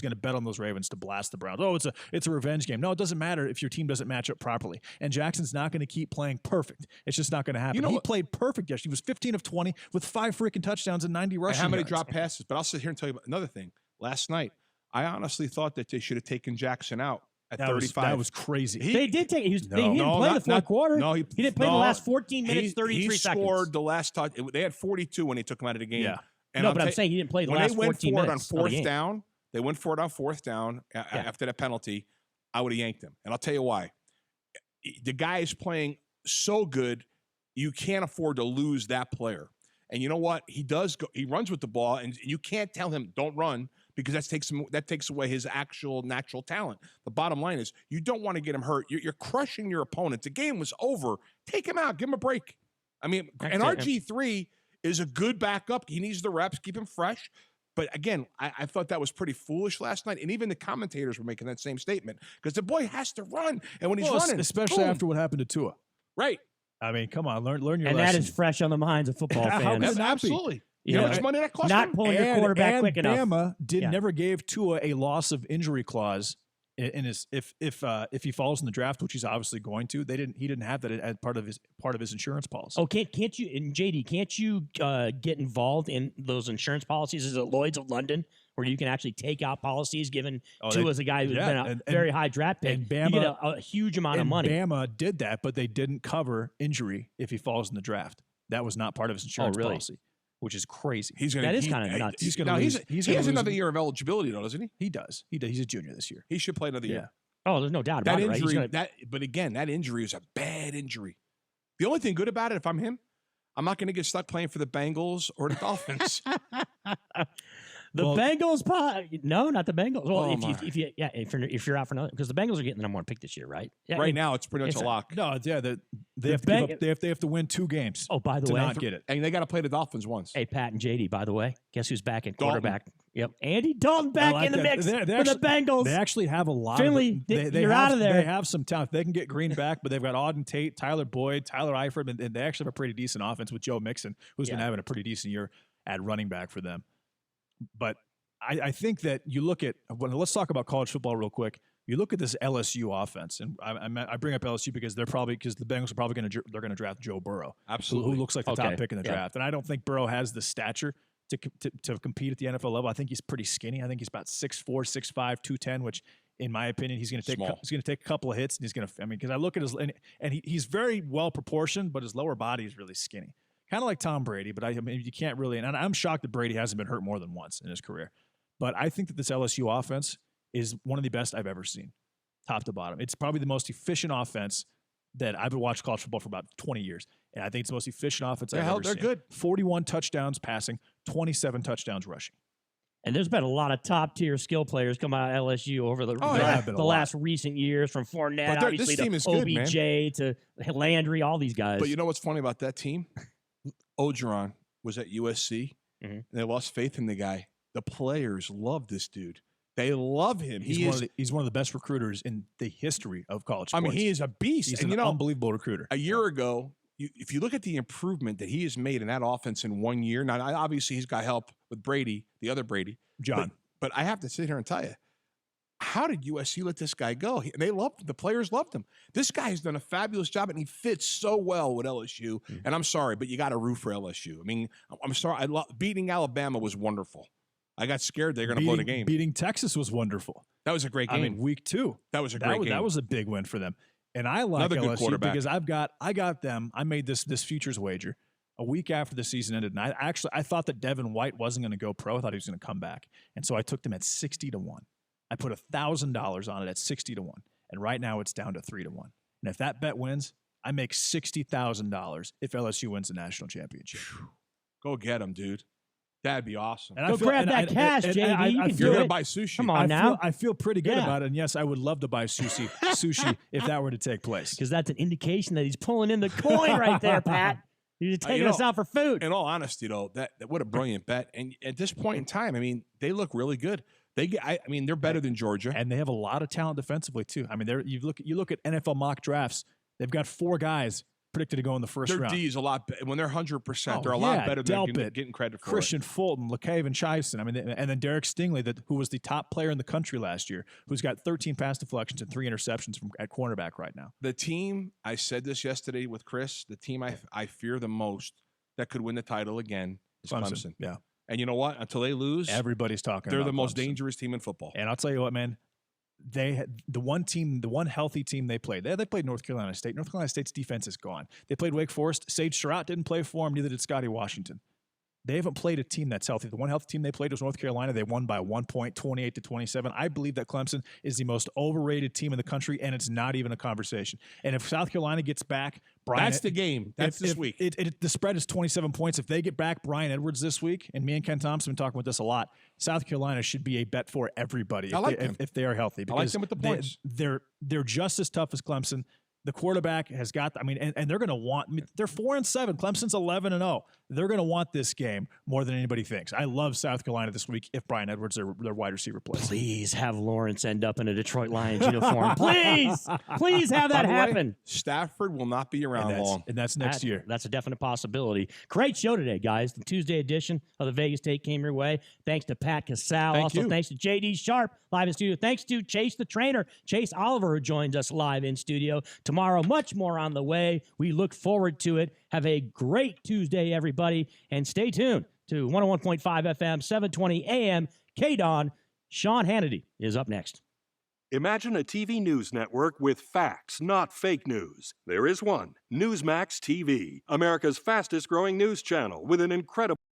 S12: going to bet on those Ravens to blast the Browns. Oh, it's a revenge game. No, it doesn't matter if your team doesn't match up properly. And Jackson's not going to keep playing perfect. It's just not going to happen. He played perfect yesterday. He was 15 of 20 with 5 freaking touchdowns and 90 rushing yards.
S1: How many drop passes? But I'll sit here and tell you about another thing. Last night, I honestly thought that they should have taken Jackson out at 35.
S12: That was crazy.
S3: They did take. He didn't play the fourth quarter. No, he didn't play the last 14 minutes, 33 seconds.
S1: He scored the last touch. They had 42 when they took him out of the game.
S12: Yeah.
S3: And I'm saying he didn't play the last 14 minutes.
S1: When they went for it on fourth down after that penalty, I would have yanked him. And I'll tell you why. The guy is playing so good, you can't afford to lose that player. And you know what? He runs with the ball, and you can't tell him don't run because that takes away his actual natural talent. The bottom line is you don't want to get him hurt. You're crushing your opponent. The game was over. Take him out. Give him a break. I mean, and RG3 is a good backup. He needs the reps, keep him fresh. But again, I thought that was pretty foolish last night. And even the commentators were making that same statement because the boy has to run. And when he's running,
S12: especially after what happened to Tua.
S1: Right.
S12: I mean, come on, learn your lesson.
S3: And that is fresh on the minds of football fans.
S1: Absolutely. You know how much money that cost
S3: not
S1: him?
S3: pulling your quarterback quick enough.
S12: Bama never gave Tua a loss of injury clause in his if he falls in the draft, which he's obviously going to. He didn't have that as part of his insurance policy.
S3: Oh, can't you, and JD, can't you get involved in those insurance policies? Is it Lloyd's of London where you can actually take out policies given to as a guy who's been a very high draft pick? And Bama, you get a huge amount of money.
S12: Bama did that, but they didn't cover injury if he falls in the draft. That was not part of his insurance policy. Which is crazy.
S3: That is kind of nuts.
S1: He has another year of eligibility, though, doesn't he?
S12: He does. He's a junior this year.
S1: He should play another year.
S3: Oh, there's no doubt about it.
S1: Injury, but again, that injury is a bad injury. The only thing good about it, if I'm him, I'm not going to get stuck playing for the Bengals or the Dolphins.
S3: The Bengals, no, not the Bengals. Well, if you're out for another, because the Bengals are getting the number 1 pick this year, right? Yeah,
S1: right now, it's pretty much a lock.
S12: No, yeah, they have to win 2 games.
S3: Oh, by the way,
S12: to not get it,
S1: and they got to play the Dolphins once.
S3: Hey, Pat and JD, by the way, guess who's back in quarterback? Yep, Andy Dalton back in the mix for the Bengals.
S12: They actually have a lot.
S3: Finley, you're out of there.
S12: They have some talent. They can get Green back, but they've got Auden Tate, Tyler Boyd, Tyler Eifert, and they actually have a pretty decent offense with Joe Mixon, who's been having a pretty decent year at running back for them. But I think that you look at let's talk about college football real quick. You look at this LSU offense, and I bring up LSU because the Bengals are probably going to draft Joe Burrow,
S1: absolutely,
S12: who looks like the top pick in the draft, and I don't think Burrow has the stature to compete at the NFL level. I think he's pretty skinny. I think he's about 6'4", 6'5", 210, which in my opinion he's going to take a couple of hits, and he's going to. I mean, because I look at his and he's very well proportioned, but his lower body is really skinny, kind of like Tom Brady. But I mean, you can't really. And I'm shocked that Brady hasn't been hurt more than once in his career. But I think that this LSU offense is one of the best I've ever seen, top to bottom. It's probably the most efficient offense that I've watched college football for about 20 years. And I think it's the most efficient offense I've ever seen.
S1: They're good.
S12: 41 touchdowns passing, 27 touchdowns rushing.
S3: And there's been a lot of top-tier skill players come out of LSU over the last recent years, from Fournette, obviously, to OBJ to Landry, all these guys.
S1: But you know what's funny about that team? Ogeron was at USC, and they lost faith in the guy. The players love this dude. They love him.
S12: He's one of the best recruiters in the history of college sports.
S1: I mean, he is a beast.
S12: He's an unbelievable recruiter.
S1: A year ago, if you look at the improvement that he has made in that offense in 1 year, now obviously he's got help with Brady, the other Brady,
S12: John.
S1: But I have to sit here and tell you, how did USC let this guy go? They loved him. The players loved him. This guy has done a fabulous job, and he fits so well with LSU. And I'm sorry, but you got to root for LSU. I mean, I'm sorry. Beating Alabama was wonderful. I got scared they're going to blow the game.
S12: Beating Texas was wonderful.
S1: That was a great game.
S12: I mean, week 2.
S1: That was a great game.
S12: That was a big win for them. And I like LSU because I got them. I made this futures wager a week after the season ended, and I thought that Devin White wasn't going to go pro. I thought he was going to come back, and so I took them at 60-1. I put $1,000 on it at 60-1, and right now it's down to 3-1. And if that bet wins, I make $60,000 if LSU wins the national championship.
S1: Go get him, dude. That'd be awesome.
S3: Go grab that cash, JD.
S1: You're going to buy sushi.
S3: Come on now.
S12: I feel pretty good about it. And yes, I would love to buy sushi if that were to take place.
S3: Because that's an indication that he's pulling in the coin right there, Pat. He's taking us out for food.
S1: In all honesty, though, that what a brilliant bet. And at this point in time, I mean, they look really good. They're better than Georgia,
S12: and they have a lot of talent defensively too. I mean, you look at NFL mock drafts. They've got 4 guys predicted to go in the first round.
S1: Their D is a lot better. When they're 100%, they're a lot better than getting credit for.
S12: Christian Fulton, LeCaven Chison. I mean, and then Derek Stingley, who was the top player in the country last year, who's got 13 pass deflections and 3 interceptions at cornerback right now.
S1: The team, I said this yesterday with Chris, the team I fear the most that could win the title again is Clemson.
S12: Yeah.
S1: And you know what? Until they lose,
S12: everybody's talking
S1: they're
S12: about
S1: the most
S12: Clemson.
S1: dangerous team in football.
S12: And I'll tell you what, man. The one healthy team they played. They played North Carolina State. North Carolina State's defense is gone. They played Wake Forest. Sage Surratt didn't play for them. Neither did Scotty Washington. They haven't played a team that's healthy. The one healthy team they played was North Carolina. They won by 1 point, 28-27. I believe that Clemson is the most overrated team in the country, and it's not even a conversation. And if South Carolina gets back,
S1: that's the game. That's this week.
S12: The spread is 27 points. If they get back Brian Edwards this week, and me and Ken Thompson have been talking about this a lot, South Carolina should be a bet for everybody if they are healthy.
S1: I like them with the points.
S12: They're just as tough as Clemson. The quarterback has got, and they're going to want, they're 4-7. Clemson's 11-0. They're going to want this game more than anybody thinks. I love South Carolina this week if Brian Edwards, their wide receiver, plays.
S3: Please have Lawrence end up in a Detroit Lions uniform. Please have that happen.
S1: Stafford will not be around long.
S12: And that's next year.
S3: That's a definite possibility. Great show today, guys. The Tuesday edition of the Vegas Take came your way. Thanks to Pat Casale. Thanks to JD Sharp, live in studio. Thanks to Chase the Trainer, Chase Oliver, who joins us live in studio. Tomorrow, much more on the way. We look forward to it. Have a great Tuesday, everybody, and stay tuned to 101.5 FM, 720 AM, KDON. Sean Hannity is up next.
S2: Imagine a TV news network with facts, not fake news. There is one, Newsmax TV, America's fastest-growing news channel with an incredible